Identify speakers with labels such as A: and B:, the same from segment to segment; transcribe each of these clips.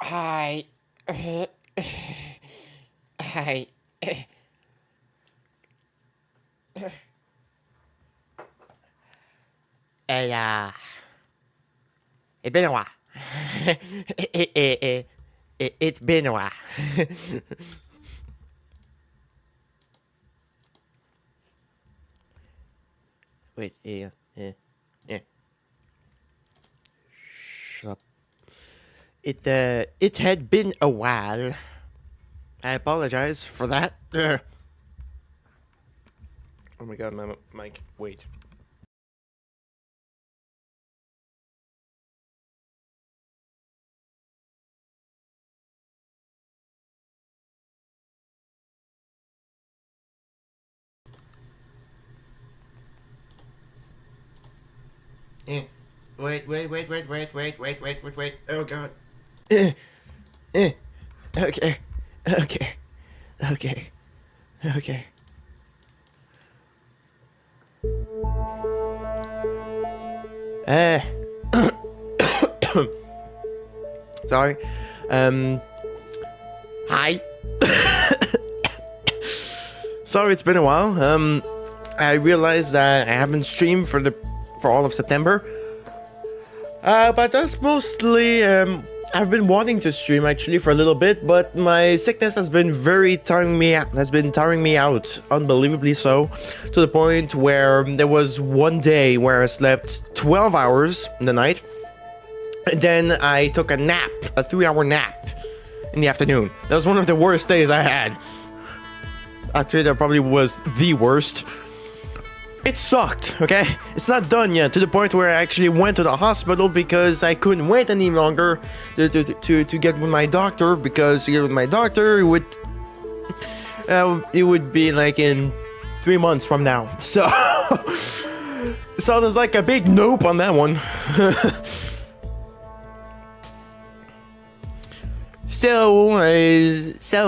A: Hi. Hi. Hey, it's been a while. It's been a while. Wait, yeah. Shut up. It had been a while. I apologize for that. Oh my god, my mic. Wait. Wait. Oh god. Okay. Okay. Sorry. Hi. Sorry, it's been a while. I realized that I haven't streamed for all of September. But that's mostly, I've been wanting to stream actually for a little bit, but my sickness has been tiring me out, unbelievably so, to the point where there was one day where I slept 12 hours in the night, and then I took a 3-hour nap in the afternoon. That was one of the worst days I had. Actually, that probably was the worst. it sucked, okay? It's not done yet, to the point where I actually went to the hospital because I couldn't wait any longer to get with my doctor, because to get with my doctor, it would be like in 3 months from now. So, so there's like a big nope on that one. So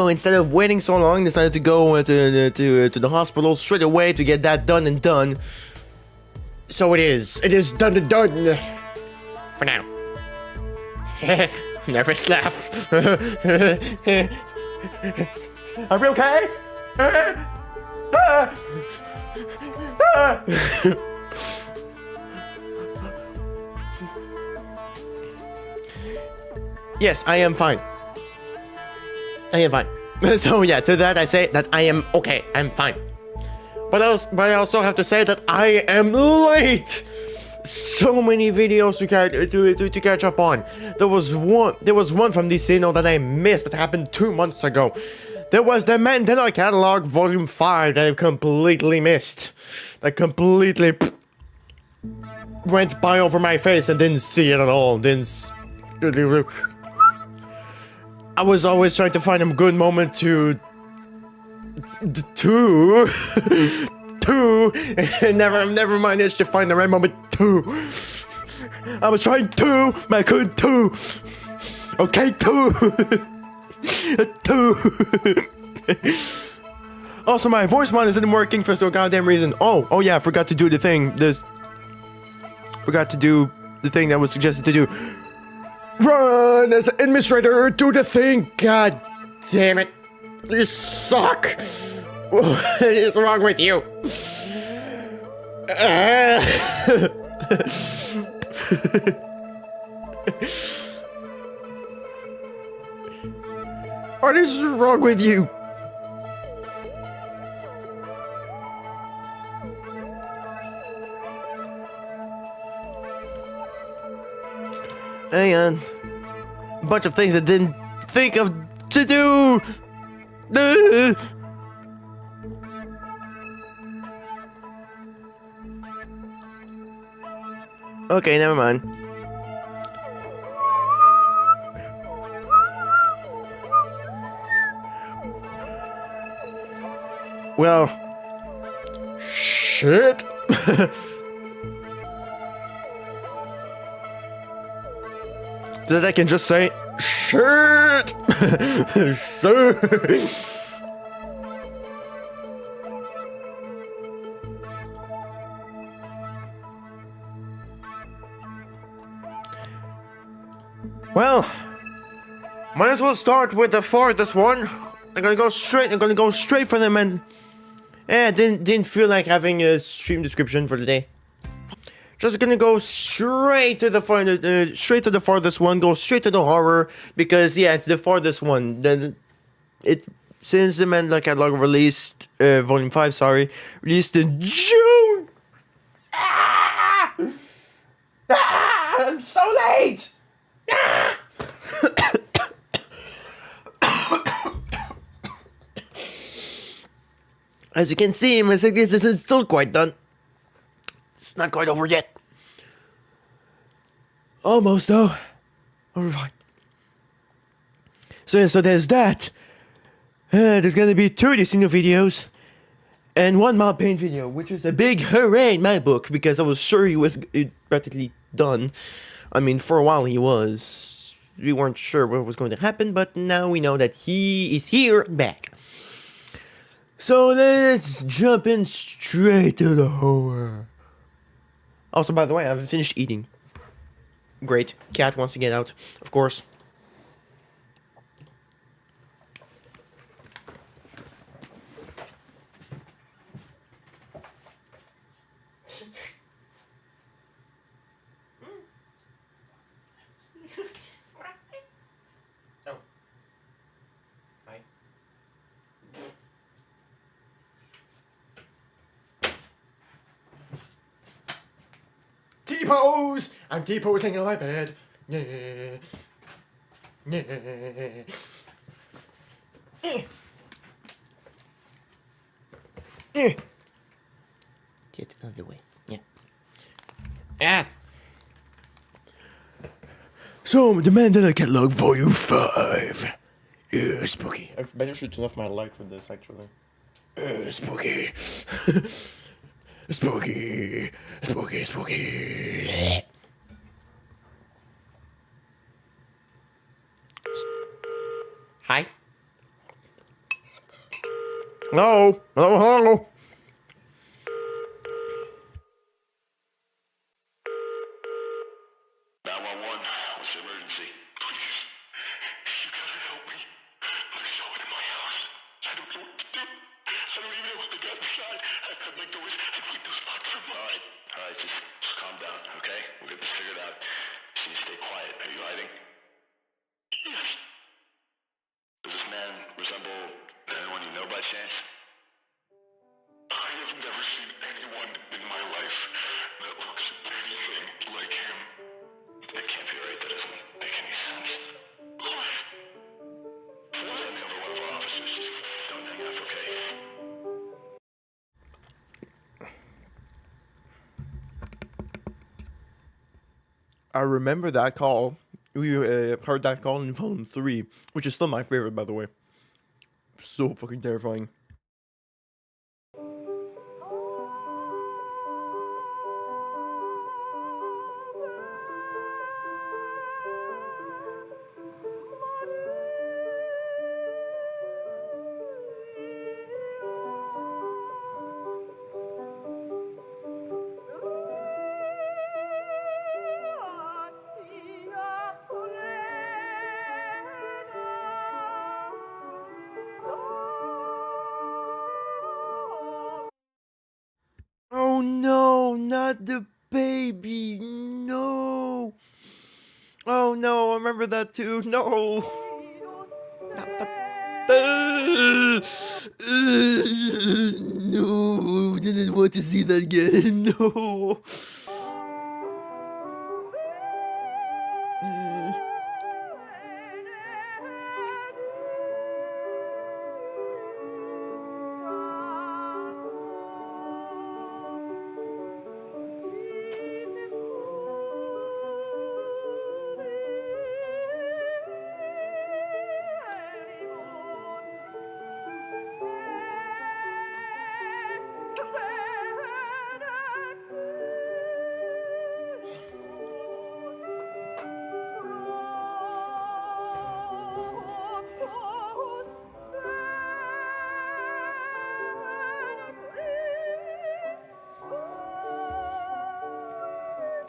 A: instead of waiting so long, decided to go to the hospital straight away to get that done and done. So it is done and done. For now. Nervous laugh. Are we okay? Yes, I am fine. I am fine. So yeah, to that I say that I am okay. I'm fine. But I also have to say that I am late. So many videos to catch up on. There was one from Dicino that I missed that happened 2 months ago. There was the Mandela Catalog Volume 5 that I completely missed. That completely went by over my face and didn't see it at all. I was always trying to find a good moment to and never managed to find the right moment to. I was trying to, but I couldn't to. Okay, Also, my voice mod isn't working for some goddamn reason. Oh yeah, I forgot to do the thing. Forgot to do the thing that was suggested to do. Run as administrator, do the thing. God damn it. You suck. What is wrong with you? What is wrong with you? Hang on. A bunch of things I didn't think of to do. Okay, never mind. Well, shit. That I can just say, shit. Shit. Well, might as well start with the farthest one. I'm gonna go straight for them, and didn't feel like having a stream description for the day. Just gonna go straight to the farthest one. Go straight to the horror, because yeah, it's the farthest one. Then since the Mandela Catalog released Volume 5, released in June. I'm so late. As you can see, my sickness isn't still quite done. It's not quite over yet. Almost though. Alright. So there's that. There's gonna be 2 Dicino videos and 1 Mob Paint video, which is a big hooray in my book, because I was sure he was practically done. I mean, for a while he was. We weren't sure what was going to happen, but now we know that he is here and back. So let's jump in straight to the horror. Also, by the way, I haven't finished eating. Great. Cat wants to get out, of course. Oh. Hi. T-pose! I'm T-posing on my bed. Yeah. Yeah. Get Another way. Yeah. Ah. So the Mandela Catalog Volume 5. Spooky. I better should turn off my light for this actually. Spooky. Spooky. Spooky. Spooky. Hi. Hello. Hello. Hello.
B: 911, what's the emergency? Please, you gotta help me. There's someone in my house. I don't know what to do. I don't even know what they got inside. I could make the windows locked from mine. Alright, just calm down, okay? We'll get this figured out. Just need to stay quiet. Are you hiding? Yes. Does this man resemble anyone you know by chance? I have never seen anyone in my life that looks anything like him. That can't be right. That doesn't make any sense. We'll send over one of our officers. Just don't hang up, okay?
A: I remember that call. We heard that call in Volume 3, which is still my favorite, by the way. So fucking terrifying. Oh no, not the baby, no. Oh no, I remember that too, no. Not the... no, didn't want to see that again, no.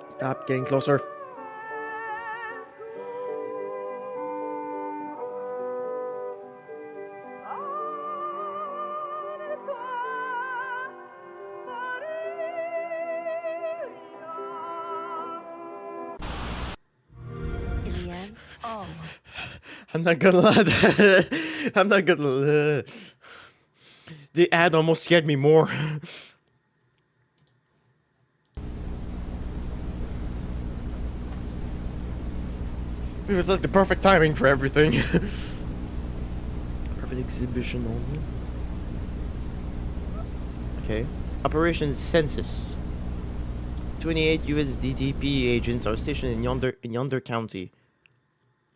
A: Stop getting closer.
C: In the end, oh.
A: I'm not gonna lie. I'm not gonna. The ad almost scared me more. It was like the perfect timing for everything. Perfect exhibition only. Okay. Operation Census. 28 US DTP agents are stationed in Yonder County,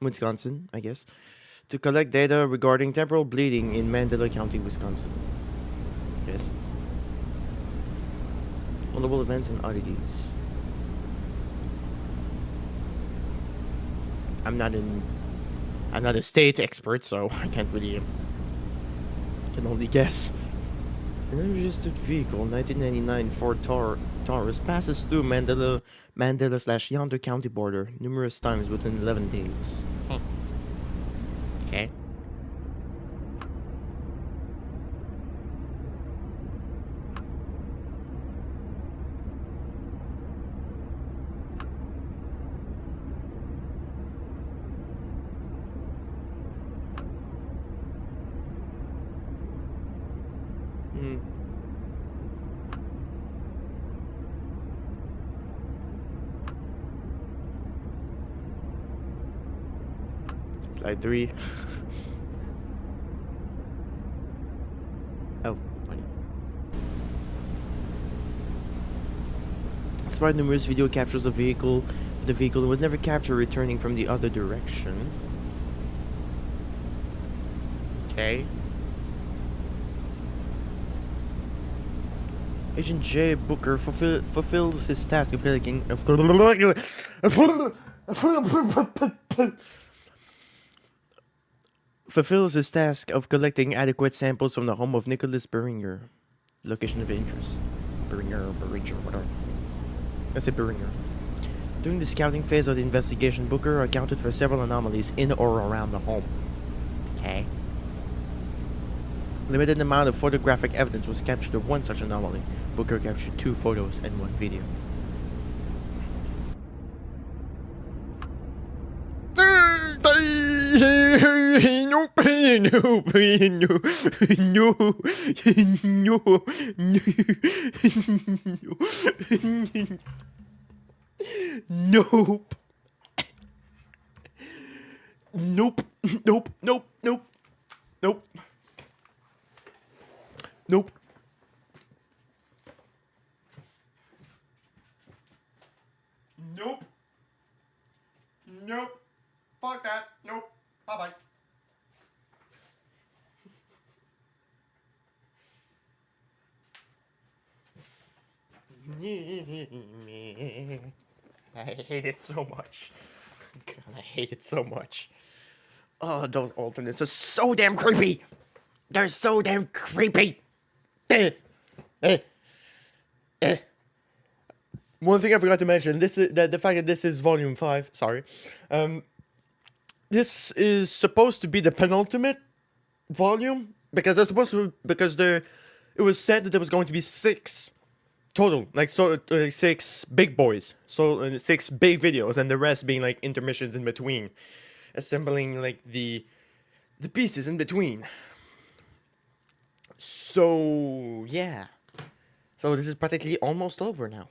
A: Wisconsin, I guess, to collect data regarding temporal bleeding in Mandela County, Wisconsin. Yes. Notable events and oddities. I'm not a state expert, so I can't really. I can only guess. An unregistered vehicle, 1999 Ford Taurus, passes through Mandela/Yonder County border numerous times within 11 days. Okay. Slide 3. Oh, funny. Despite numerous video captures of the vehicle was never captured returning from the other direction. Okay. Agent J. Booker fulfills his task of collecting adequate samples from the home of Nicholas Beringer. Location of interest. Beringer, whatever. I said Beringer. During the scouting phase of the investigation, Booker accounted for several anomalies in or around the home. Okay. Limited amount of photographic evidence was captured of one such anomaly. Booker captured 2 photos and 1 video. Nope. Nope. Nope. Nope. Nope. Nope. Nope. Nope. Nope. Fuck that. Nope. Bye-bye. I hate it so much. God, I hate it so much. Oh, those alternates are so damn creepy. They're so damn creepy. One thing I forgot to mention, this is the fact that this is volume 5, sorry. This is supposed to be the penultimate volume because they're supposed to it was said that there was going to be 6 total, like 6 big boys. So 6 big videos and the rest being like intermissions in between, assembling like the pieces in between. So, yeah. So this is practically almost over now.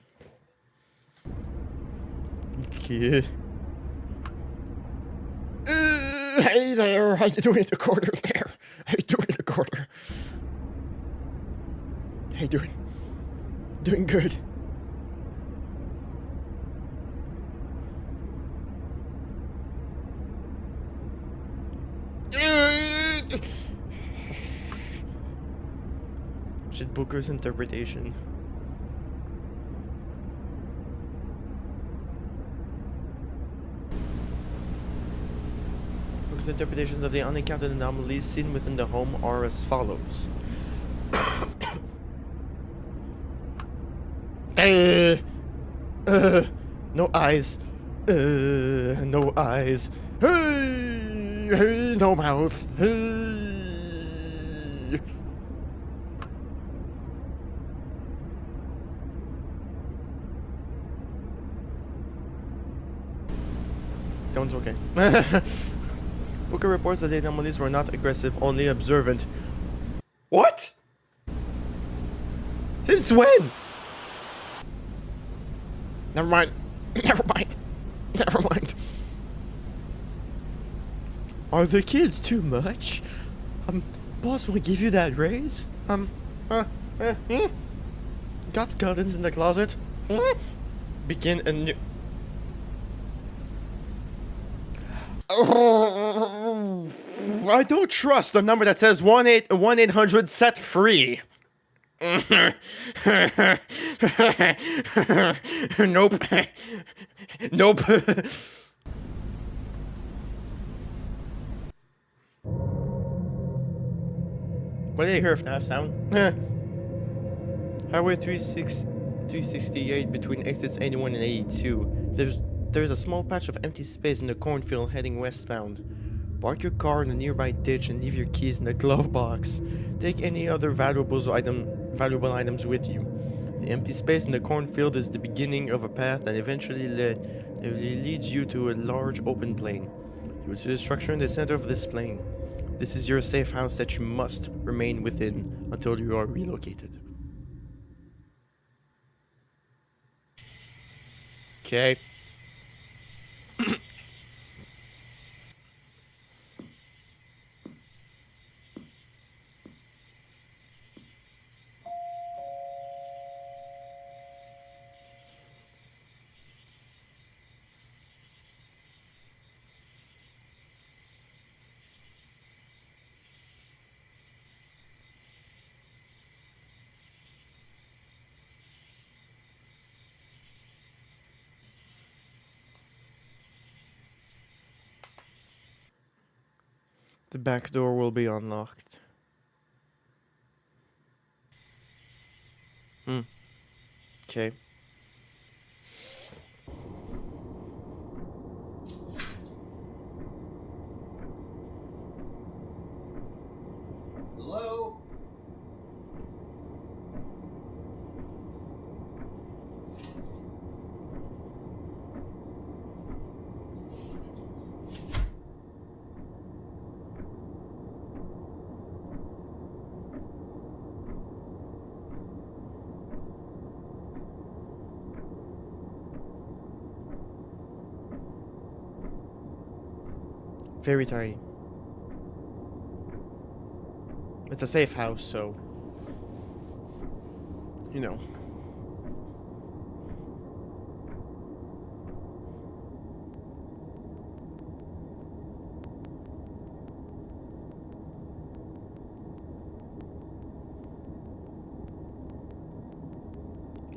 A: Okay. Hey there, how you doing in the corner there? How you doing in the corner? How you doing? Doing good. Shit, Booker's interpretation. Booker's interpretations of the unaccounted anomalies seen within the home are as follows. No eyes. No eyes. No mouth. That one's okay. Booker reports that the anomalies were not aggressive, only observant. What? Since when? Never mind. Never mind. Never mind. Are the kids too much? Boss will give you that raise? Got skeletons in the closet? Begin a new... I don't trust the number that says 1-800 set free. Nope. Nope. What did I hear? FNAF sound? Highway 368 between exits 81 and 82. There's a small patch of empty space in the cornfield heading westbound. Park your car in a nearby ditch and leave your keys in the glove box. Take any other valuable items with you. The empty space in the cornfield is the beginning of a path that eventually leads you to a large open plain. You will see the structure in the center of this plain. This is your safe house that you must remain within until you are relocated. Okay. The back door will be unlocked. Okay.
D: Hello?
A: Very tiny. It's a safe house, so you know.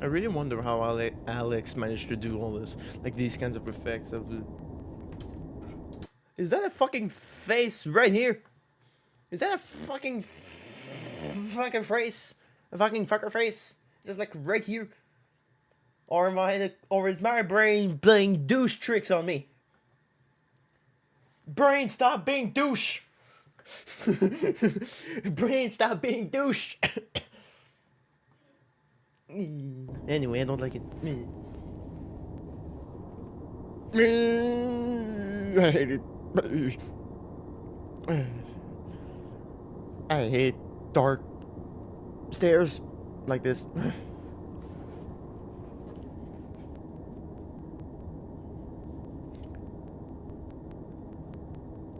A: I really wonder how Alex managed to do all this, like these kinds of effects of. Is that a fucking face right here? Is that a fucking fucking face? A fucking fucker face? Just like right here? Or is my brain playing douche tricks on me? Brain, stop being douche! Brain, stop being douche! Anyway, I don't like it. I hate it. I hate dark stairs like this.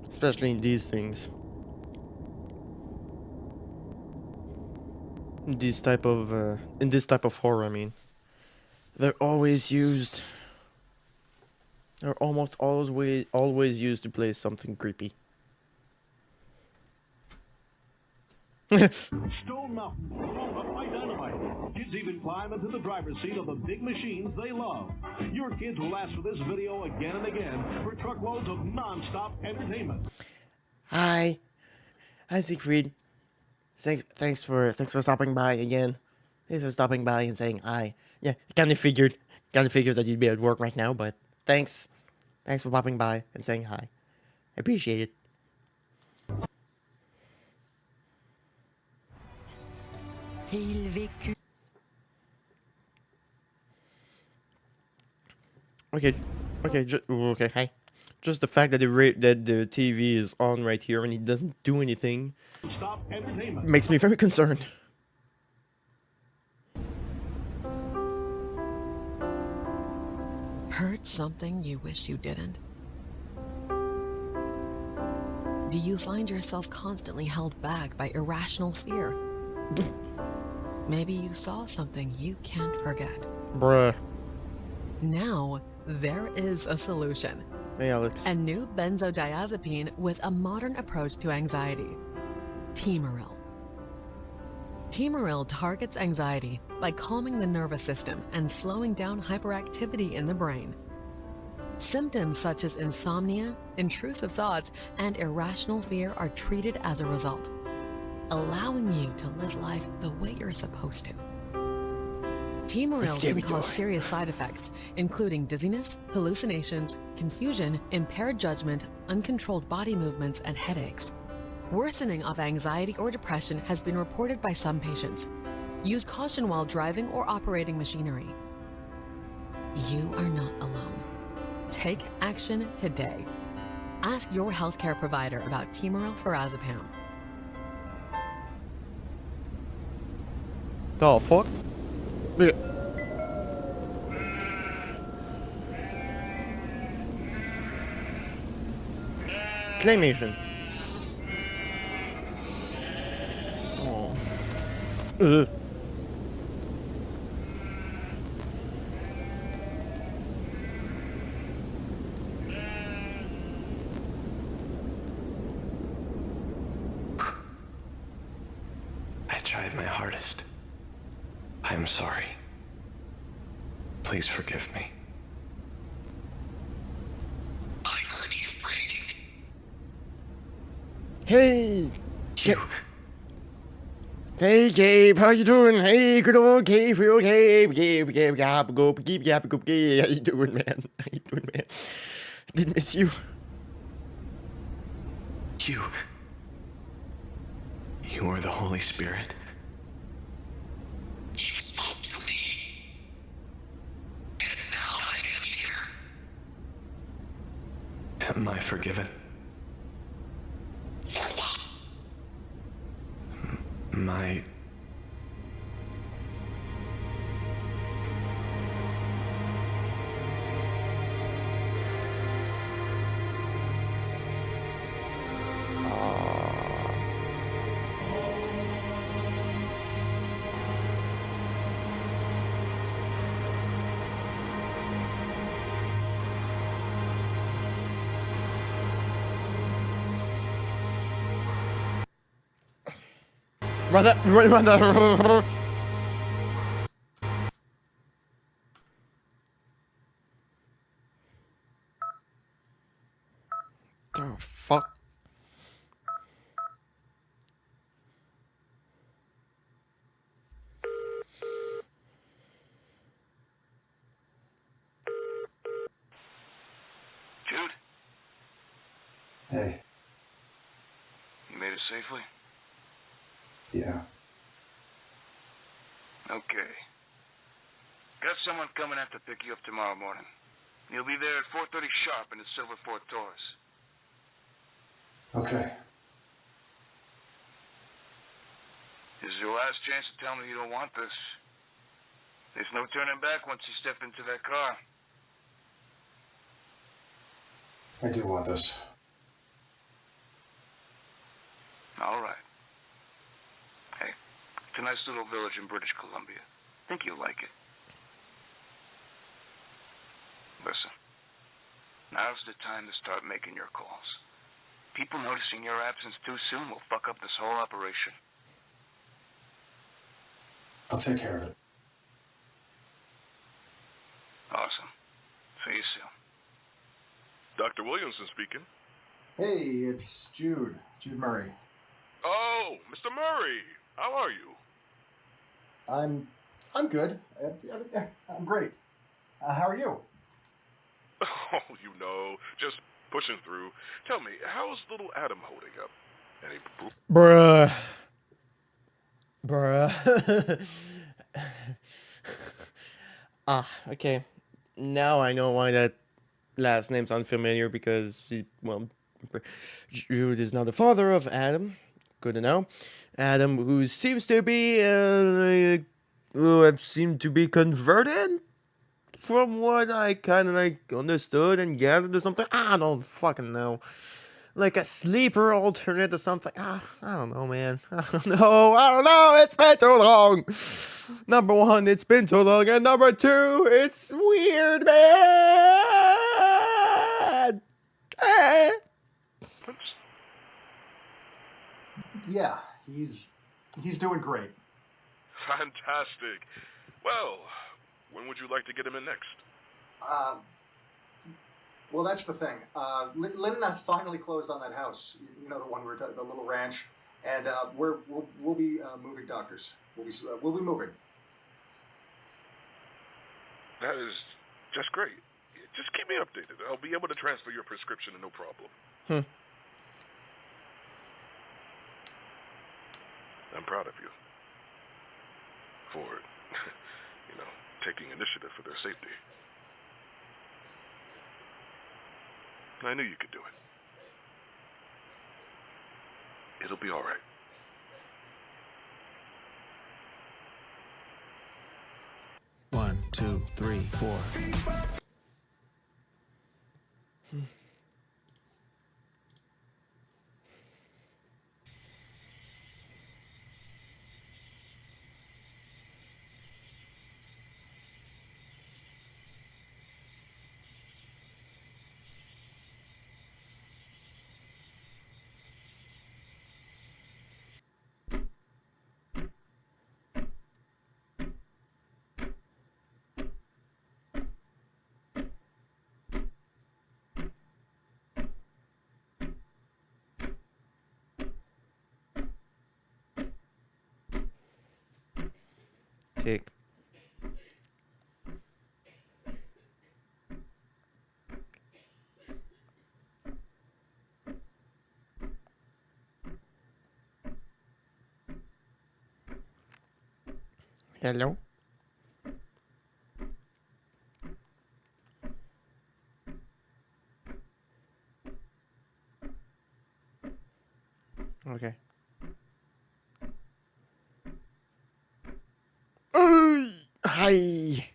A: Especially in these things. In this type of horror, I mean. They're always used. They're almost always used to play something creepy.
E: Stone Mountain, home of My Dynamite. Kids even climb into the driver's seat of the big machines they love. Your kids will ask for this video again and again for truckloads of non-stop entertainment.
A: Hi, Siegfried. Thanks for stopping by again. Thanks for stopping by and saying hi. Yeah, kind of figured that you'd be at work right now, but thanks for popping by and saying hi. I appreciate it.
C: Il vécut.
A: Okay, hi. Just the fact that the TV is on right here and it doesn't do anything
E: Stop entertainment.
A: makes me very concerned.
F: Heard something you wish you didn't? Do you find yourself constantly held back by irrational fear? Maybe you saw something you can't forget.
A: Bruh.
F: Now, there is a solution.
A: Hey, Alex.
F: A new benzodiazepine with a modern approach to anxiety. Temaril. Temaril targets anxiety by calming the nervous system and slowing down hyperactivity in the brain. Symptoms such as insomnia, intrusive thoughts, and irrational fear are treated as a result, allowing you to live life the way you're supposed to. Temaril can cause serious side effects, including dizziness, hallucinations, confusion, impaired judgment, uncontrolled body movements, and headaches. Worsening of anxiety or depression has been reported by some patients. Use caution while driving or operating machinery. You are not alone. Take action today. Ask your healthcare provider about Temaril Lorazepam.
A: The fuck? Yeah. Claymation. Oh.
B: I tried my hardest. I am sorry. Please forgive me. I heard you breathing.
A: Hey,
B: You.
A: hey, Gabe, how you doing? Hey, good old Gabe, real Gabe, Gabe, go, Gabe, Gabe. How you doing, man? How you doing, man? Did miss you.
B: You. You are the Holy Spirit. You spoke to me. And now I am here. Am I forgiven? For what? My...
A: Run. Oh, fuck.
B: Jude?
D: Hey,
B: You made it safely?
D: yeah.
B: Okay. Got someone coming out to pick you up tomorrow morning. You'll be there at 4:30 sharp in the Silver Fort Taurus.
D: Okay.
B: This is your last chance to tell me you don't want this. There's no turning back once you step into that car.
D: I do want this.
B: All right. Hey, it's a nice little village in British Columbia. Think you'll like it. Listen, now's the time to start making your calls. People noticing your absence too soon will fuck up this whole operation.
D: I'll take care of it.
B: Awesome. See you soon.
G: Dr. Williamson speaking.
D: Hey, it's Jude Murray.
G: Oh, Mr. Murray, how are you?
D: I'm good. I'm great. How are you?
G: Oh, you know, just pushing through. Tell me, how's little Adam holding up? Any
A: Bruh. Okay. Now I know why that last name's unfamiliar because, Jude is now the father of Adam. Good to know. Adam, who seems to be, who have seemed to be converted from what I kind of understood and gathered or something. I don't fucking know. Like a sleeper alternate or something. I don't know, man. I don't know. It's been too long. Number one, it's been too long. And number two, it's weird, man.
D: Yeah, he's doing great.
G: Fantastic. Well, when would you like to get him in next?
D: Well, that's the thing. Lynn and I finally closed on that house. You know, the one the little ranch, and we'll be moving doctors. We'll be moving.
G: That is just great. Just keep me updated. I'll be able to transfer your prescription and no problem. I'm proud of you for, taking initiative for their safety. I knew you could do it. It'll be all right.
H: One, two, three, four.
A: Tick. Hello? Okay. Hi.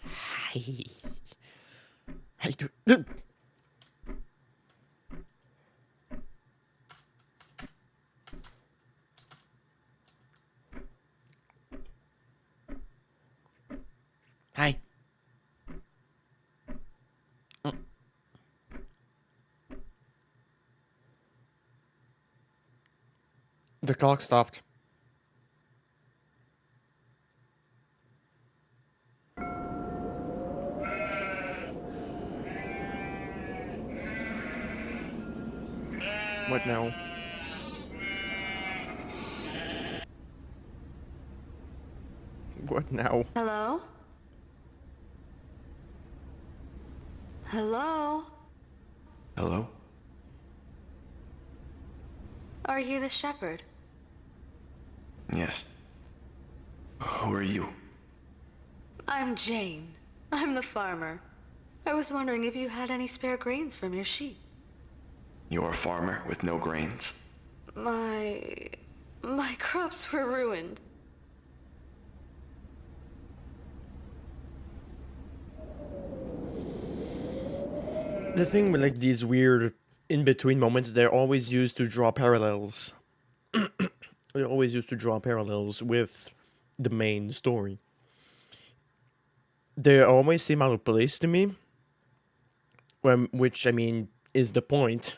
A: Hi. Hi. Hi. The clock stopped. What now? What now?
I: Hello? Hello?
B: Hello?
I: Are you the shepherd?
B: Yes. Who are you?
I: I'm Jane. I'm the farmer. I was wondering if you had any spare grains from your sheep.
B: You're a farmer with no grains?
I: My crops were ruined.
A: The thing with like these weird in-between moments, they're always used to draw parallels. They're always used to draw parallels with the main story. They always seem out of place to me. Which, I mean, is the point.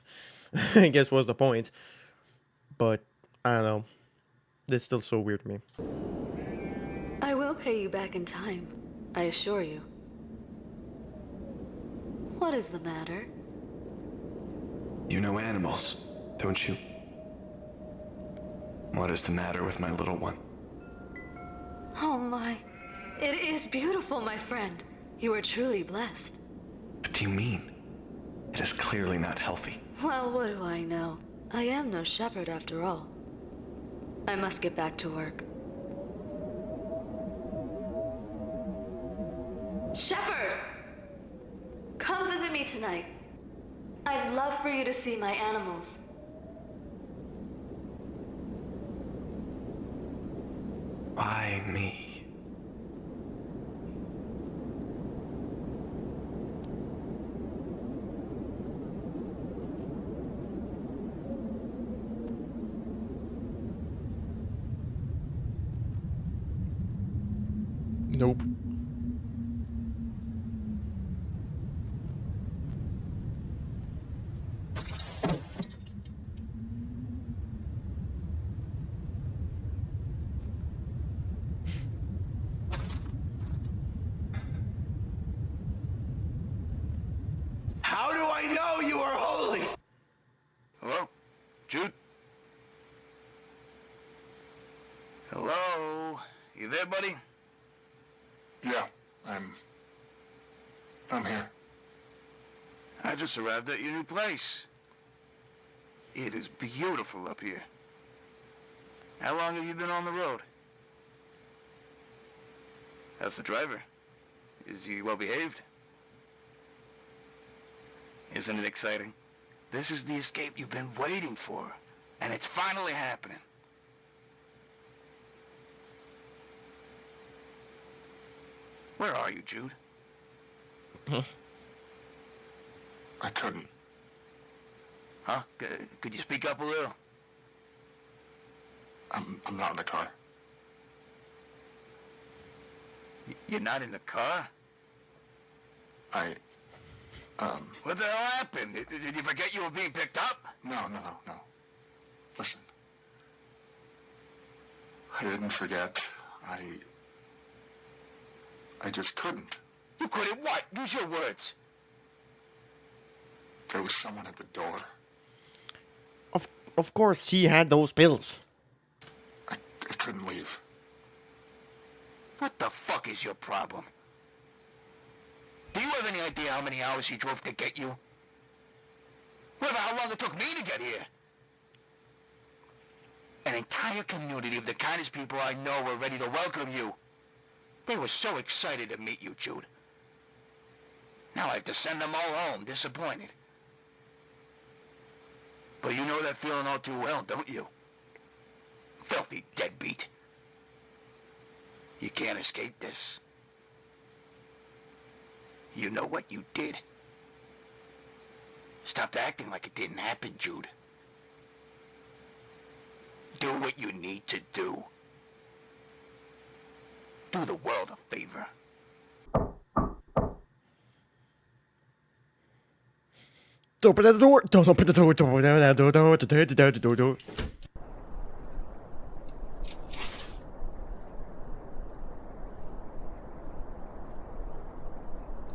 A: I guess was the point. But, I don't know. That's still so weird to me.
I: I will pay you back in time, I assure you. What is the matter?
B: You know animals, don't you? What is the matter with my little one?
I: Oh my. It is beautiful, my friend. You are truly blessed.
B: What do you mean? It is clearly not healthy.
I: Well, what do I know? I am no shepherd after all. I must get back to work. Shepherd! Come visit me tonight. I'd love for you to see my animals.
B: Why me?
A: Nope.
B: How do I know you are holy?
J: Hello? Jude? Hello? You there, buddy?
B: Yeah, I'm here.
J: I just arrived at your new place. It is beautiful up here. How long have you been on the road? How's the driver? Is he well behaved? Isn't it exciting? This is the escape you've been waiting for, and it's finally happening. Where are you, Jude?
B: I couldn't.
J: Huh? Could you speak up a little?
B: I'm not in the car.
J: You're not in the car? What the hell happened? Did you forget you were being picked up?
B: No. Listen. I didn't forget. I just couldn't.
J: You couldn't what? Use your words.
B: There was someone at the door.
A: Of course he had those pills.
B: I couldn't leave.
J: What the fuck is your problem? Do you have any idea how many hours he drove to get you? What about how long it took me to get here? An entire community of the kindest people I know were ready to welcome you. They were so excited to meet you, Jude. Now I have to send them all home, disappointed. But you know that feeling all too well, don't you? Filthy deadbeat. You can't escape this. You know what you did. Stop acting like it didn't happen, Jude. Do what you need to do. Do the world a favor.
A: Don't open the door! Don't open the door! Don't open the door! Don't open the door!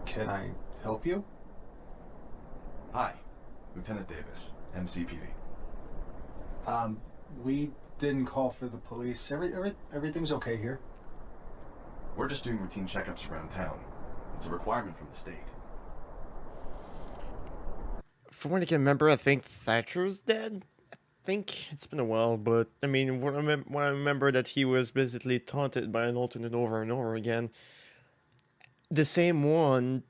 K: Can I help you?
L: Hi, Lieutenant Davis, MCPD.
K: We didn't call for the police. Everything's okay here.
L: We're just doing routine checkups around town. It's a requirement from the state.
A: From what I can remember, I think Thatcher's dead. I think it's been a while, but I mean, when I remember that he was basically taunted by an alternate over and over again. The same one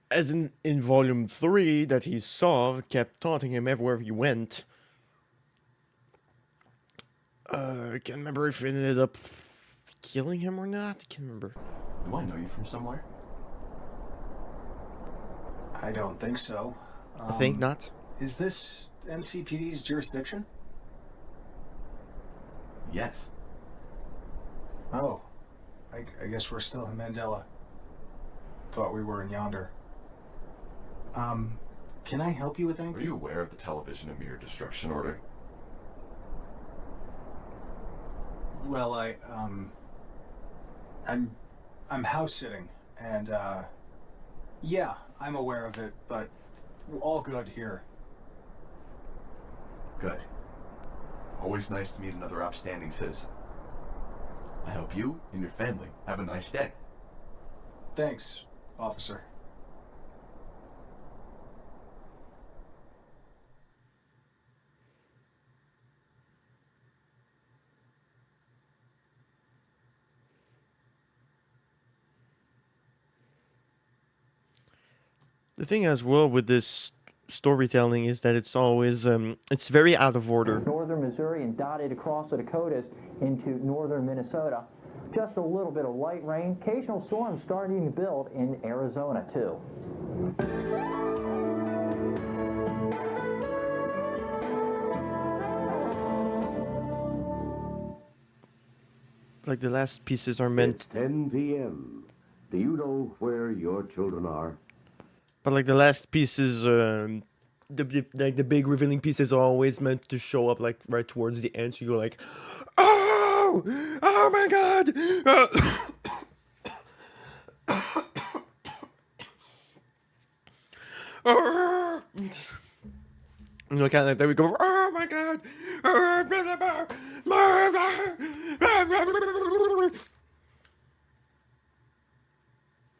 A: as in Volume 3 that he saw kept taunting him everywhere he went. I can't remember if it ended up killing him or not. I can't remember.
L: Do I know you from somewhere?
K: I don't think so.
A: I think not.
K: Is this MCPD's jurisdiction?
L: Yes.
K: Oh. I guess we're still in Mandela. Thought we were in Yonder. Can I help you with anything?
L: Are you aware of the television and mirror destruction order?
K: Well, I'm house sitting, and, yeah, I'm aware of it, but all good here.
L: Good. Always nice to meet another upstanding citizen. I hope you and your family have a nice day.
K: Thanks, officer.
A: The thing as well with this storytelling is that it's always it's very out of order.
M: Northern Missouri and dotted across the Dakotas into northern Minnesota. Just a little bit of light rain. Occasional storms starting to build in Arizona too.
A: Like the last pieces are meant.
N: It's 10 p.m. Do you know where your children are?
A: But like the last pieces, the big revealing pieces are always meant to show up like right towards the end. So you go like, oh my god! You know, kind of like that. We go, oh my god!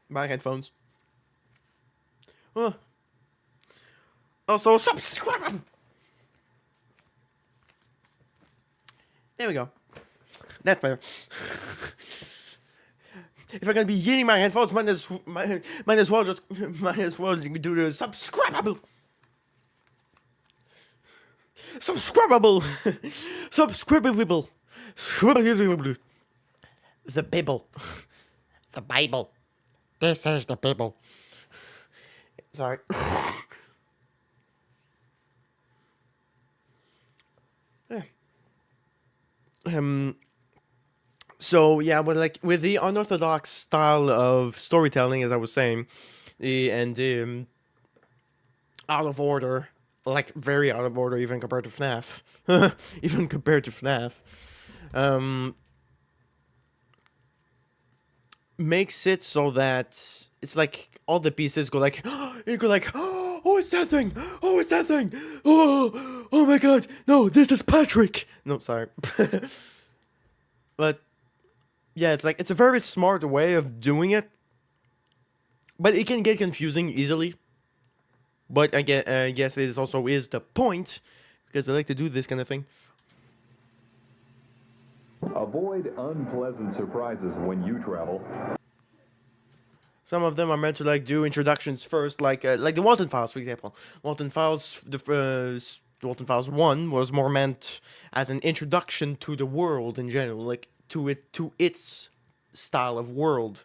A: My headphones. Also, subscribe! There we go. That's better. If I'm gonna be eating my headphones, might as well do the subscribable. Subscribable. Subscribable. The Bible. The Bible. This is the Bible. Sorry. Yeah. So yeah, but like with the unorthodox style of storytelling, as I was saying, and out of order, like very out of order, even compared to FNAF, even compared to FNAF, makes it so that it's like all the pieces go like, you go like, oh, it's that thing, oh, it's that thing, oh my god, no, this is Patrick. No, sorry, but yeah, it's like it's a very smart way of doing it, but it can get confusing easily. But I guess it also is the point, because I like to do this kind of thing.
O: Avoid unpleasant surprises when you travel.
A: Some of them are meant to like do introductions first, like the Walton Files, for example. Walton Files, Walton Files 1 was more meant as an introduction to the world in general, like to its style of world.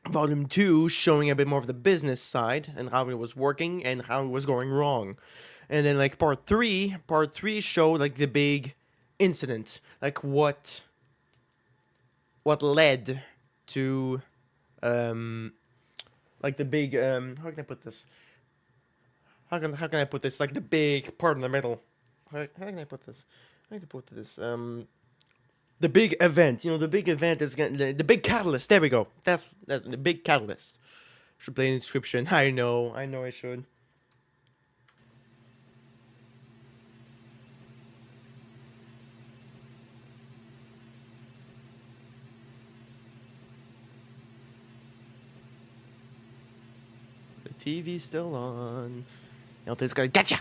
A: Volume 2 showing a bit more of the business side and how it was working and how it was going wrong. And then like part 3 showed like the big incident, like what led to like the big how can I put this? How can I put this? Like the big part in the middle. How can I put this? I need to put this. The big event. You know, the big event is the big catalyst. There we go. That's the big catalyst. Should play an inscription. I know I should. The TV's still on. Elton's gonna get ya!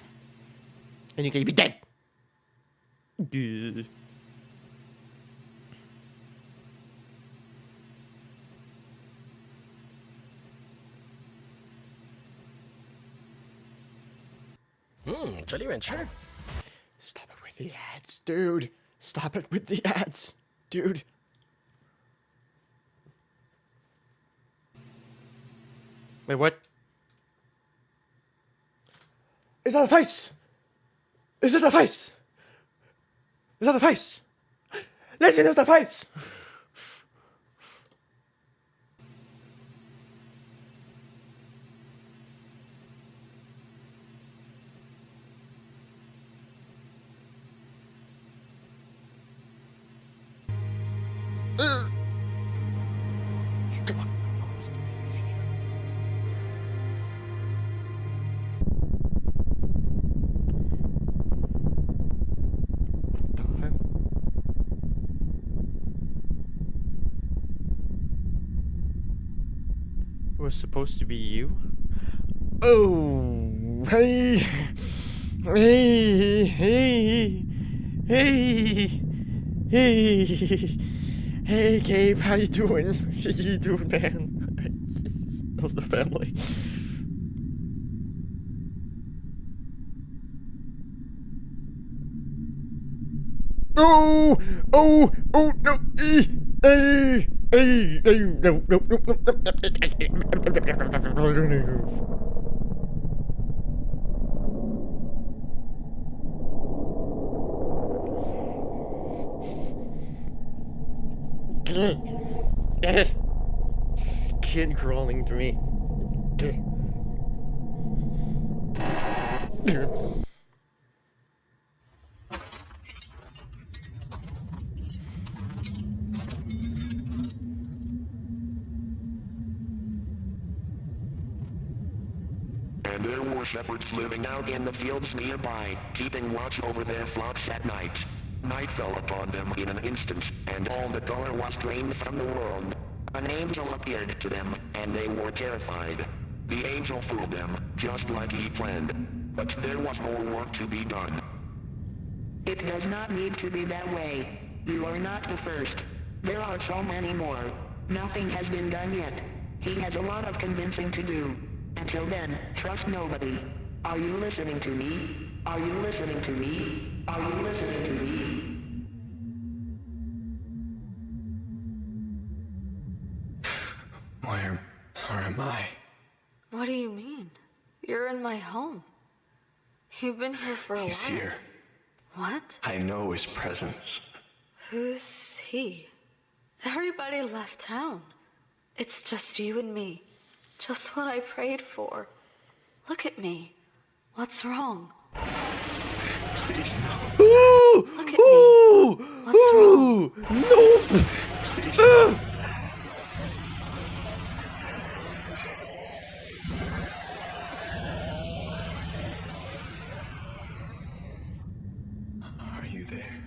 A: And you're gonna be dead! Good.
P: Jolly Rancher.
A: Stop it with the ads, dude. Stop it with the ads, dude. Wait, what? Is that a face? Is it a face? Is that a face? Legend is the face! Was supposed to be you? Oh, hey, hey, hey, hey, hey, hey, Gabe, how you doing? How you doing, man? How's the family? Oh, oh, oh, no, hey, hey, no. Skin crawling to me.
B: And there were shepherds living out in the fields nearby, keeping watch over their flocks at night. Night fell upon them in an instant, and all the color was drained from the world. An angel appeared to them, and they were terrified. The angel fooled them, just like he planned. But there was more work to be done.
Q: It does not need to be that way. You are not the first. There are so many more. Nothing has been done yet. He has a lot of convincing to do. Until then, trust nobody. Are you listening to me? Are you listening to me? Are you listening to me?
B: Where am I?
I: What do you mean? You're in my home. You've been here for a
B: He's
I: while.
B: here.
I: What?
B: I know his presence.
I: Who's he? Everybody left town. It's just you and me. Just what I prayed for. Look at me. What's wrong?
B: Please,
A: no. Ooh!
I: Look at me. What's wrong?
A: Nope!
B: Please, Are you there?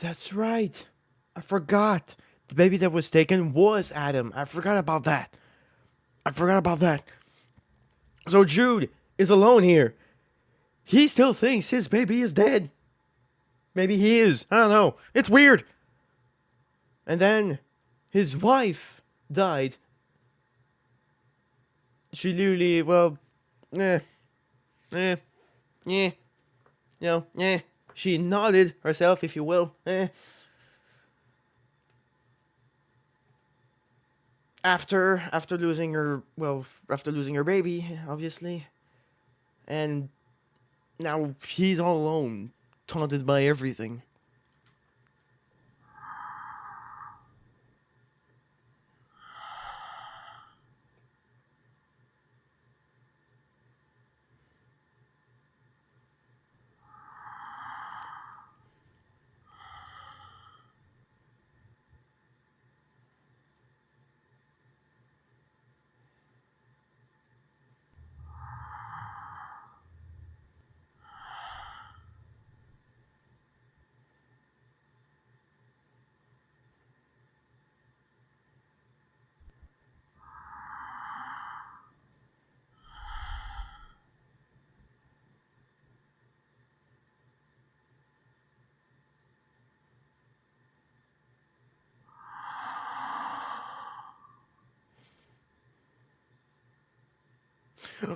A: That's right. I forgot. The baby that was taken was Adam. I forgot about that. So Jude is alone here. He still thinks his baby is dead. Maybe he is. I don't know. It's weird. And then his wife died. She literally, well, she nodded herself, if you will. After losing her baby, obviously. And now he's all alone, taunted by everything.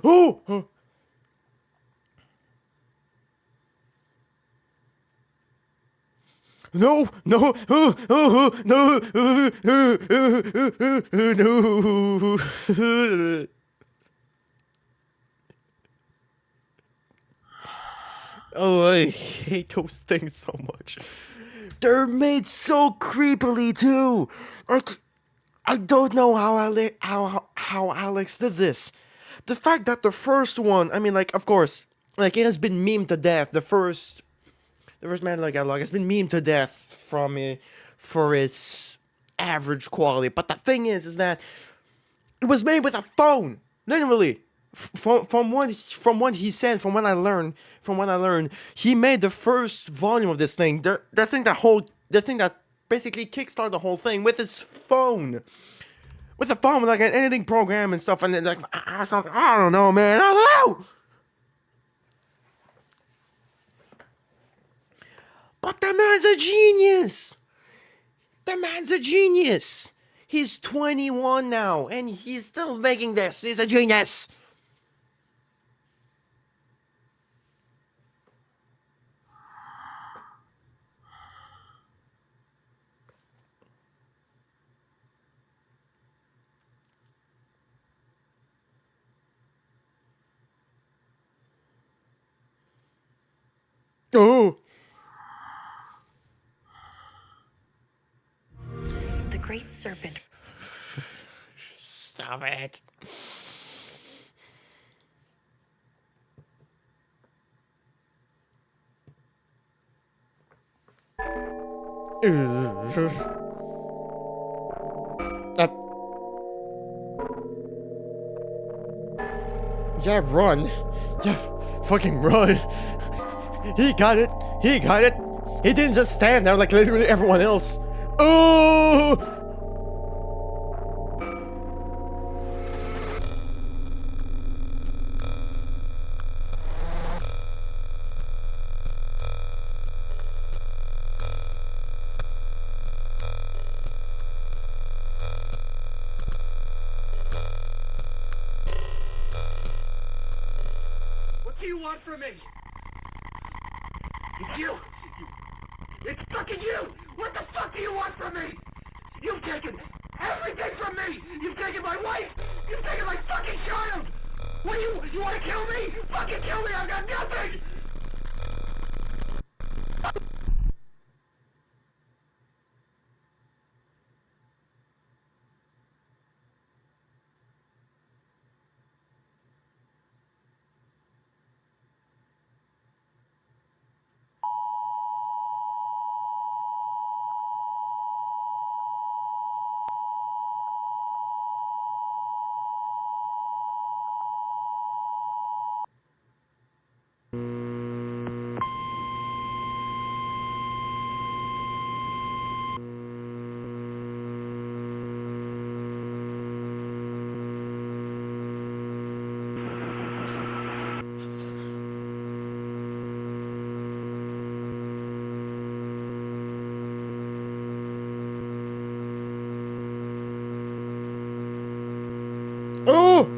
A: Oh! No! No! No! Oh, I hate those things so much. They're made so creepily too. Like, I don't know how Alex did this. The fact that the first one, I mean, like, of course, like, it has been memed to death. The first Man Like Outlaw has been memed to death for its average quality. But the thing is that it was made with a phone, literally. From what he said, from what I learned, he made the first volume of this thing. The thing that basically kickstarted the whole thing with his phone. With a phone, like an editing program and stuff, and then like I don't know, man, I don't know. But the man's a genius. He's 21 now, and he's still making this. He's a genius. Oh.
C: The great serpent.
A: Stop it. Yeah, run. Yeah, fucking run. He got it. He didn't just stand there like literally everyone else. Oh!
B: want from me? It's you! It's fucking you! What the fuck do you want from me? You've taken everything from me! You've taken my wife! You've taken my fucking child! What do you want to kill me? Fucking kill me! I've got nothing!
A: Oh!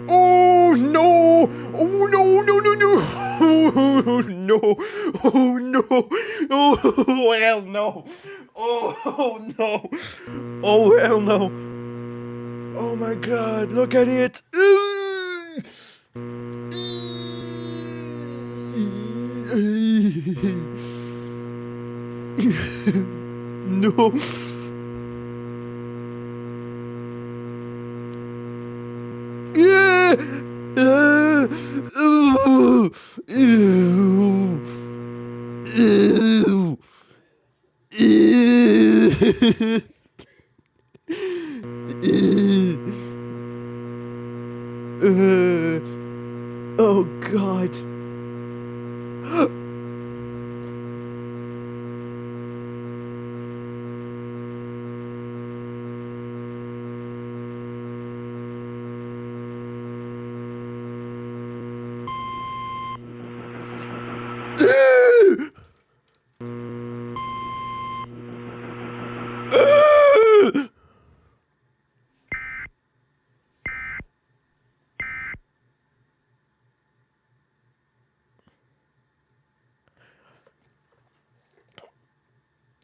A: Oh no! Oh no! No! No! No! Oh no! Oh no! Oh hell no! Oh no! Oh hell no! Oh my God! Look at it! No! Yeah! Ew! Ew! Ew! Ew! Oh God!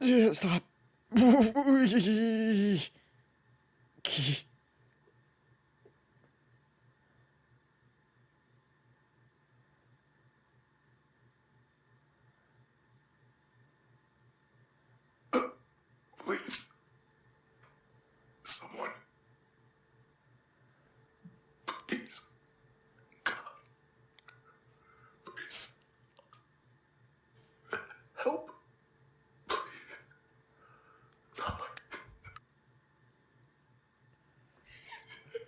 A: Yeah, stop.
B: Please. Someone. Please. God. Please. Help. Please. Not like this.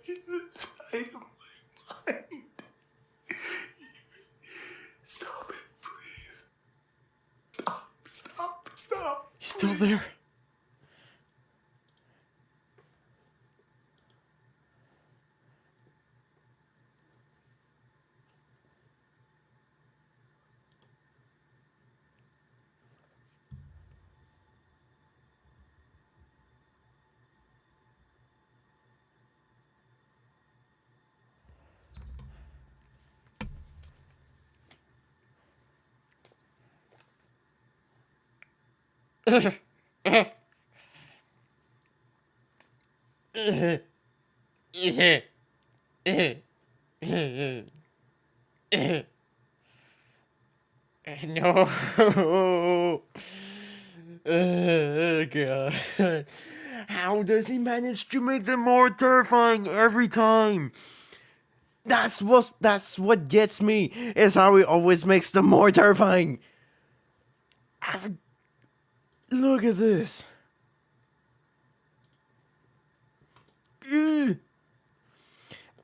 B: He's inside of my mind. Stop it, please. Stop. Stop. Stop.
A: He's still there. No. God. How does he manage to make them more terrifying every time? That's what gets me, is how he always makes them more terrifying. Look at this.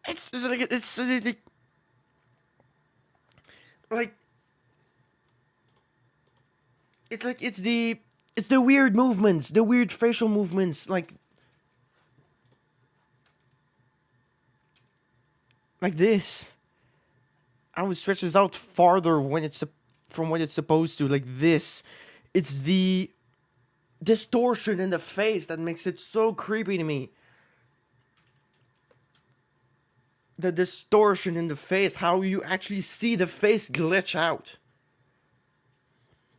A: It's the weird movements, the weird facial movements, like this. How it stretches out farther when it's from what it's supposed to, like this. It's the distortion in the face that makes it so creepy to me. the distortion in the face, how you actually see the face glitch out.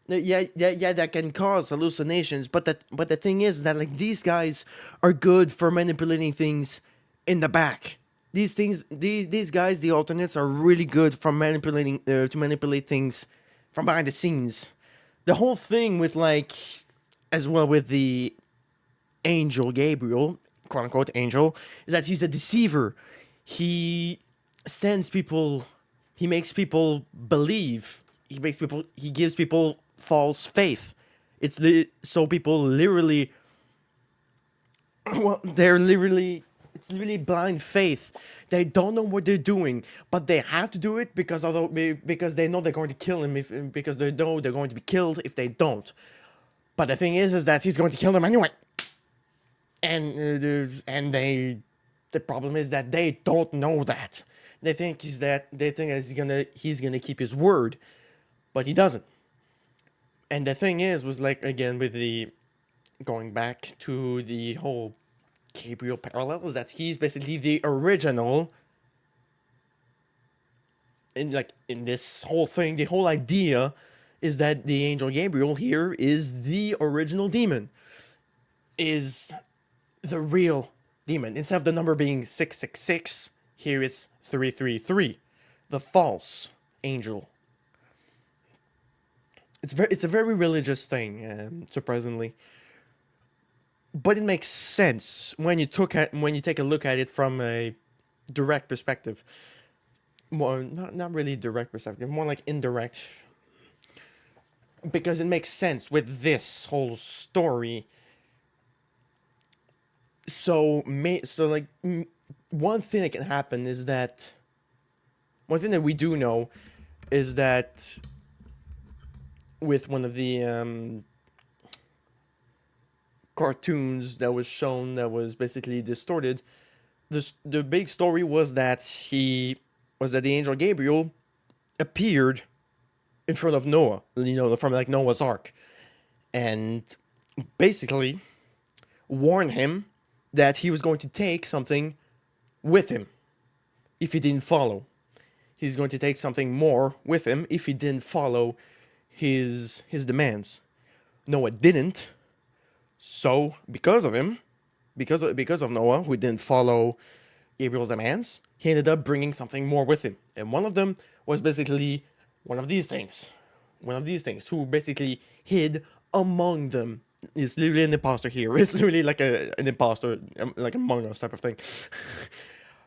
A: Yeah, that can cause hallucinations, but the thing is that like these guys are good for manipulating things in the back. These guys, the alternates, are really good for manipulating to manipulate things from behind the scenes. The whole thing with like, as well with the angel Gabriel, quote unquote angel, is that he's a deceiver. He sends people, he makes people believe, he gives people false faith. So people literally, well, it's literally blind faith. They don't know what they're doing, but they have to do it because they know they're going to kill him because they know they're going to be killed if they don't. But the thing is that he's going to kill them anyway. And the problem is that they don't know that. They think he's gonna keep his word, but he doesn't. And the thing was like, again, with the going back to the whole Gabriel parallel, is that he's basically the original. In this whole thing, the whole idea is that the angel Gabriel here is the original demon, is the real demon. Instead of the number being 666, here it's 333, the false angel. It's a very religious thing, surprisingly, but it makes sense when you take a look at it from a direct perspective. More not really direct perspective, more like indirect, because it makes sense with this whole story. So one thing that can happen is that one thing that we do know is that with one of the cartoons that was shown that was basically distorted, the big story was that the angel Gabriel appeared in front of Noah, from like Noah's Ark, and basically warned him that he was going to take something with him if he didn't follow. He's going to take something more with him if he didn't follow his demands. Noah didn't. So because of him, because of Noah, who didn't follow Gabriel's demands, he ended up bringing something more with him. And one of them was basically one of these things, who basically hid among them. It's literally an imposter here. It's literally like an imposter, like Among Us type of thing.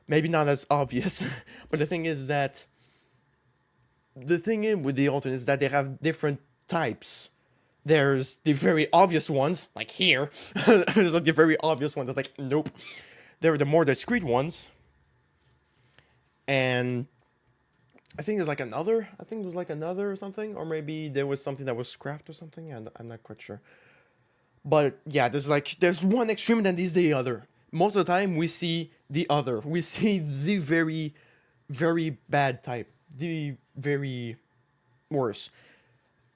A: Maybe not as obvious, but the thing is that the thing with the alternate is that they have different types. There's the very obvious ones, like here. There's like the very obvious ones that's like, nope. There are the more discreet ones. And I think there's like another. I think there was like another or something. Or maybe there was something that was scrapped or something. I'm not quite sure. But yeah, there's one extreme and then there's the other. Most of the time we see the other. We see the very, very bad type. The very worse.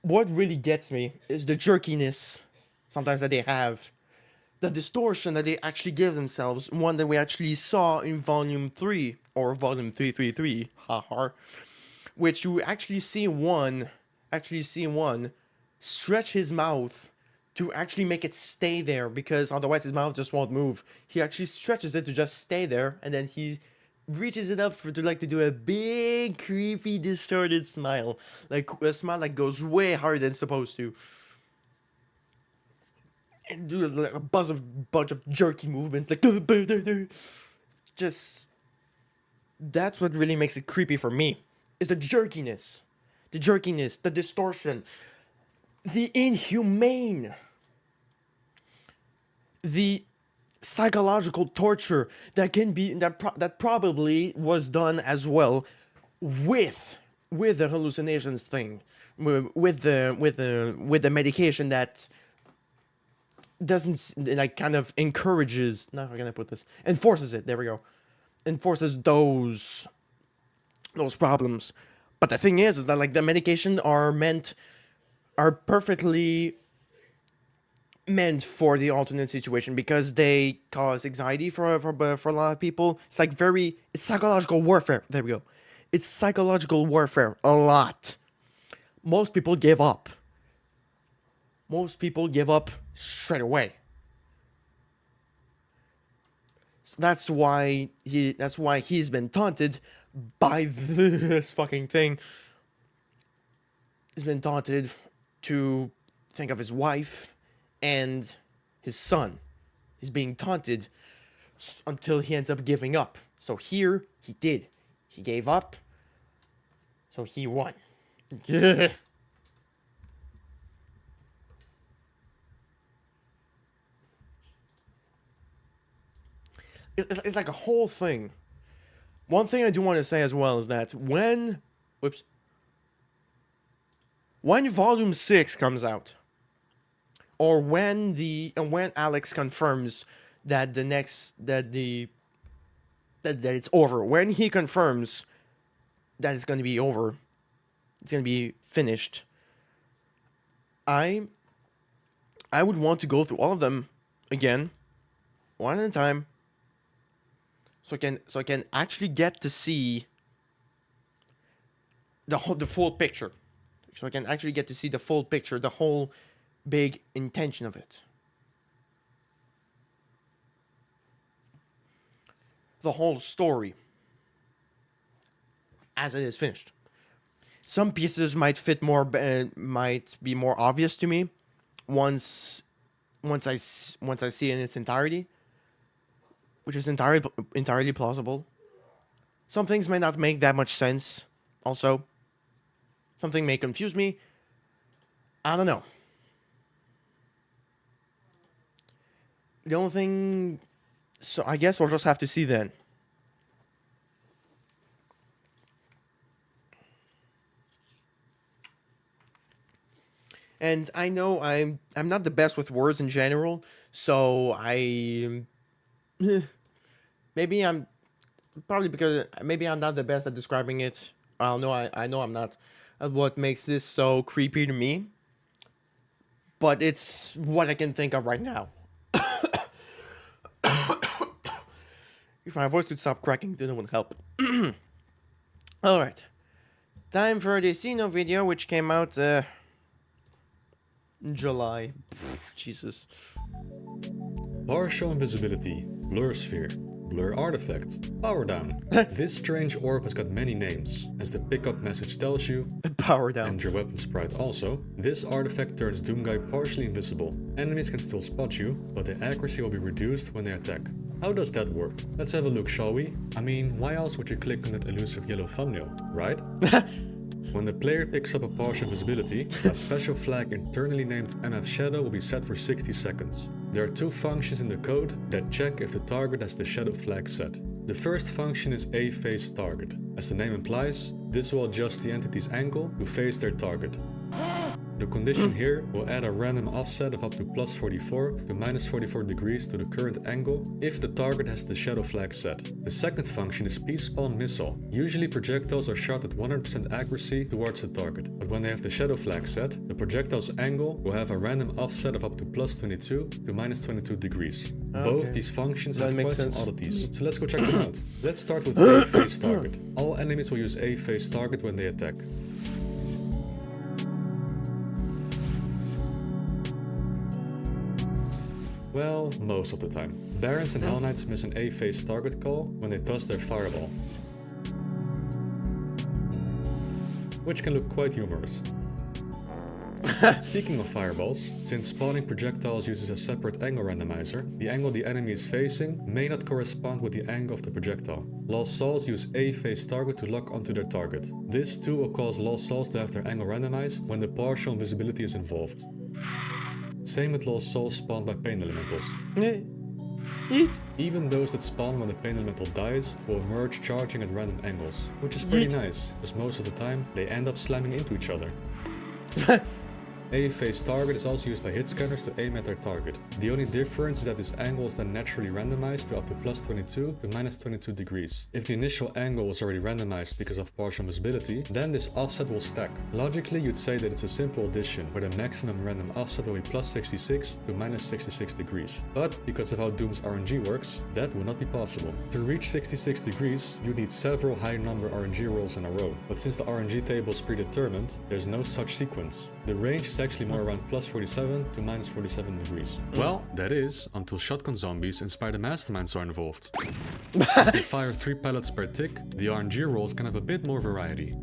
A: What really gets me is the jerkiness sometimes that they have. The distortion that they actually give themselves. One that we actually saw in Volume 3, or Volume 333, haha. Which you actually see one stretch his mouth to actually make it stay there, because otherwise his mouth just won't move. He actually stretches it to just stay there, and then he reaches it up to do a big, creepy, distorted smile. Like a smile that goes way harder than it's supposed to. And do like a bunch of jerky movements, like just that's what really makes it creepy for me. Is the jerkiness, the distortion, the inhumane, the psychological torture that can be that probably was done as well with the hallucinations thing, with the medication that doesn't like kind of encourages. Now how can I put this? Enforces it. There we go. Enforces those problems. But the thing is that like the medication are perfectly meant for the alternate situation because they cause anxiety for a lot of people. It's like it's psychological warfare. There we go. It's psychological warfare a lot. Most people give up. Most people give up straight away. So that's why he's been taunted by this fucking thing. He's been taunted to think of his wife and his son. He's being taunted until he ends up giving up. So here, he did. He gave up. So he won. It's like a whole thing. One thing I do want to say as well is that when Volume 6 comes out, or when Alex confirms that it's over, when he confirms that it's going to be over, it's going to be finished, I would want to go through all of them again, one at a time, so I can actually get to see the full picture. So I can actually get to see the full picture, the whole big intention of it. The whole story as it is finished. Some pieces might be more obvious to me once I see it in its entirety, which is entirely plausible. Some things may not make that much sense also. Something may confuse me. I don't know. The only thing... So I guess we'll just have to see then. And I know I'm not the best with words in general, so maybe I'm not the best at describing it. I know I'm not. What makes this so creepy to me, but it's what I can think of right now. If my voice could stop cracking, then it would help. Alright. Time for the Sino video, which came out in July. Jesus.
R: Partial invisibility, blur sphere, blur artifact, power down. This strange orb has got many names, as the pickup message tells you.
A: Power down.
R: And your weapon sprite also. This artifact turns Doomguy partially invisible. Enemies can still spot you, but the accuracy will be reduced when they attack. How does that work? Let's have a look, shall we? I mean, why else would you click on that elusive yellow thumbnail, right? When the player picks up a partial invisibility, a special flag internally named MF Shadow will be set for 60 seconds. There are two functions in the code that check if the target has the shadow flag set. The first function is A face target. As the name implies, this will adjust the entity's angle to face their target. The condition here will add a random offset of up to +44 to -44 degrees to the current angle if the target has the shadow flag set. The second function is P-spawn missile. Usually projectiles are shot at 100% accuracy towards the target, but when they have the shadow flag set, the projectile's angle will have a random offset of up to +22 to -22 degrees.
A: Okay.
R: Both these functions
A: That
R: have
A: makes
R: quite some
A: sense.
R: oddities, so let's go check them out. Let's start with A face target. All enemies will use A face target when they attack. Well, most of the time. Barons and Hell Knights miss an A-face target call when they toss their fireball, which can look quite humorous. Speaking of fireballs, since spawning projectiles uses a separate angle randomizer, the angle the enemy is facing may not correspond with the angle of the projectile. Lost Souls use A-face target to lock onto their target. This too will cause Lost Souls to have their angle randomized when the partial invisibility is involved. Same with Lost Souls spawned by Pain Elementals. Even those that spawn when the Pain Elemental dies will emerge charging at random angles, which is pretty nice, as most of the time they end up slamming into each other. A phase target is also used by hit scanners to aim at their target. The only difference is that this angle is then naturally randomized to up to +22 to -22 degrees. If the initial angle was already randomized because of partial visibility, then this offset will stack. Logically, you'd say that it's a simple addition where the maximum random offset will be +66 to -66 degrees. But because of how Doom's RNG works, that will not be possible. To reach 66 degrees, you need several high number RNG rolls in a row. But since the RNG table is predetermined, there's no such sequence. The range is actually more around +47 to -47 degrees. Well, that is, until shotgun zombies and spider masterminds are involved. Since they fire 3 pellets per tick, the RNG rolls can have a bit more variety.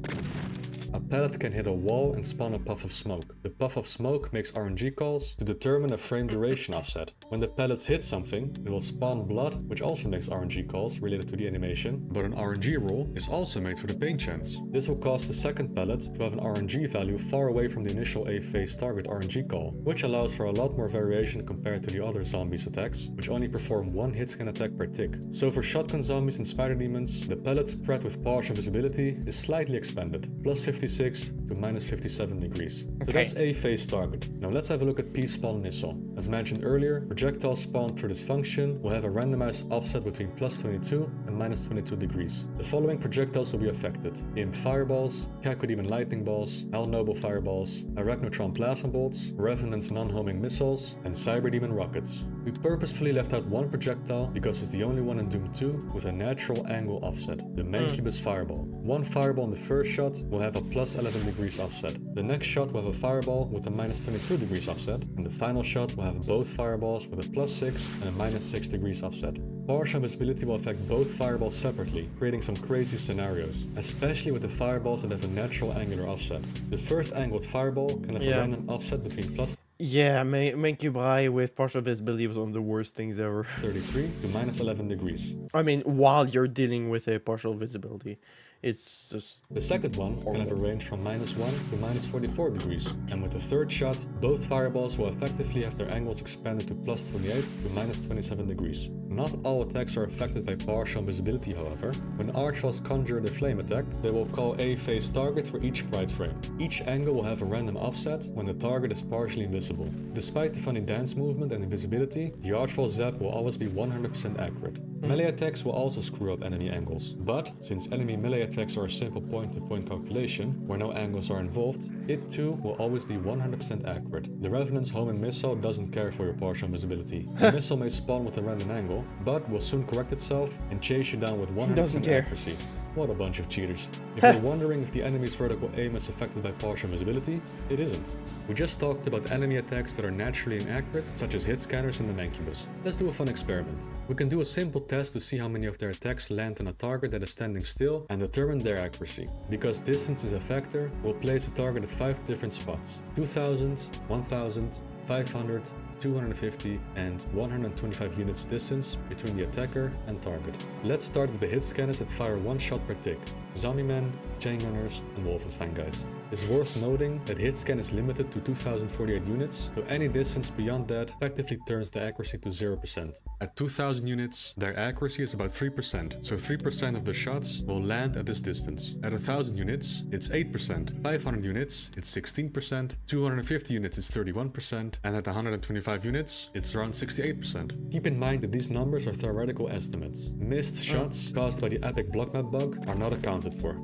R: A pellet can hit a wall and spawn a puff of smoke. The puff of smoke makes RNG calls to determine a frame duration offset. When the pellets hit something, it will spawn blood, which also makes RNG calls related to the animation, but an RNG roll is also made for the pain chance. This will cause the second pellet to have an RNG value far away from the initial A phase target RNG call, which allows for a lot more variation compared to the other zombies attacks, which only perform 1 hit scan attack per tick. So for shotgun zombies and spider demons, the pellet spread with partial visibility is slightly expanded, +56 to -57 degrees. So that's A phase target. Now let's have a look at P-spawn missile. As mentioned earlier, projectiles spawned through this function will have a randomized offset between +22 and -22 degrees. The following projectiles will be affected: Imp fireballs, Cacodemon lightning balls, Hell Noble fireballs, Arachnotron plasma bolts, Revenant's non-homing missiles, and Cyberdemon rockets. We purposefully left out one projectile because it's the only one in Doom 2 with a natural angle offset, the Mancubus fireball. One fireball in the first shot will have a +11 degrees offset. The next shot will have a fireball with a -22 degrees offset, and the final shot will have both fireballs with a +6 and a -6 degrees offset. Partial visibility will affect both fireballs separately, creating some crazy scenarios, especially with the fireballs that have a natural angular offset. The first angled fireball can have a random offset between
A: Yeah, Mancubi with partial visibility was one of the worst things ever.
R: 33 to -11 degrees.
A: I mean, while you're dealing with a partial visibility, it's just...
R: The second one can have a range from -1 to -44 degrees, and with the third shot, both fireballs will effectively have their angles expanded to +28 to -27 degrees. Not all attacks are affected by partial visibility, however. When Archvils conjure the flame attack, they will call A phase target for each sprite frame. Each angle will have a random offset when the target is partially invisible. Despite the funny dance movement and invisibility, the Archvil zap will always be 100% accurate. Melee attacks will also screw up enemy angles, but since enemy melee attacks are a simple point-to-point calculation, where no angles are involved, it too will always be 100% accurate. The Revenant's homing missile doesn't care for your partial visibility. The missile may spawn with a random angle, but will soon correct itself and chase you down with 100% accuracy. What a bunch of cheaters. If you're wondering if the enemy's vertical aim is affected by partial visibility, it isn't. We just talked about enemy attacks that are naturally inaccurate, such as hit scanners and the Mancubus. Let's do a fun experiment. We can do a simple test to see how many of their attacks land on a target that is standing still and determine their accuracy. Because distance is a factor, we'll place a target at 5 different spots: 2000, 1000, 500, 250 and 125 units distance between the attacker and target. Let's start with the hit scanners that fire 1 shot per tick: Zombie Men, Chain Gunners and Wolfenstein guys. It's worth noting that hit scan is limited to 2048 units, so any distance beyond that effectively turns the accuracy to 0%. At 2000 units, their accuracy is about 3%, so 3% of the shots will land at this distance. At 1000 units, it's 8%, 500 units, it's 16%, 250 units, it's 31%, and at 125 units, it's around 68%. Keep in mind that these numbers are theoretical estimates. Missed shots caused by the epic block map bug are not accounted for.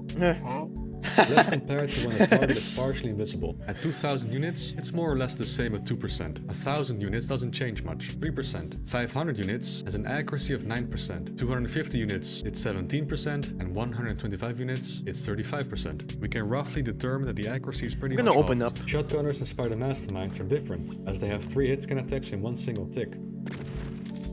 R: Let's compare it to when a target is partially invisible. At 2000 units, it's more or less the same at 2%. 1000 units doesn't change much, 3%. 500 units has an accuracy of 9%. 250 units, it's 17%, and 125 units, it's 35%. We can roughly determine that the accuracy is pretty much off.
A: Open up.
R: Shotgunners and spider masterminds are different, as they have 3 hit scan attacks in one single tick,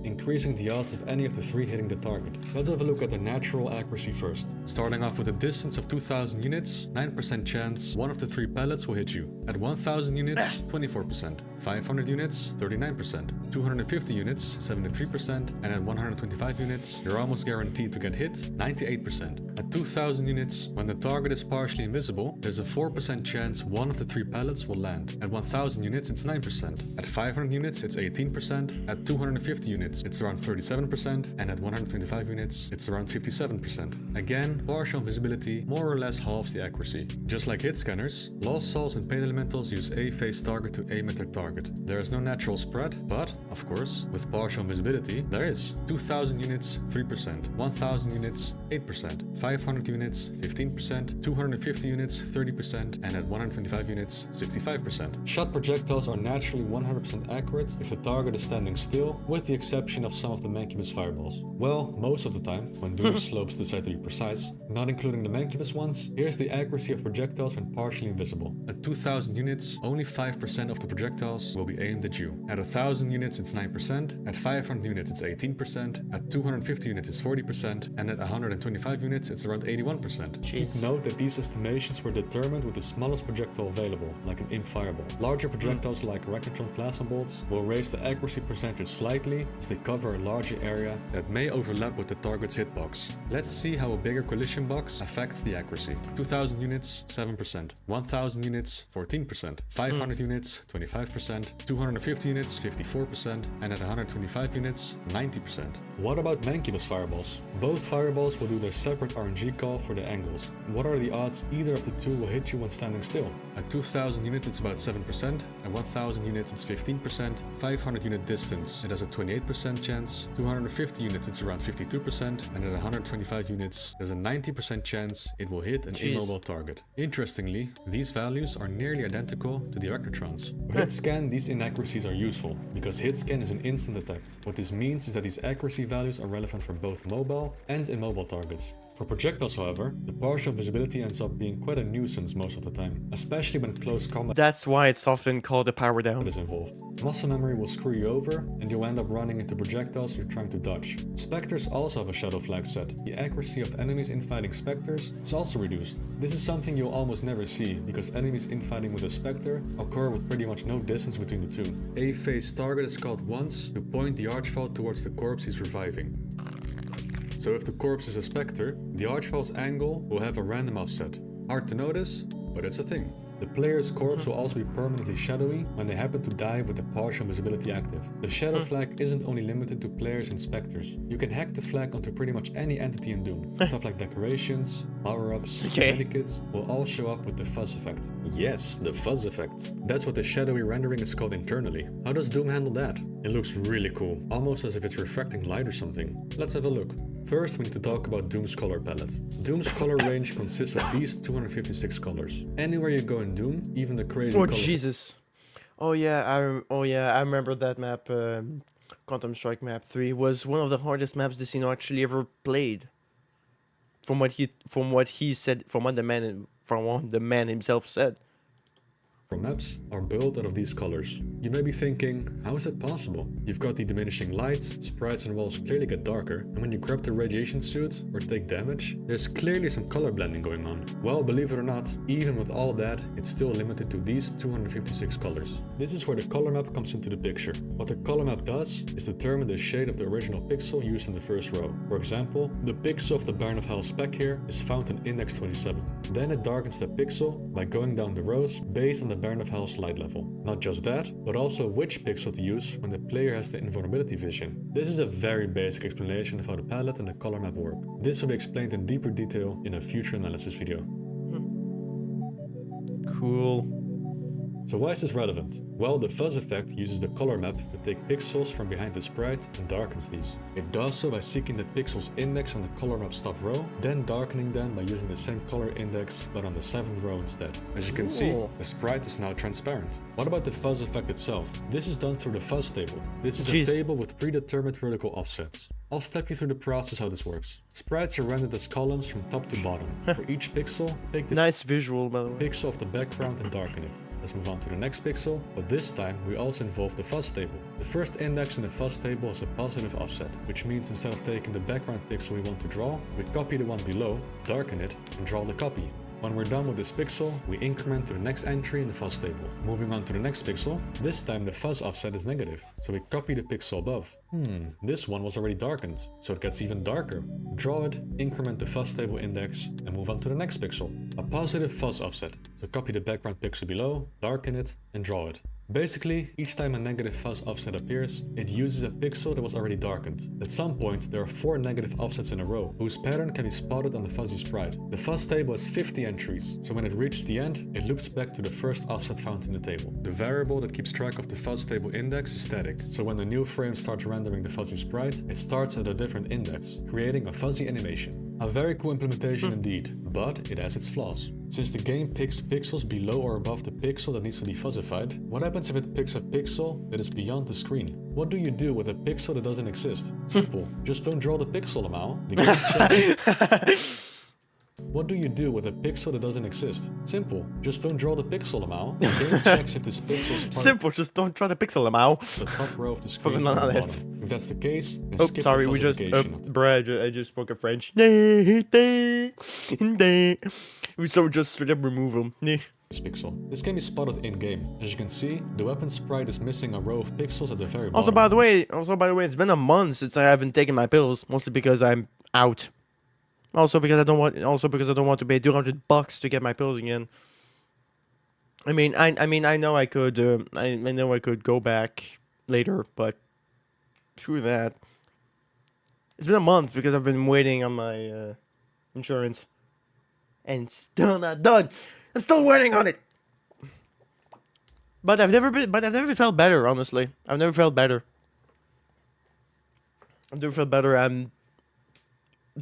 R: increasing the odds of any of the 3 hitting the target. Let's have a look at the natural accuracy first. Starting off with a distance of 2000 units, 9% chance 1 of the 3 pellets will hit you. At 1000 units, 24%. 500 units, 39%. 250 units, 73%. And at 125 units, you're almost guaranteed to get hit, 98%. At 2000 units, when the target is partially invisible, there's a 4% chance 1 of the 3 pellets will land. At 1000 units, it's 9%. At 500 units, it's 18%. At 250 units, it's it's around 37%, and at 125 units, it's around 57%. Again, partial invisibility more or less halves the accuracy. Just like hit scanners, Lost Souls and Pain Elementals use a phase target to aim at their target. There is no natural spread, but, of course, with partial invisibility, there is. 2000 units, 3%, 1000 units, 8%, 500 units, 15%, 250 units, 30%, and at 125 units, 65%. Shot projectiles are naturally 100% accurate if the target is standing still, with the exception of some of the Mancubus fireballs. Well, most of the time, when Doom's slopes decide to be precise. Not including the Mancubus ones, here's the accuracy of projectiles when partially invisible. At 2000 units, only 5% of the projectiles will be aimed at you. At 1000 units, it's 9%, at 500 units, it's 18%, at 250 units, it's 40%, and at 125 units, it's around 81%. Keep note that these estimations were determined with the smallest projectile available, like an imp fireball. Larger projectiles like Rakatron plasma bolts will raise the accuracy percentage slightly as they cover a larger area that may overlap with the target's hitbox. Let's see how a bigger collision box affects the accuracy. 2000 units, 7%, 1000 units, 14%, 500 units, 25%, 250 units, 54%, and at 125 units, 90%. What about Mancubus fireballs? Both fireballs will do their separate RNG call for the angles. What are the odds either of the two will hit you when standing still? At 2000 units it's about 7%, at 1000 units it's 15%, 500 unit distance it has a 28% chance, 250 units it's around 52%, and at 125 units there's a 90% chance it will hit an immobile target. Interestingly, these values are nearly identical to the Raktrons. For hit scan, these inaccuracies are useful, because hit scan is an instant attack. What this means is that these accuracy values are relevant for both mobile and immobile targets. For projectiles, however, the partial visibility ends up being quite a nuisance most of the time, especially when close combat.
A: That's why it's often called a power down.
R: Is involved. Muscle memory will screw you over, and you'll end up running into projectiles you're trying to dodge. Spectres also have a shadow flag set. The accuracy of enemies infighting spectres is also reduced. This is something you'll almost never see, because enemies infighting with a spectre occur with pretty much no distance between the two. A phase target is called once to point the Archvile towards the corpse he's reviving. So if the corpse is a spectre, the Archvile's angle will have a random offset. Hard to notice, but it's a thing. The player's corpse will also be permanently shadowy when they happen to die with the partial visibility active. The shadow flag isn't only limited to players and specters. You can hack the flag onto pretty much any entity in Doom. Stuff like decorations, power-ups, medikits will all show up with the fuzz effect. Yes, the fuzz effect. That's what the shadowy rendering is called internally. How does Doom handle that? It looks really cool, almost as if it's refracting light or something. Let's have a look. First, we need to talk about Doom's color palette. Doom's color range consists of these 256 colors. Anywhere you go in Doom, even the crazy color.
A: Jesus. Oh yeah, I remember that map. Quantum Strike map 3 was one of the hardest maps Decino actually ever played. From what the man himself said.
R: Maps are built out of these colors. You may be thinking, how is that possible? You've got the diminishing lights, sprites and walls clearly get darker, and when you grab the radiation suit or take damage, there's clearly some color blending going on. Well, believe it or not, even with all that, it's still limited to these 256 colors. This is where the color map comes into the picture. What the color map does is determine the shade of the original pixel used in the first row. For example, the pixel of the Baron of Hell spec here is found in index 27. Then it darkens that pixel by going down the rows based on the Baron of Hell's light level. Not just that, but also which pixel to use when the player has the invulnerability vision. This is a very basic explanation of how the palette and the color map work. This will be explained in deeper detail in a future analysis video.
A: Cool.
R: So why is this relevant? Well, the fuzz effect uses the color map to take pixels from behind the sprite and darkens these. It does so by seeking the pixel's index on the color map's top row, then darkening them by using the same color index but on the 7th row instead. As you can see, the sprite is now transparent. What about the fuzz effect itself? This is done through the fuzz table. This is a table with predetermined vertical offsets. I'll step you through the process how this works. Sprites are rendered as columns from top to bottom. For each pixel, take the
A: nice visual, by the way.
R: Pixel of the background and darken it. Let's move on to the next pixel, but this time we also involve the fuzz table. The first index in the fuzz table is a positive offset, which means instead of taking the background pixel we want to draw, we copy the one below, darken it, and draw the copy. When we're done with this pixel, we increment to the next entry in the fuzz table. Moving on to the next pixel, this time the fuzz offset is negative, so we copy the pixel above. This one was already darkened, so it gets even darker. Draw it, increment the fuzz table index, and move on to the next pixel. A positive fuzz offset, so copy the background pixel below, darken it, and draw it. Basically, each time a negative fuzz offset appears, it uses a pixel that was already darkened. At some point, there are 4 negative offsets in a row, whose pattern can be spotted on the fuzzy sprite. The fuzz table has 50 entries, so when it reaches the end, it loops back to the first offset found in the table. The variable that keeps track of the fuzz table index is static, so when the new frame starts rendering the fuzzy sprite, it starts at a different index, creating a fuzzy animation. A very cool implementation indeed, but it has its flaws. Since the game picks pixels below or above the pixel that needs to be fuzzified, what happens if it picks a pixel that is beyond the screen? What do you do with a pixel that doesn't exist? Simple, just don't draw the pixel, Amal. The game checks. What do you do with a pixel that doesn't exist? Simple, just don't draw the pixel, Amal. The game checks if this pixel is part
A: Simple, just don't draw the pixel, Amal.
R: the top row of the screen or the bottom. If that's the case, then
A: Oh,
R: skip
A: sorry,
R: the
A: we just,
R: fuzzification.
A: bruh, I just spoke a French. So just straight up remove them.
R: This pixel. This can be spotted in-game. As you can see, the weapon sprite is missing a row of pixels at the very bottom.
A: Also, by the way, it's been a month since I haven't taken my pills, mostly because I'm out. Also because I don't want to pay $200 to get my pills again. I mean, I know I could, I know I could go back later, but screw that. It's been a month because I've been waiting on my insurance, and still not done. I'm still waiting on it. But I've never felt better. Honestly, I've never felt better. I'm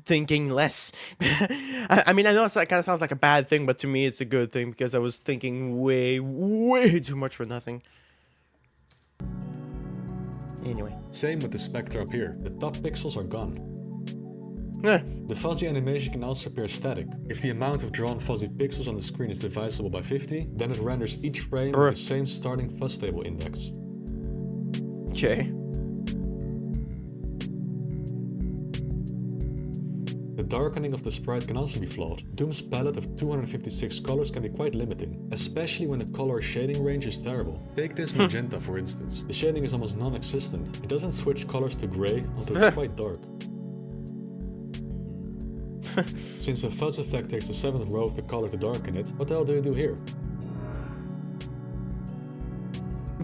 A: thinking less. I mean, I know it kind of sounds like a bad thing, but to me it's a good thing because I was thinking way too much for nothing. Anyway.
R: Same with the spectre up here. The top pixels are gone.
A: Eh.
R: The fuzzy animation can also appear static. If the amount of drawn fuzzy pixels on the screen is divisible by 50, then it renders each frame with the same starting fuzz table index.
A: Okay.
R: The darkening of the sprite can also be flawed. Doom's palette of 256 colors can be quite limiting, especially when the color shading range is terrible. Take this magenta for instance. The shading is almost non-existent. It doesn't switch colors to grey until it's quite dark. Since the fuzz effect takes the 7th row of the color to darken it, what the hell do you do here?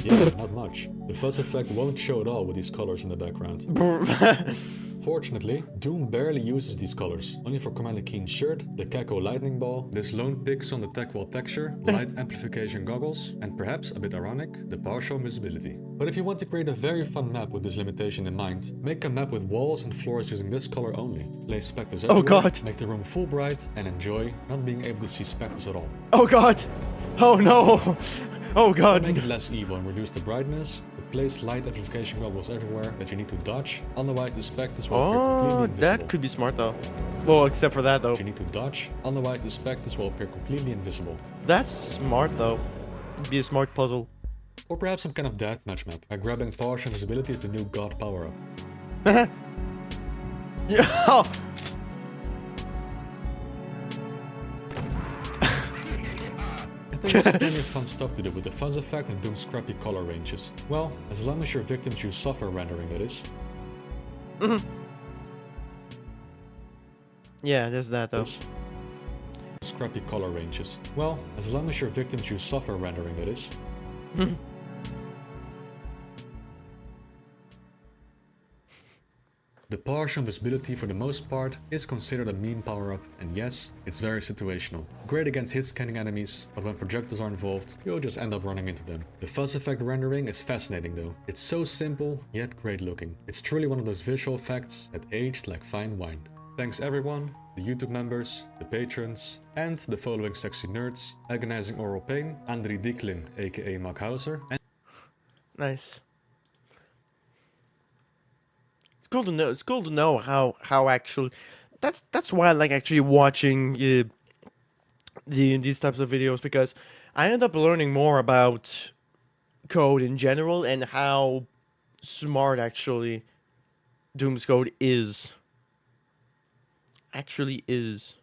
R: Yeah, not much. The fuzz effect won't show at all with these colors in the background. Fortunately, Doom barely uses these colors, only for Commander Keen's shirt, the Kako lightning ball, this lone pixel on the tech wall texture, light amplification goggles, and perhaps, a bit ironic, the partial visibility. But if you want to create a very fun map with this limitation in mind, make a map with walls and floors using this color only. Place specters everywhere,
A: God.
R: make the room full bright, and enjoy not being able to see specters at all.
A: Oh god! Oh no! Oh god!
R: Make it less evil and reduce the brightness. Place light amplification goggles everywhere that you need to dodge, otherwise the specters will appear completely invisible.
A: That could be smart though. Well, except for that though.
R: You need to dodge, otherwise the specters will appear completely invisible.
A: That's smart though. It'd be a smart puzzle.
R: Or perhaps some kind of deathmatch map, where grabbing partial invisibility is the new god power-up.
A: Yeah.
R: I think there's plenty of fun stuff to do with the fuzz effect and Doom's scrappy color ranges. Well, as long as your victims use software rendering, that is.
A: Yeah, there's that though.
R: Scrappy color ranges. Well, as long as your victims use software rendering, that is. The partial invisibility for the most part is considered a meme power-up, and yes, it's very situational. Great against hit-scanning enemies, but when projectiles are involved, you'll just end up running into them. The fuzz effect rendering is fascinating though. It's so simple, yet great looking. It's truly one of those visual effects that aged like fine wine. Thanks everyone, the YouTube members, the patrons, and the following sexy nerds: Agonizing Oral Pain, Andri Dicklin aka Mark Hauser, and...
A: Nice. It's cool to know. It's cool to know how actually. That's why I like actually watching these types of videos, because I end up learning more about code in general and how smart actually Doom's code is. Actually is.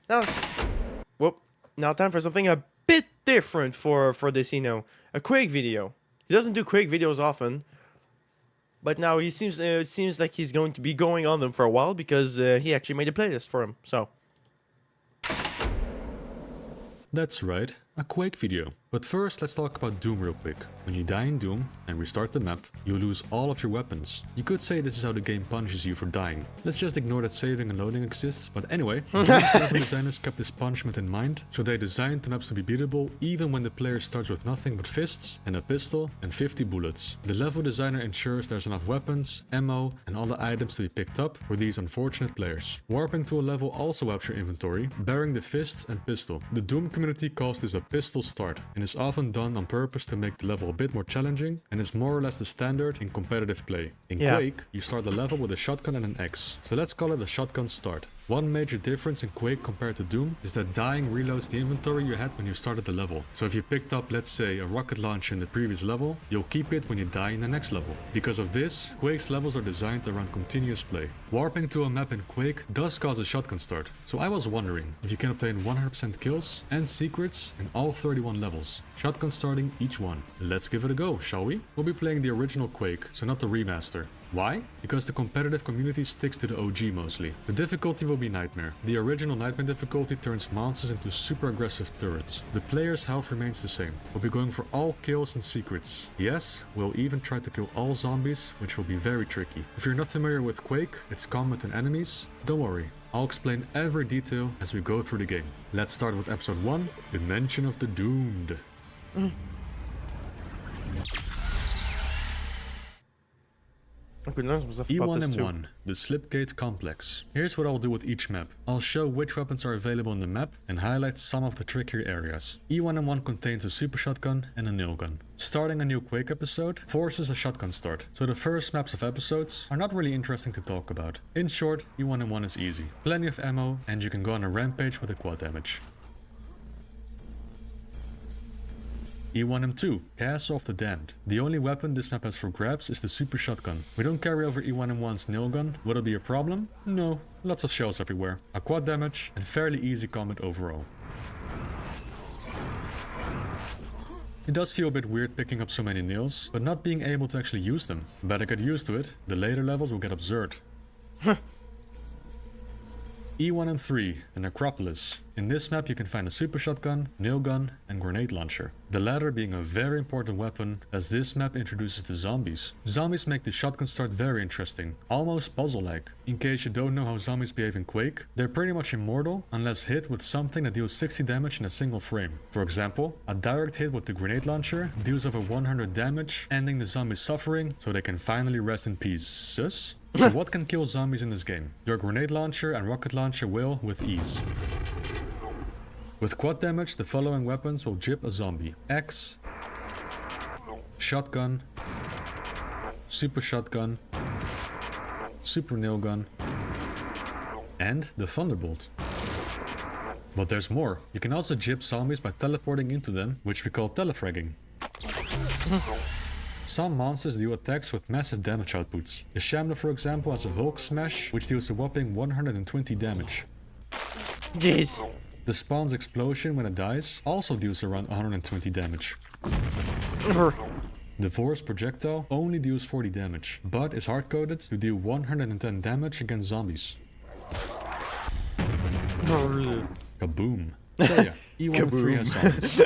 A: Now, whoop. Now time for something a bit different for this, a Quake video. He doesn't do Quake videos often, but now it seems like he's going to be going on them for a while because he actually made a playlist for him. So
R: That's right, a Quake video. But first, let's talk about Doom real quick. When you die in Doom and restart the map, you lose all of your weapons. You could say this is how the game punishes you for dying. Let's just ignore that saving and loading exists, but anyway, Doom's level designers kept this punishment in mind, so they designed the maps to be beatable even when the player starts with nothing but fists and a pistol and 50 bullets. The level designer ensures there's enough weapons, ammo and all the items to be picked up for these unfortunate players. Warping to a level also wipes your inventory, bearing the fists and pistol. The Doom community calls this a pistol start, and is often done on purpose to make the level a bit more challenging, and is more or less the standard in competitive play. In Quake, you start the level with a shotgun and an axe, so let's call it a shotgun start. One major difference in Quake compared to Doom is that dying reloads the inventory you had when you started the level. So if you picked up, let's say, a rocket launcher in the previous level, you'll keep it when you die in the next level. Because of this, Quake's levels are designed around continuous play. Warping to a map in Quake does cause a shotgun start, so I was wondering if you can obtain 100% kills and secrets in all 31 levels, shotgun starting each one. Let's give it a go, shall we? We'll be playing the original Quake, so not the remaster. Why? Because the competitive community sticks to the OG mostly. The difficulty will be Nightmare. The original Nightmare difficulty turns monsters into super aggressive turrets. The player's health remains the same. We'll be going for all kills and secrets. Yes, we'll even try to kill all zombies, which will be very tricky. If you're not familiar with Quake, its combat and enemies, don't worry. I'll explain every detail as we go through the game. Let's start with episode 1, Dimension of the Doomed. E1M1, the Slipgate Complex. Here's what I'll do with each map. I'll show which weapons are available in the map and highlight some of the trickier areas. E1M1 contains a super shotgun and a nail gun. Starting a new Quake episode forces a shotgun start, so the first maps of episodes are not really interesting to talk about. In short, E1M1 is easy. Plenty of ammo and you can go on a rampage with a quad damage. E1M2, Castle of the Damned. The only weapon this map has for grabs is the super shotgun. We don't carry over E1M1's nail gun. Would it be a problem? No, lots of shells everywhere. A quad damage and fairly easy combat overall. It does feel a bit weird picking up so many nails, but not being able to actually use them. Better get used to it, the later levels will get absurd. E1M3, the Necropolis. In this map you can find a super shotgun, nail gun and grenade launcher. The latter being a very important weapon as this map introduces the zombies. Zombies make the shotgun start very interesting, almost puzzle-like. In case you don't know how zombies behave in Quake, they're pretty much immortal unless hit with something that deals 60 damage in a single frame. For example, a direct hit with the grenade launcher deals over 100 damage, ending the zombies suffering so they can finally rest in peace. So what can kill zombies in this game? Your grenade launcher and rocket launcher will with ease. With quad damage, the following weapons will jib a zombie. Axe, shotgun, super shotgun, super nail gun, and the Thunderbolt. But there's more. You can also jib zombies by teleporting into them, which we call telefragging. Some monsters deal attacks with massive damage outputs. The Shambler, for example, has a Hulk Smash, which deals a whopping 120 damage.
A: Jeez.
R: The Spawn's explosion when it dies also deals around 120 damage. The Force projectile only deals 40 damage, but is hard-coded to deal 110 damage against zombies. Kaboom. So yeah, E1M3 has zombies.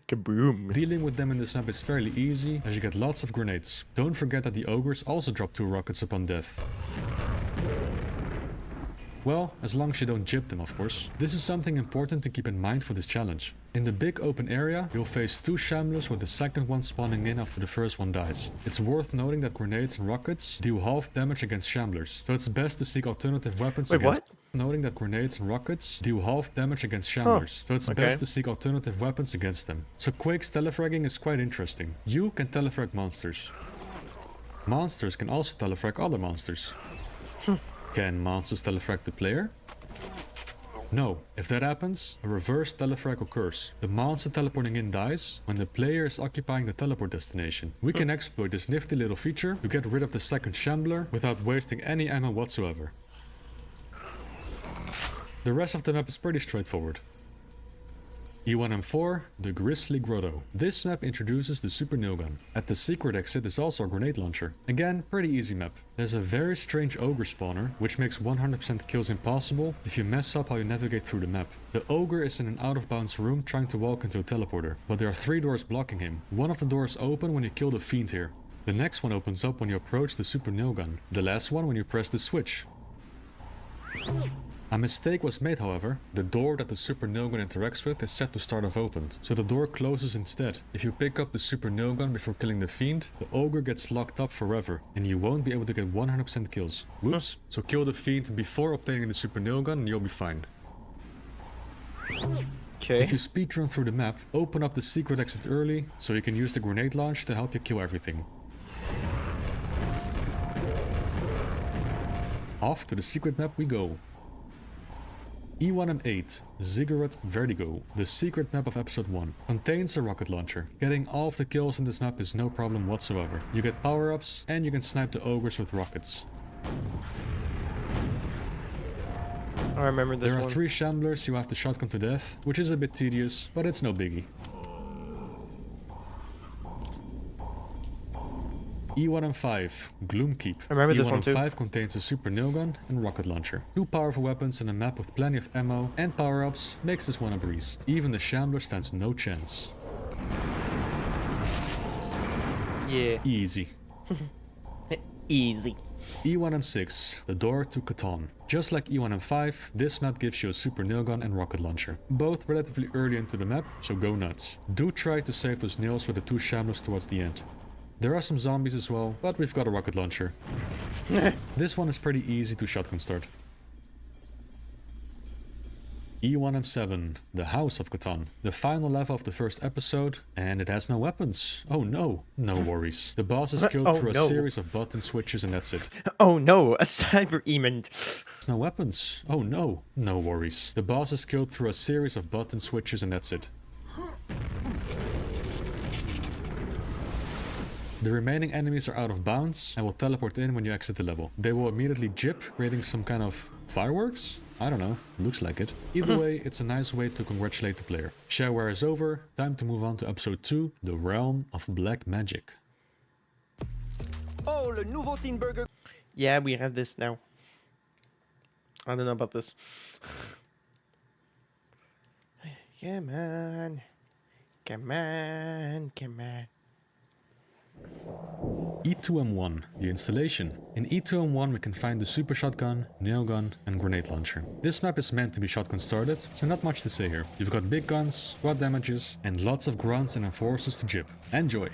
A: Kaboom.
R: Dealing with them in this map is fairly easy, as you get lots of grenades. Don't forget that the ogres also drop 2 rockets upon death. Well, as long as you don't jib them, of course. This is something important to keep in mind for this challenge. In the big open area, you'll face 2 Shamblers with the second one spawning in after the first one dies. It's worth noting that grenades and rockets deal half damage against Shamblers, so it's best to seek alternative weapons against... Noting that grenades and rockets deal half damage against Shamblers, so it's best to seek alternative weapons against them. So Quake's telefragging is quite interesting. You can telefrag monsters. Monsters can also telefrag other monsters. Can monsters telefrag the player? No. If that happens, a reverse telefrag occurs. The monster teleporting in dies when the player is occupying the teleport destination. We can exploit this nifty little feature to get rid of the second Shambler without wasting any ammo whatsoever. The rest of the map is pretty straightforward. E1M4, the Grizzly Grotto. This map introduces the Super Nailgun. At the secret exit is also a grenade launcher. Again, pretty easy map. There's a very strange ogre spawner, which makes 100% kills impossible if you mess up how you navigate through the map. The ogre is in an out of bounds room trying to walk into a teleporter, but there are 3 doors blocking him. One of the doors open when you kill the fiend here. The next one opens up when you approach the Super Nailgun. The last one when you press the switch. A mistake was made, however. The door that the Super Nailgun interacts with is set to start off opened, so the door closes instead. If you pick up the Super Nailgun before killing the fiend, the ogre gets locked up forever, and you won't be able to get 100% kills. Whoops. So kill the fiend before obtaining the Super Nailgun and you'll be fine.
A: Okay.
R: If you speedrun through the map, open up the secret exit early, so you can use the grenade launch to help you kill everything. Off to the secret map we go. E1M8, Ziggurat Vertigo, the secret map of episode 1, contains a rocket launcher. Getting all of the kills in this map is no problem whatsoever. You get power-ups and you can snipe the ogres with rockets.
A: I remember this one.
R: There are 3 shamblers you have to shotgun to death, which is a bit tedious, but it's no biggie. E1M5, Gloomkeep.
A: I remember this one too.
R: E1M5 contains a Super Nailgun and rocket launcher. 2 powerful weapons and a map with plenty of ammo and power-ups makes this one a breeze. Even the Shambler stands no chance.
A: Yeah.
R: Easy.
A: Easy.
R: E1M6, the door to Catan. Just like E1M5, this map gives you a Super Nailgun and rocket launcher. Both relatively early into the map, so go nuts. Do try to save those nails with the 2 Shamblers towards the end. There are some zombies as well, but we've got a rocket launcher. This one is pretty easy to shotgun start. E1M7, the House of Catan. The final level of the first episode, and it has no weapons. Oh no, no worries. The boss is killed through a series of button switches and that's it.
A: Oh no, a cyber emond.
R: No weapons. Oh no, no worries. The boss is killed through a series of button switches and that's it. The remaining enemies are out of bounds and will teleport in when you exit the level. They will immediately jip, creating some kind of fireworks? I don't know, looks like it. Either way, it's a nice way to congratulate the player. Shareware is over, time to move on to episode 2, The Realm of Black Magic.
S: Oh, le nouveau Teen Burger.
A: Yeah, we have this now. I don't know about this. Come on. Come on, come on.
R: E2M1, the installation. In E2M1 we can find the super shotgun, nailgun and grenade launcher. This map is meant to be shotgun started, so not much to say here. You've got big guns, squad damages and lots of grunts and enforcers to jib. Enjoy!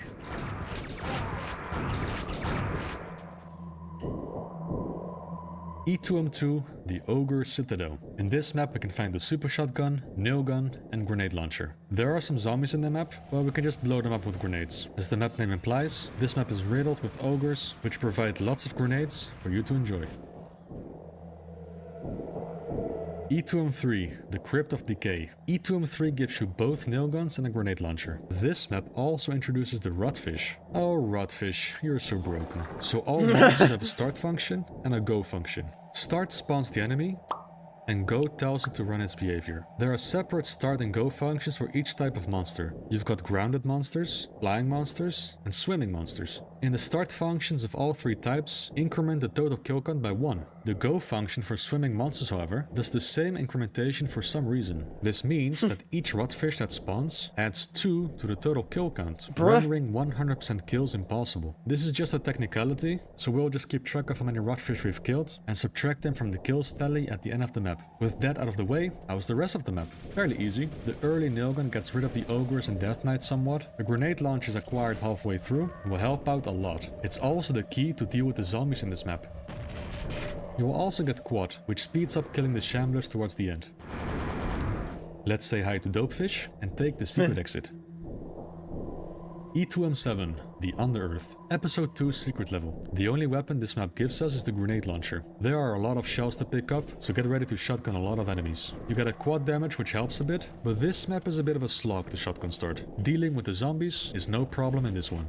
R: E2M2, the Ogre Citadel. In this map we can find the super shotgun, nailgun and grenade launcher. There are some zombies in the map, but we can just blow them up with grenades. As the map name implies, this map is riddled with ogres, which provide lots of grenades for you to enjoy. E2M3, the Crypt of Decay. E2M3 gives you both nailguns and a grenade launcher. This map also introduces the Rotfish. Oh, Rotfish, you're so broken. So all monsters have a start function and a go function. Start spawns the enemy, and Go tells it to run its behavior. There are separate start and go functions for each type of monster. You've got grounded monsters, flying monsters, and swimming monsters. In the start functions of all 3 types, increment the total kill count by 1. The go function for swimming monsters, however, does the same incrementation for some reason. This means that each rotfish that spawns adds 2 to the total kill count, rendering 100% kills impossible. This is just a technicality, so we'll just keep track of how many rotfish we've killed and subtract them from the kills tally at the end of the map. With that out of the way, how's the rest of the map? Fairly easy. The early nailgun gets rid of the ogres and death knights somewhat. The grenade launch is acquired halfway through and will help out a lot. It's also the key to deal with the zombies in this map. You will also get Quad, which speeds up killing the shamblers towards the end. Let's say hi to Dopefish and take the secret exit. E2M7, the Underearth. Episode 2 secret level. The only weapon this map gives us is the grenade launcher. There are a lot of shells to pick up, so get ready to shotgun a lot of enemies. You get a quad damage which helps a bit, but this map is a bit of a slog to shotgun start. Dealing with the zombies is no problem in this one.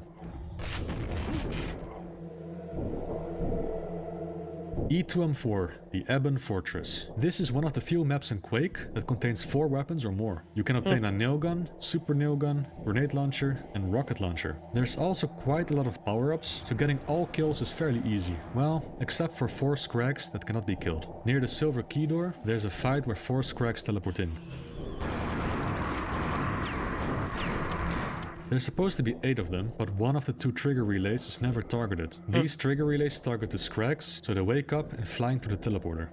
R: E2M4, the Ebon Fortress. This is one of the few maps in Quake that contains 4 weapons or more. You can obtain a nail gun, super nail gun, grenade launcher, and rocket launcher. There's also quite a lot of power-ups, so getting all kills is fairly easy. Well, except for 4 Scrags that cannot be killed. Near the silver key door, there's a fight where 4 Scrags teleport in. There's supposed to be 8 of them, but one of the 2 trigger relays is never targeted. These trigger relays target the Scrags, so they wake up and fly into the teleporter.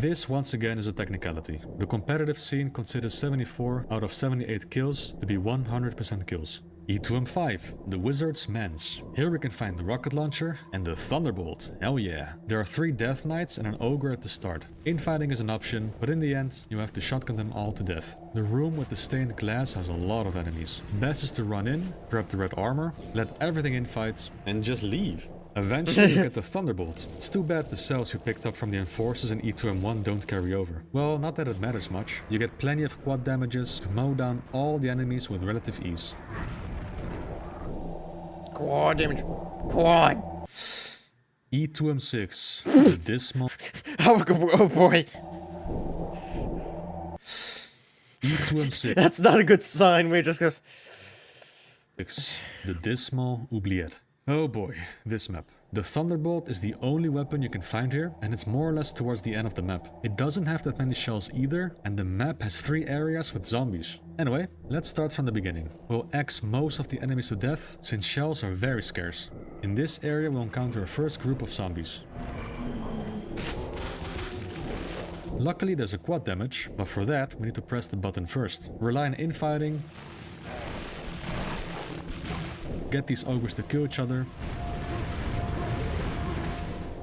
R: This once again is a technicality. The competitive scene considers 74 out of 78 kills to be 100% kills. E2M5, the Wizard's Mens. Here we can find the rocket launcher and the Thunderbolt, hell yeah. There are 3 Death Knights and an Ogre at the start. Infighting is an option, but in the end, you have to shotgun them all to death. The room with the stained glass has a lot of enemies. Best is to run in, grab the red armor, let everything infight, and just leave. Eventually you get the Thunderbolt. It's too bad the cells you picked up from the Enforcers in E2M1 don't carry over. Well, not that it matters much. You get plenty of quad damages to mow down all the enemies with relative ease.
A: Quad damage. Quad.
R: E2M6, the dismal...
A: Oh boy.
R: E2M6.
A: That's not a good sign, we just goes...
R: The dismal oubliette. Oh boy, this map. The Thunderbolt is the only weapon you can find here, and it's more or less towards the end of the map. It doesn't have that many shells either, and the map has 3 areas with zombies. Anyway, let's start from the beginning. We'll axe most of the enemies to death, since shells are very scarce. In this area we'll encounter a first group of zombies. Luckily there's a quad damage, but for that we need to press the button first. Rely on infighting, get these ogres to kill each other,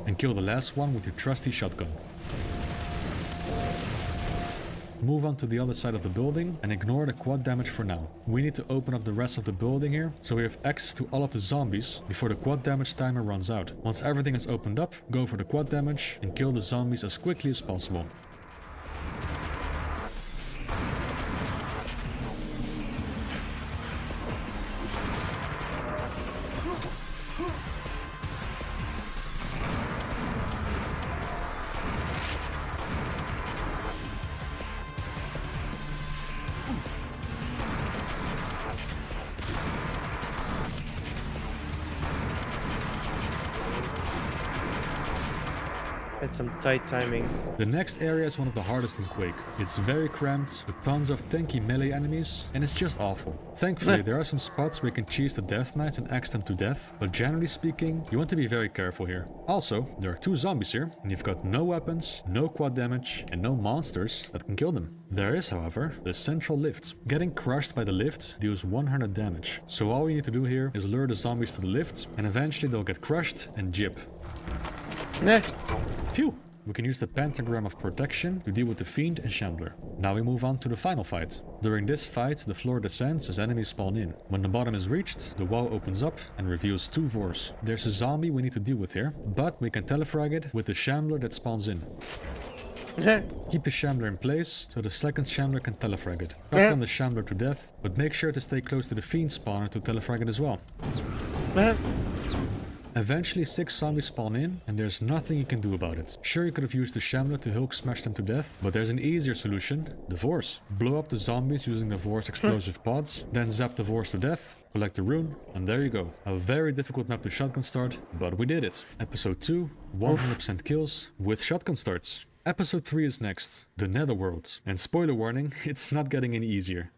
R: and kill the last one with your trusty shotgun. Move on to the other side of the building and ignore the quad damage for now. We need to open up the rest of the building here, so we have access to all of the zombies before the quad damage timer runs out. Once everything is opened up, go for the quad damage and kill the zombies as quickly as possible.
A: That's some tight timing.
R: The next area is one of the hardest in Quake. It's very cramped, with tons of tanky melee enemies, and it's just awful. Thankfully, there are some spots where you can cheese the Death Knights and axe them to death, but generally speaking, you want to be very careful here. Also, there are 2 zombies here, and you've got no weapons, no quad damage, and no monsters that can kill them. There is, however, the central lift. Getting crushed by the lift deals 100 damage, so all you need to do here is lure the zombies to the lift, and eventually they'll get crushed and jip. Phew! We can use the Pentagram of Protection to deal with the Fiend and Shambler. Now we move on to the final fight. During this fight, the floor descends as enemies spawn in. When the bottom is reached, the wall opens up and reveals 2 Vors. There's a zombie we need to deal with here, but we can telefrag it with the Shambler that spawns in. Keep the Shambler in place, so the second Shambler can telefrag it. Shotgun the Shambler to death, but make sure to stay close to the Fiend spawner to telefrag it as well. Eventually 6 zombies spawn in, and there's nothing you can do about it. Sure, you could have used the Shambler to Hulk smash them to death, but there's an easier solution, the Vors. Blow up the zombies using the Vors explosive pods, then zap the Vors to death, collect the rune, and there you go. A very difficult map to shotgun start, but we did it. Episode 2, 100% kills with shotgun starts. Episode 3 is next, the Netherworld. And spoiler warning, it's not getting any easier.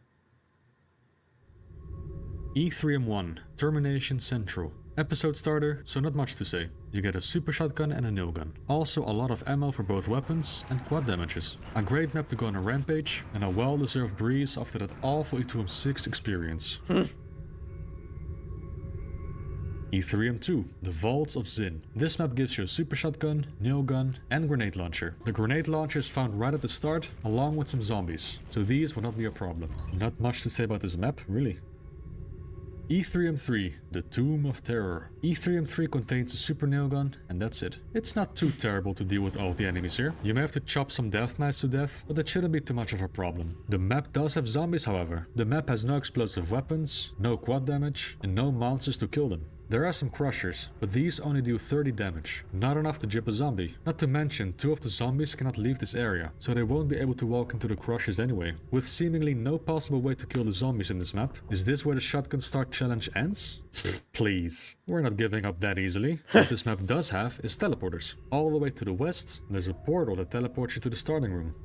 R: E3M1, Termination Central. Episode starter, so not much to say. You get a super shotgun and a nail gun. Also a lot of ammo for both weapons and quad damages. A great map to go on a rampage, and a well-deserved breeze after that awful E2M6 experience. E3M2, the Vaults of Zin. This map gives you a super shotgun, nail gun, and grenade launcher. The grenade launcher is found right at the start, along with some zombies, so these will not be a problem. Not much to say about this map, really. E3M3, the Tomb of Terror. E3M3 contains a super nail gun, and that's it. It's not too terrible to deal with all of the enemies here. You may have to chop some Death Knights to death, but that shouldn't be too much of a problem. The map does have zombies, however. The map has no explosive weapons, no quad damage, and no monsters to kill them. There are some crushers, but these only do 30 damage, not enough to jip a zombie. Not to mention, 2 of the zombies cannot leave this area, so they won't be able to walk into the crushers anyway. With seemingly no possible way to kill the zombies in this map, is this where the shotgun start challenge ends? Please, we're not giving up that easily. What this map does have is teleporters. All the way to the west, there's a portal that teleports you to the starting room.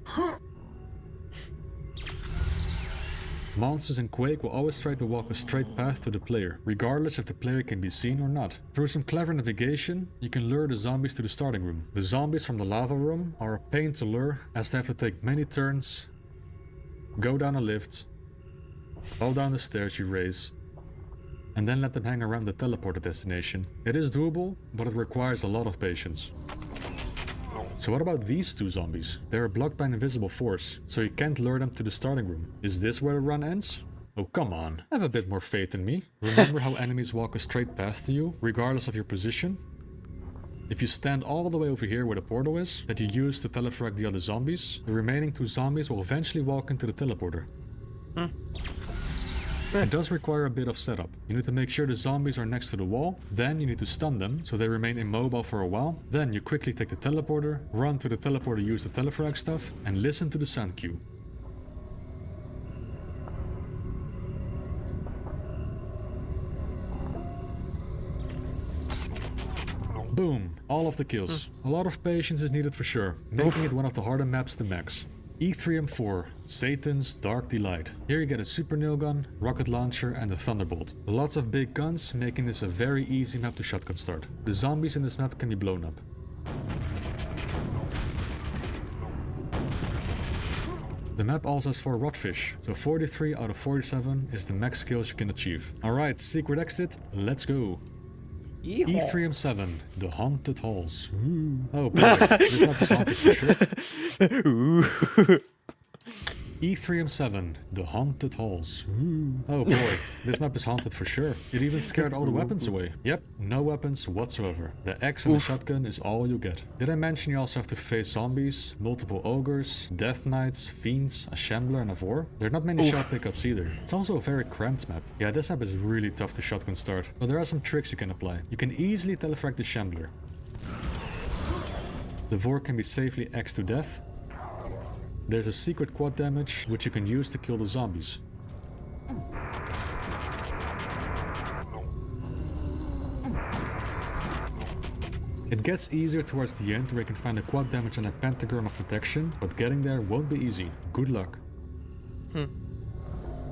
R: Monsters in Quake will always try to walk a straight path to the player, regardless if the player can be seen or not. Through some clever navigation, you can lure the zombies to the starting room. The zombies from the lava room are a pain to lure, as they have to take many turns, go down a lift, fall down the stairs you raise, and then let them hang around the teleporter destination. It is doable, but it requires a lot of patience. So what about these 2 zombies? They are blocked by an invisible force, so you can't lure them to the starting room. Is this where the run ends? Oh, come on. Have a bit more faith in me. Remember how enemies walk a straight path to you, regardless of your position? If you stand all the way over here where the portal is, that you use to telefrag the other zombies, the remaining 2 zombies will eventually walk into the teleporter. It does require a bit of setup. You need to make sure the zombies are next to the wall, then you need to stun them so they remain immobile for a while, then you quickly take the teleporter, run to the teleporter, use the telefrag stuff, and listen to the sound cue. Boom! All of the kills. A lot of patience is needed for sure, making it one of the harder maps to max. E3M4, Satan's Dark Delight. Here you get a super nail gun, rocket launcher and a thunderbolt. Lots of big guns, making this a very easy map to shotgun start. The zombies in this map can be blown up. The map also has 4 rotfish, so 43 out of 47 is the max kills you can achieve. Alright, secret exit, let's go. E3M7, The Haunted Halls. Ooh. Oh boy, this map is haunted for sure. E3M7, The Haunted Halls. Ooh. Oh boy, this map is haunted for sure. It even scared all the weapons away. Yep, no weapons whatsoever. The axe and the shotgun is all you get. Did I mention you also have to face zombies, multiple ogres, death knights, fiends, a shambler and a vor? There are not many shot pickups either. It's also a very cramped map. Yeah, this map is really tough to shotgun start, but there are some tricks you can apply. You can easily telefrag the shambler. The vor can be safely axed to death. There's a secret quad damage, which you can use to kill the zombies. It gets easier towards the end where you can find a quad damage and a pentagram of protection, but getting there won't be easy. Good luck.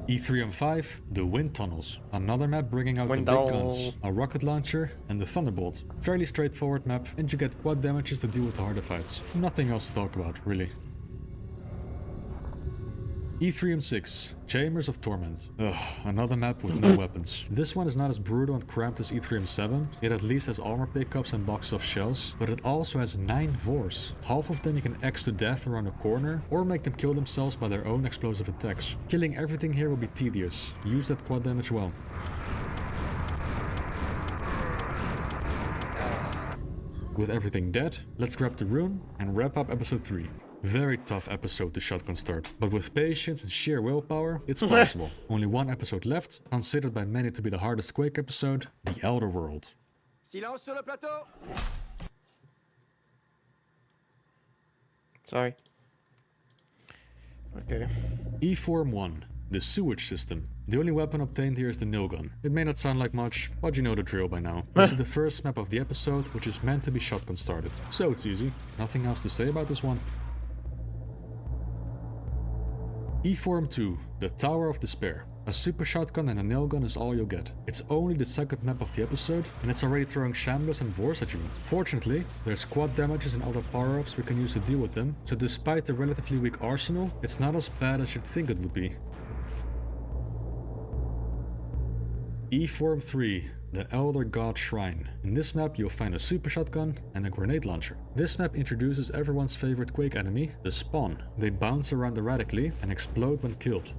R: E3M5, The Wind Tunnels. Another map bringing out the big guns, a rocket launcher and the thunderbolt. Fairly straightforward map, and you get quad damages to deal with the harder fights. Nothing else to talk about, really. E3M6, Chambers of Torment. Ugh, another map with no weapons. This one is not as brutal and cramped as E3M7, it at least has armor pickups and boxes of shells, but it also has 9 vors. Half of them you can axe to death around a corner, or make them kill themselves by their own explosive attacks. Killing everything here will be tedious. Use that quad damage well. With everything dead, let's grab the rune and wrap up episode 3. Very tough episode to shotgun start, but with patience and sheer willpower, it's possible. Only one episode left, considered by many to be the hardest Quake episode, The Elder World.
S: Silence sur le plateau.
A: Sorry. Okay.
R: E4M1, the sewage system. The only weapon obtained here is the nail gun. It may not sound like much, but you know the drill by now. This is the first map of the episode, which is meant to be shotgun started. So it's easy. Nothing else to say about this one. E4M2, the Tower of Despair. A super shotgun and a nail gun is all you'll get. It's only the second map of the episode, and it's already throwing shamblers and vors at you. Fortunately, there's quad damages and other power-ups we can use to deal with them, so despite the relatively weak arsenal, it's not as bad as you'd think it would be. E4M3, the Elder God Shrine. In this map you'll find a super shotgun and a grenade launcher. This map introduces everyone's favorite Quake enemy, the Spawn. They bounce around erratically and explode when killed.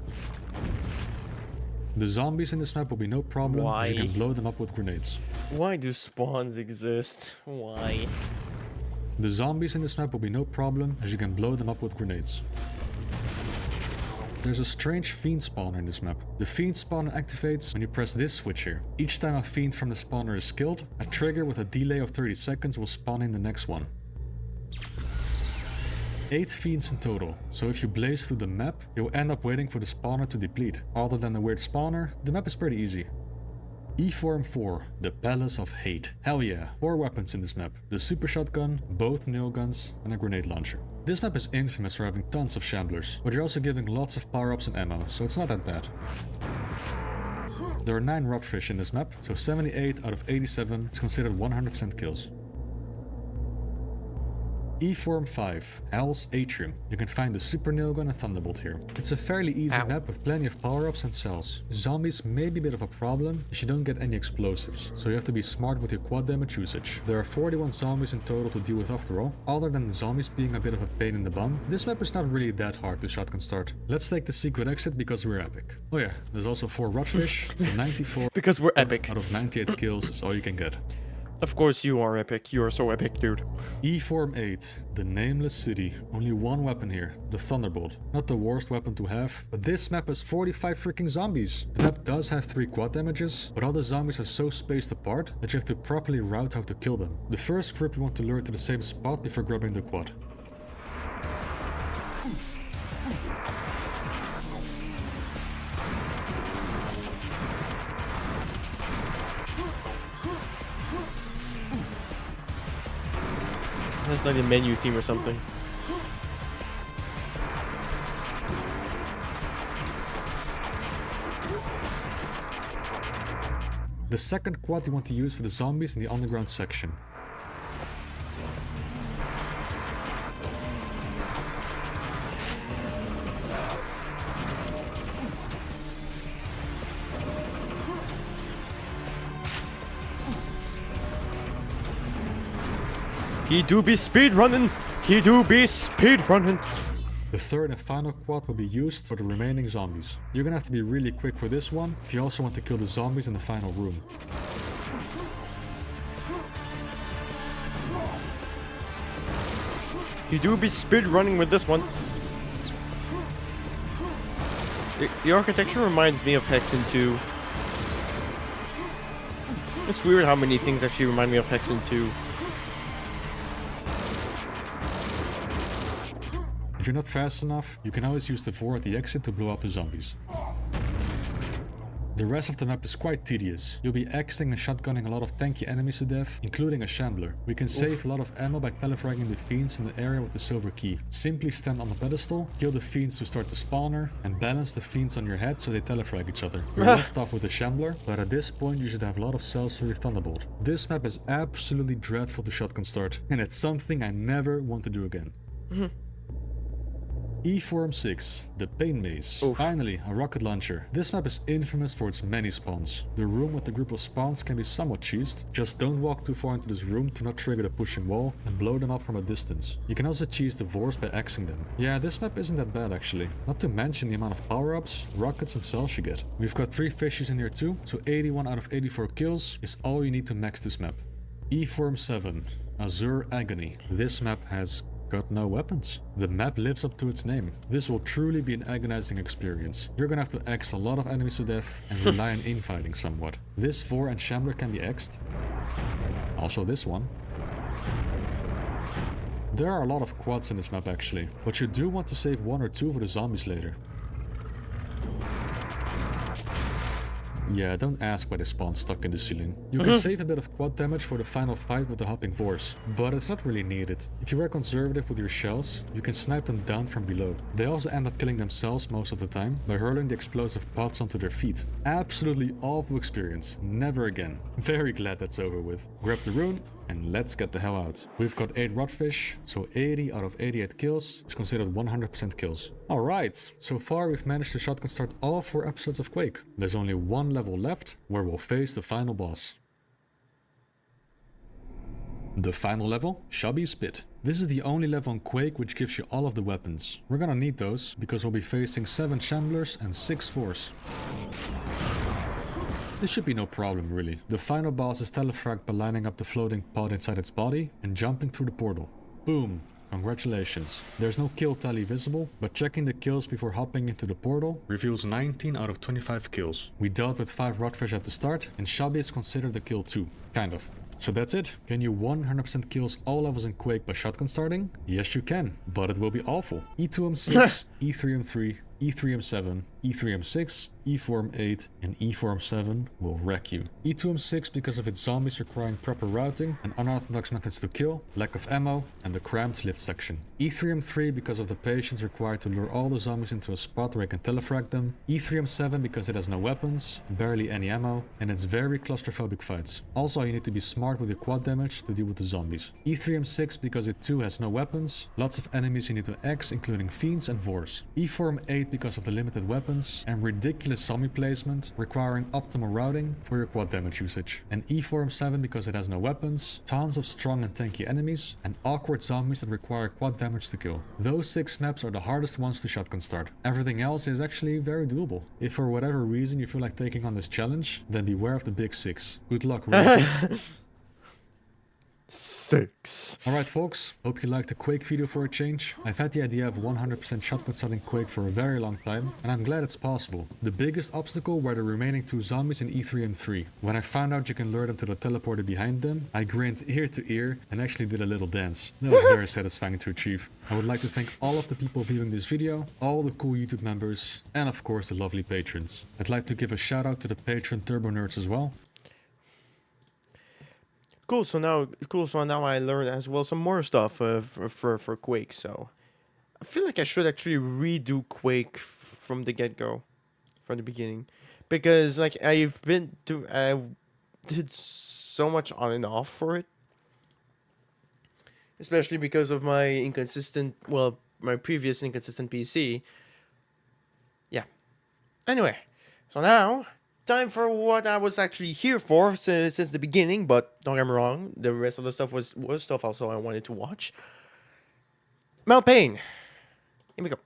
R: The zombies in this map will be no problem, as you can blow them up with grenades.
A: Why do spawns exist? Why?
R: The zombies in this map will be no problem, as you can blow them up with grenades. There's a strange fiend spawner in this map. The fiend spawner activates when you press this switch here. Each time a fiend from the spawner is killed, a trigger with a delay of 30 seconds will spawn in the next one. 8 fiends in total, so if you blaze through the map, you'll end up waiting for the spawner to deplete. Other than the weird spawner, the map is pretty easy. E-Form 4, the Palace of Hate. Hell yeah, 4 weapons in this map. The super shotgun, both nail guns, and a grenade launcher. This map is infamous for having tons of shamblers, but you're also giving lots of power-ups and ammo, so it's not that bad. There are 9 rotfish in this map, so 78 out of 87 is considered 100% kills. E-Form 5, Hell's Atrium. You can find the Super Nailgun and Thunderbolt here. It's a fairly easy map with plenty of power-ups and cells. Zombies may be a bit of a problem if you don't get any explosives, so you have to be smart with your quad damage usage. There are 41 zombies in total to deal with after all. Other than the zombies being a bit of a pain in the bum, this map is not really that hard to shotgun start. Let's take the secret exit because we're epic. Oh yeah, there's also 4 rotfish, so 94
A: because we're epic.
R: Out of 98 kills is all you can get.
A: Of course you are epic. You are so epic, dude.
R: E-Form 8, the Nameless City. Only 1 weapon here, the Thunderbolt. Not the worst weapon to have, but this map has 45 freaking zombies. The map does have 3 quad damages, but all the zombies are so spaced apart that you have to properly route how to kill them. The first group you want to lure to the same spot before grabbing the quad.
A: That's like a menu theme or something.
R: The second quad you want to use for the zombies in the underground section.
A: He do be speedrunning! He do be speedrunning!
R: The third and final quad will be used for the remaining zombies. You're gonna have to be really quick for this one if you also want to kill the zombies in the final room.
A: You do be speedrunning with this one. The architecture reminds me of Hexen 2. It's weird how many things actually remind me of Hexen 2.
R: If you're not fast enough, you can always use the Vor at the exit to blow up the zombies. The rest of the map is quite tedious. You'll be exiting and shotgunning a lot of tanky enemies to death, including a shambler. We can save a lot of ammo by telefragging the fiends in the area with the silver key. Simply stand on the pedestal, kill the fiends to start the spawner, and balance the fiends on your head so they telefrag each other. You're left off with the shambler, but at this point you should have a lot of cells for your Thunderbolt. This map is absolutely dreadful to shotgun start, and it's something I never want to do again. E-Form 6, the Pain Maze. Finally, a rocket launcher. This map is infamous for its many spawns. The room with the group of spawns can be somewhat cheesed. Just don't walk too far into this room to not trigger the pushing wall and blow them up from a distance. You can also cheese the Vors by axing them. Yeah, this map isn't that bad actually. Not to mention the amount of power-ups, rockets and cells you get. We've got 3 fishes in here too, so 81 out of 84 kills is all you need to max this map. E-Form 7, Azure Agony. This map has got no weapons. The map lives up to its name. This will truly be an agonizing experience. You're gonna have to axe a lot of enemies to death and rely on infighting somewhat. This Vor and Shambler can be axed. Also this one. There are a lot of quads in this map actually, but you do want to save 1 or 2 for the zombies later. Yeah, don't ask why they spawn stuck in the ceiling. You can save a bit of quad damage for the final fight with the hopping Vors, but it's not really needed. If you are conservative with your shells, you can snipe them down from below. They also end up killing themselves most of the time by hurling the explosive pots onto their feet. Absolutely awful experience. Never again. Very glad that's over with. Grab the rune and let's get the hell out. We've got 8 rotfish, so 80 out of 88 kills is considered 100% kills. Alright, so far we've managed to shotgun start all 4 episodes of Quake. There's only 1 level left where we'll face the final boss. The final level, Shabby's Pit. This is the only level in Quake which gives you all of the weapons. We're gonna need those because we'll be facing 7 Shamblers and 6 Vors. This should be no problem really. The final boss is telefragged by lining up the floating pod inside its body and jumping through the portal. Boom. Congratulations. There's no kill tally visible, but checking the kills before hopping into the portal reveals 19 out of 25 kills. We dealt with 5 Rotfish at the start, and Shelby is considered a kill too. Kind of. So that's it. Can you 100% kills all levels in Quake by shotgun starting? Yes you can, but it will be awful. E2M6, E3M3, E3M7, E3M6, E4M8, and E4M7 will wreck you. E2M6 because of its zombies requiring proper routing and unorthodox methods to kill, lack of ammo, and the cramped lift section. E3M3 because of the patience required to lure all the zombies into a spot where you can telefrag them. E3M7 because it has no weapons, barely any ammo, and it's very claustrophobic fights. Also you need to be smart with your quad damage to deal with the zombies. E3M6 because it too has no weapons, lots of enemies you need to X including fiends and Vors. E4M8 because of the limited weapons and ridiculous zombie placement requiring optimal routing for your quad damage usage. And E4M7 because it has no weapons, tons of strong and tanky enemies, and awkward zombies that require quad damage to kill. Those 6 maps are the hardest ones to shotgun start. Everything else is actually very doable. If for whatever reason you feel like taking on this challenge, then beware of the big 6. Good luck, really.
A: 6.
R: Alright folks, hope you liked the Quake video for a change. I've had the idea of 100% shotgun starting Quake for a very long time, and I'm glad it's possible. The biggest obstacle were the remaining 2 zombies in E3M3. When I found out you can lure them to the teleporter behind them, I grinned ear to ear and actually did a little dance. That was very satisfying to achieve. I would like to thank all of the people viewing this video, all the cool YouTube members, and of course the lovely patrons. I'd like to give a shout out to the patron Turbo Nerds as well.
A: Cool. So now I learned as well some more stuff for Quake. So I feel like I should actually redo Quake from the get-go, from the beginning, because like I did so much on and off for it, especially because of my my previous inconsistent PC. Yeah. Anyway, so now time for what I was actually here for since the beginning, but don't get me wrong, the rest of the stuff was stuff also I wanted to watch. Malpain. Here we go.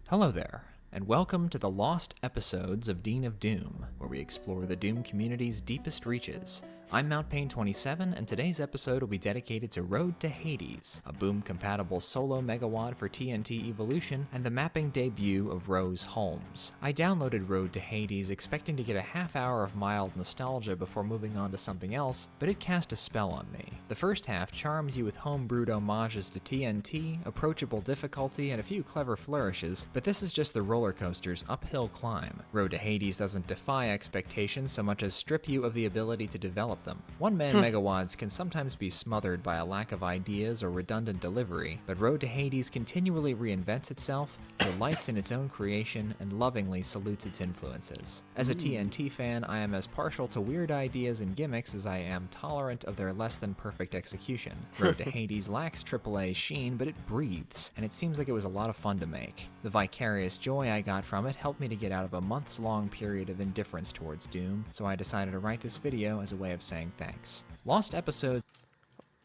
T: Hello there, and welcome to the lost episodes of Dean of Doom, where we explore the Doom community's deepest reaches. I'm MountPain27, and today's episode will be dedicated to Road to Hades, a Boom-compatible solo megawad for TNT Evolution, and the mapping debut of Rose Holmes. I downloaded Road to Hades expecting to get a half hour of mild nostalgia before moving on to something else, but it cast a spell on me. The first half charms you with homebrewed homages to TNT, approachable difficulty, and a few clever flourishes, but this is just the roller coaster's uphill climb. Road to Hades doesn't defy expectations so much as strip you of the ability to develop them. One-man megawads can sometimes be smothered by a lack of ideas or redundant delivery, but Road to Hades continually reinvents itself, delights in its own creation, and lovingly salutes its influences. As a TNT fan, I am as partial to weird ideas and gimmicks as I am tolerant of their less-than-perfect execution. Road to Hades lacks AAA sheen, but it breathes, and it seems like it was a lot of fun to make. The vicarious joy I got from it helped me to get out of a months-long period of indifference towards Doom, so I decided to write this video as a way of saying thanks. Lost episodes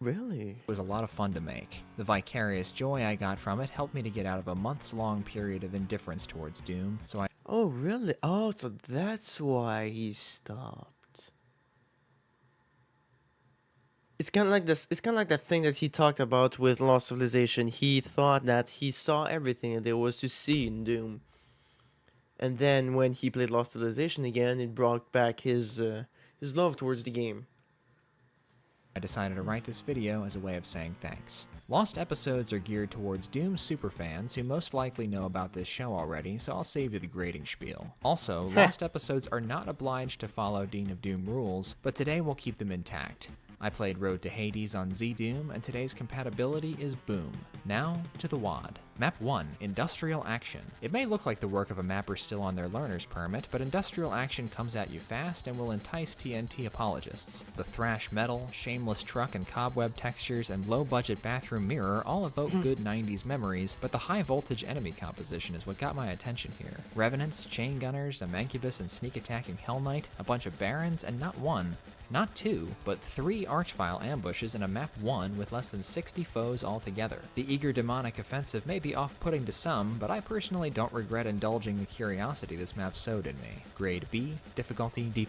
A: really
T: was a lot of fun to make. The vicarious joy I got from it helped me to get out of a months-long period of indifference towards Doom, so I—
A: Oh, really? Oh, so that's why he stopped. It's kind of like this. It's kind of like that thing that he talked about with Lost Civilization. He thought that he saw everything that there was to see in Doom, and then when he played Lost Civilization again, it brought back his love towards the game.
T: I decided to write this video as a way of saying thanks. Lost episodes are geared towards Doom superfans who most likely know about this show already, so I'll save you the grading spiel. Also, Lost episodes are not obliged to follow Dean of Doom rules, but today we'll keep them intact. I played Road to Hades on ZDoom, and today's compatibility is Boom. Now, to the WAD. Map 1, Industrial Action. It may look like the work of a mapper still on their learner's permit, but Industrial Action comes at you fast and will entice TNT apologists. The thrash metal, shameless truck and cobweb textures, and low-budget bathroom mirror all evoke good 90s memories, but the high-voltage enemy composition is what got my attention here. Revenants, chain gunners, a Mancubus and sneak-attacking Hell Knight, a bunch of Barons, and not one, not two, but 3 Archvile ambushes in a map 1 with less than 60 foes altogether. The eager demonic offensive may be off-putting to some, but I personally don't regret indulging the curiosity this map sowed in me. Grade B, difficulty D+.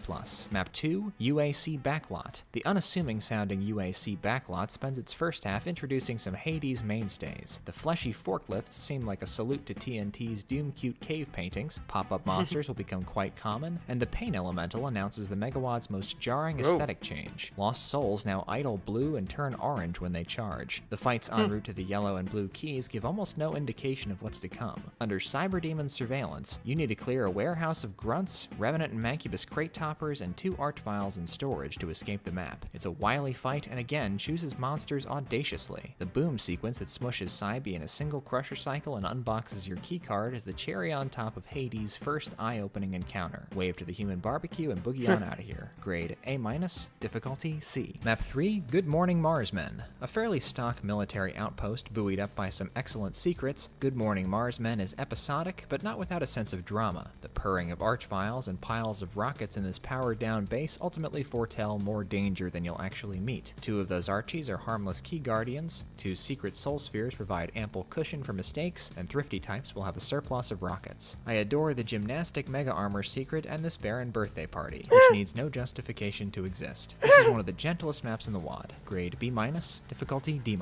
T: Map 2, UAC Backlot. The unassuming sounding UAC Backlot spends its first half introducing some Hades mainstays. The fleshy forklifts seem like a salute to TNT's Doom-cute cave paintings, pop-up monsters will become quite common, and the Pain Elemental announces the Megawad's most jarring aesthetic change. Lost Souls now idle blue and turn orange when they charge. The fights en route to the yellow and blue keys give almost no indication of what's to come. Under Cyberdemon's surveillance, you need to clear a warehouse of grunts, Revenant and Mancubus crate toppers, and 2 Archviles in storage to escape the map. It's a wily fight and again chooses monsters audaciously. The boom sequence that smushes Cybe in a single crusher cycle and unboxes your keycard is the cherry on top of Hades' first eye-opening encounter. Wave to the human barbecue and boogie on out of here. Grade A-, difficulty C. Map 3, Good Morning Marsmen. A fairly stock military outpost buoyed up by some excellent secrets, Good Morning Marsmen is episodic, but not without a sense of drama. The purring of Archviles and piles of rockets in this powered-down base ultimately foretell more danger than you'll actually meet. 2 of those Archies are harmless Key Guardians, 2 secret Soul Spheres provide ample cushion for mistakes, and thrifty types will have a surplus of rockets. I adore the Gymnastic Mega Armor secret and this barren birthday party, which needs no justification to exist. This is one of the gentlest maps in the WAD. Grade B-, difficulty D-.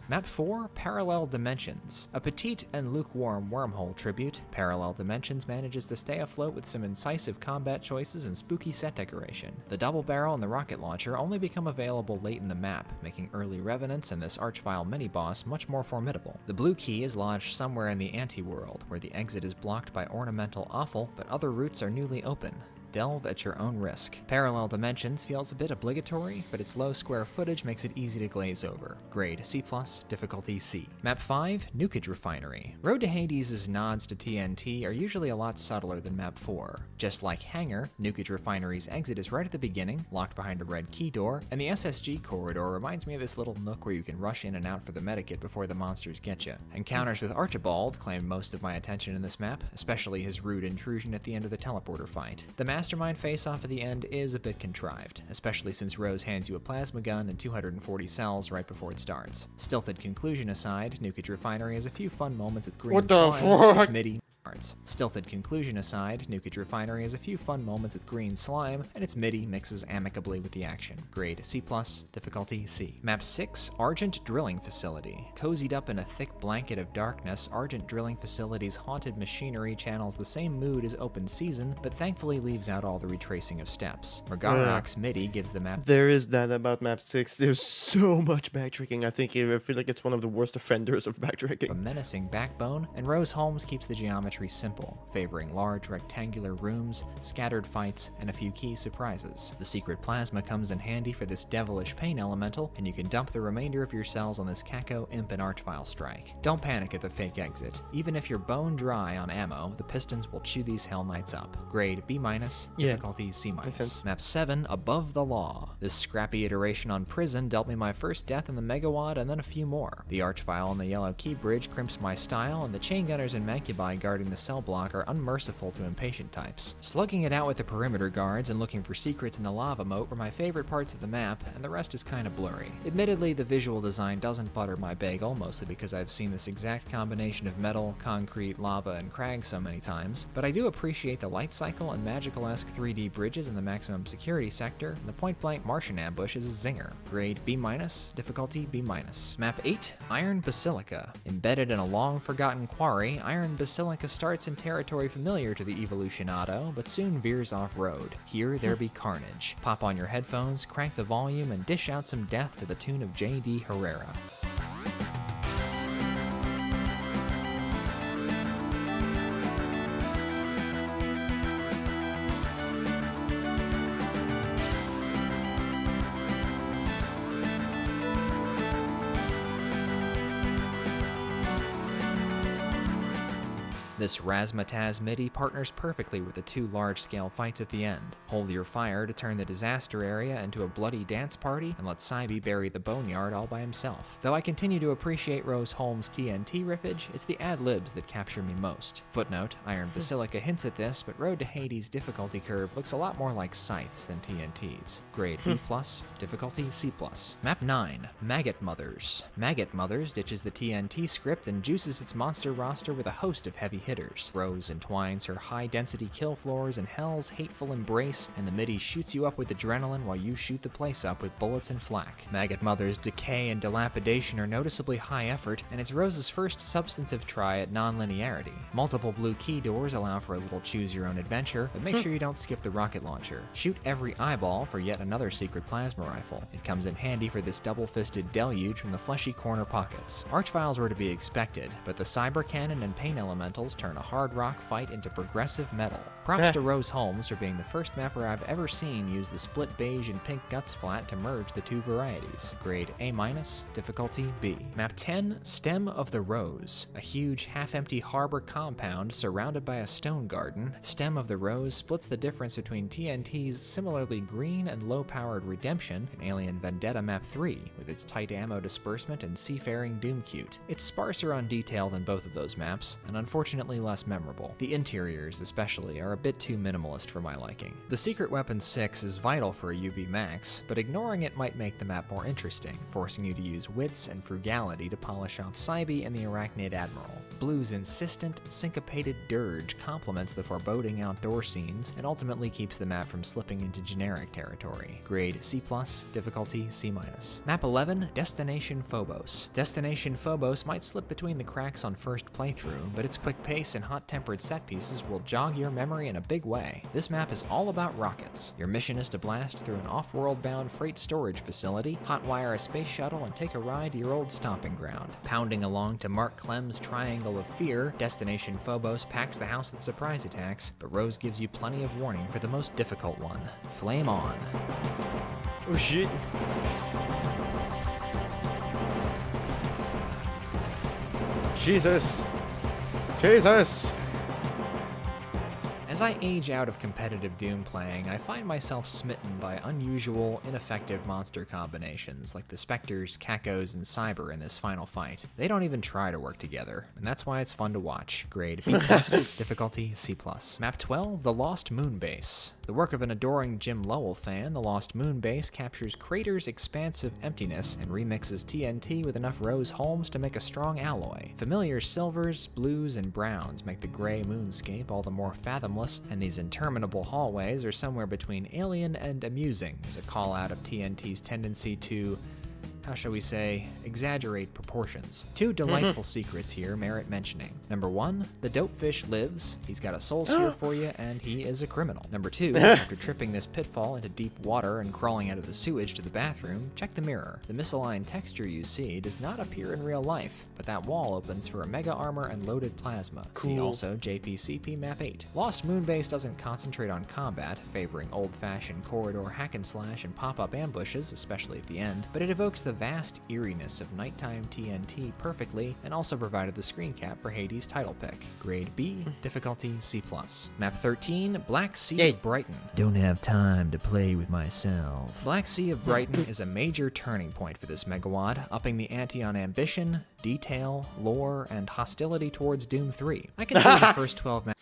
T: Map 4, Parallel Dimensions. A petite and lukewarm wormhole tribute, Parallel Dimensions manages to stay afloat with some incisive combat choices and spooky set decoration. The double barrel and the rocket launcher only become available late in the map, making early Revenants and this Archvile mini-boss much more formidable. The blue key is lodged somewhere in the anti-world, where the exit is blocked by ornamental offal, but other routes are newly open. Delve at your own risk. Parallel Dimensions feels a bit obligatory, but its low square footage makes it easy to glaze over. Grade C+, difficulty C. Map 5, Nukage Refinery. Road to Hades' nods to TNT are usually a lot subtler than Map 4. Just like Hangar, Nukage Refinery's exit is right at the beginning, locked behind a red key door, and the SSG corridor reminds me of this little nook where you can rush in and out for the medikit before the monsters get you. Encounters with Archibald claimed most of my attention in this map, especially his rude intrusion at the end of the teleporter fight. The Mastermind face-off at the end is a bit contrived, especially since Rose hands you a plasma gun and 240 cells right before it starts. Stilted conclusion aside, Nukage Refinery has a few fun moments with green slime, its MIDI parts. Stilted conclusion aside, Nukage Refinery has a few fun moments with green slime, and its MIDI mixes amicably with the action. Grade C+, difficulty C. Map 6, Argent Drilling Facility. Cozied up in a thick blanket of darkness, Argent Drilling Facility's haunted machinery channels the same mood as Open Season, but thankfully leaves out all the retracing of steps. Mergarok's MIDI gives the map...
A: There is that about Map 6. There's so much backtracking. I feel like it's one of the worst offenders of backtracking.
T: A menacing backbone, and Rose Holmes keeps the geometry simple, favoring large rectangular rooms, scattered fights, and a few key surprises. The secret plasma comes in handy for this devilish pain elemental, and you can dump the remainder of your cells on this Kako, Imp, and Archvile strike. Don't panic at the fake exit. Even if you're bone dry on ammo, the pistons will chew these Hell Knights up. Grade B-, difficulty C-. Map 7, Above the Law. This scrappy iteration on Prison dealt me my first death in the Megawad and then a few more. The Archvile on the yellow key bridge crimps my style, and the chain gunners and Mancubi guarding the cell block are unmerciful to impatient types. Slugging it out with the perimeter guards and looking for secrets in the lava moat were my favorite parts of the map, and the rest is kinda blurry. Admittedly, the visual design doesn't butter my bagel, mostly because I've seen this exact combination of metal, concrete, lava, and crag so many times, but I do appreciate the light cycle and magical-esque 3D bridges in the maximum security sector, and the point-blank Martian ambush is a zinger. Grade B-, difficulty B-. Map 8, Iron Basilica. Embedded in a long-forgotten quarry, Iron Basilica starts in territory familiar to the Evolutionado, but soon veers off-road. Here, there be carnage. Pop on your headphones, crank the volume, and dish out some death to the tune of J.D. Herrera. This Razzmatazz MIDI partners perfectly with the 2 large-scale fights at the end. Hold your fire to turn the disaster area into a bloody dance party, and let Cybie bury the boneyard all by himself. Though I continue to appreciate Rose Holmes' TNT riffage, it's the ad-libs that capture me most. Footnote, Iron Basilica hints at this, but Road to Hades' difficulty curve looks a lot more like Scythes than TNT's. Grade B+, difficulty C+. Map 9, Maggot Mothers. Maggot Mothers ditches the TNT script and juices its monster roster with a host of heavy hitters. Rose entwines her high-density kill floors in Hell's hateful embrace, and the MIDI shoots you up with adrenaline while you shoot the place up with bullets and flak. Maggot Mother's decay and dilapidation are noticeably high effort, and it's Rose's first substantive try at non-linearity. Multiple blue key doors allow for a little choose-your-own adventure, but make sure you don't skip the rocket launcher. Shoot every eyeball for yet another secret plasma rifle. It comes in handy for this double-fisted deluge from the fleshy corner pockets. Archviles were to be expected, but the Cyber Cannon and Pain Elementals turn a hard rock fight into progressive metal. Props to Rose Holmes for being the first mapper I've ever seen use the split beige and pink guts flat to merge the 2 varieties. Grade A-, difficulty B. Map 10, Stem of the Rose. A huge, half-empty harbor compound surrounded by a stone garden. Stem of the Rose splits the difference between TNT's similarly green and low-powered Redemption and Alien Vendetta Map 3, with its tight ammo disbursement and seafaring Doomcute. It's sparser on detail than both of those maps, and unfortunately less memorable. The interiors, especially, are a bit too minimalist for my liking. The Secret Weapon 6 is vital for a UV max, but ignoring it might make the map more interesting, forcing you to use wits and frugality to polish off Cybie and the Arachnid Admiral. Blue's insistent, syncopated dirge complements the foreboding outdoor scenes and ultimately keeps the map from slipping into generic territory. Grade C+, difficulty C-. Map 11, Destination Phobos. Destination Phobos might slip between the cracks on first playthrough, but its quick pace and hot-tempered set pieces will jog your memory in a big way. This map is all about rockets. Your mission is to blast through an off-world-bound freight storage facility, hotwire a space shuttle, and take a ride to your old stomping ground. Pounding along to Mark Clem's Triangle of Fear, Destination Phobos packs the house with surprise attacks, but Rose gives you plenty of warning for the most difficult one. Flame on.
A: Oh shit. Jesus. Jesus.
T: As I age out of competitive Doom playing, I find myself smitten by unusual, ineffective monster combinations like the Spectres, Cacos, and Cyber in this final fight. They don't even try to work together, and that's why it's fun to watch. Grade B+, difficulty C+. Map 12, The Lost Moon Base. The work of an adoring Jim Lowell fan, The Lost Moon Base captures Crater's expansive emptiness and remixes TNT with enough Rose Holmes to make a strong alloy. Familiar silvers, blues, and browns make the gray moonscape all the more fathomless, and these interminable hallways are somewhere between alien and amusing as a call out of TNT's tendency to, how shall we say, exaggerate proportions. 2 delightful secrets here merit mentioning. Number 1, the Dopefish lives, he's got a soul sphere for you, and he is a criminal. Number 2, after tripping this pitfall into deep water and crawling out of the sewage to the bathroom, check the mirror. The misaligned texture you see does not appear in real life, but that wall opens for a mega armor and loaded plasma.
A: Cool.
T: See also JPCP Map 8. Lost Moonbase doesn't concentrate on combat, favoring old-fashioned corridor hack and slash and pop-up ambushes, especially at the end, but it evokes the vast eeriness of nighttime TNT perfectly, and also provided the screen cap for Hades' title pick. Grade B, difficulty C+. Map 13, Black Sea of Brighton. Don't have time to play with myself. Black Sea of Brighton is a major turning point for this megawad, upping the ante on ambition, detail, lore, and hostility towards Doom 3. I consider the first 12 maps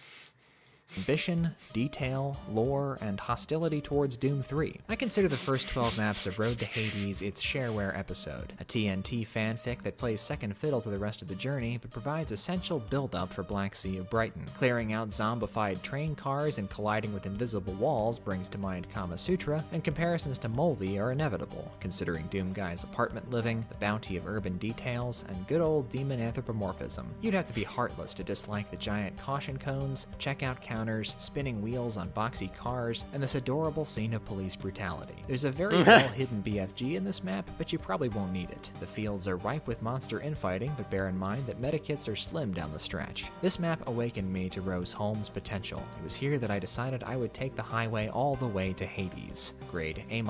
T: ambition, detail, lore, and hostility towards Doom 3. I consider the first 12 maps of Road to Hades its shareware episode, a TNT fanfic that plays second fiddle to the rest of the journey, but provides essential build-up for Black Sea of Brighton. Clearing out zombified train cars and colliding with invisible walls brings to mind Kama Sutra, and comparisons to Moldy are inevitable, considering Doom Guy's apartment living, the bounty of urban details, and good old demon anthropomorphism. You'd have to be heartless to dislike the giant caution cones, checkout counters, gunners, spinning wheels on boxy cars, and this adorable scene of police brutality. There's a very well-hidden BFG in this map, but you probably won't need it. The fields are ripe with monster infighting, but bear in mind that medikits are slim down the stretch. This map awakened me to Rose Holmes' potential. It was here that I decided I would take the highway all the way to Hades. Grade A-,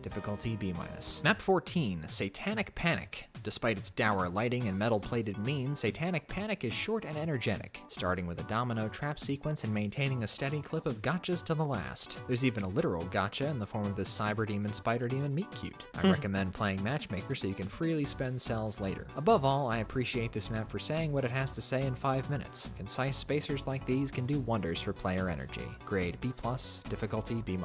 T: difficulty B-. Map 14, Satanic Panic. Despite its dour lighting and metal-plated means, Satanic Panic is short and energetic, starting with a domino trap sequence and maintaining a steady clip of gotchas to the last. There's even a literal gotcha in the form of this Cyber Demon Spider Demon meet cute. I recommend playing Matchmaker so you can freely spend cells later. Above all, I appreciate this map for saying what it has to say in 5 minutes. Concise spacers like these can do wonders for player energy. Grade B+, difficulty B-.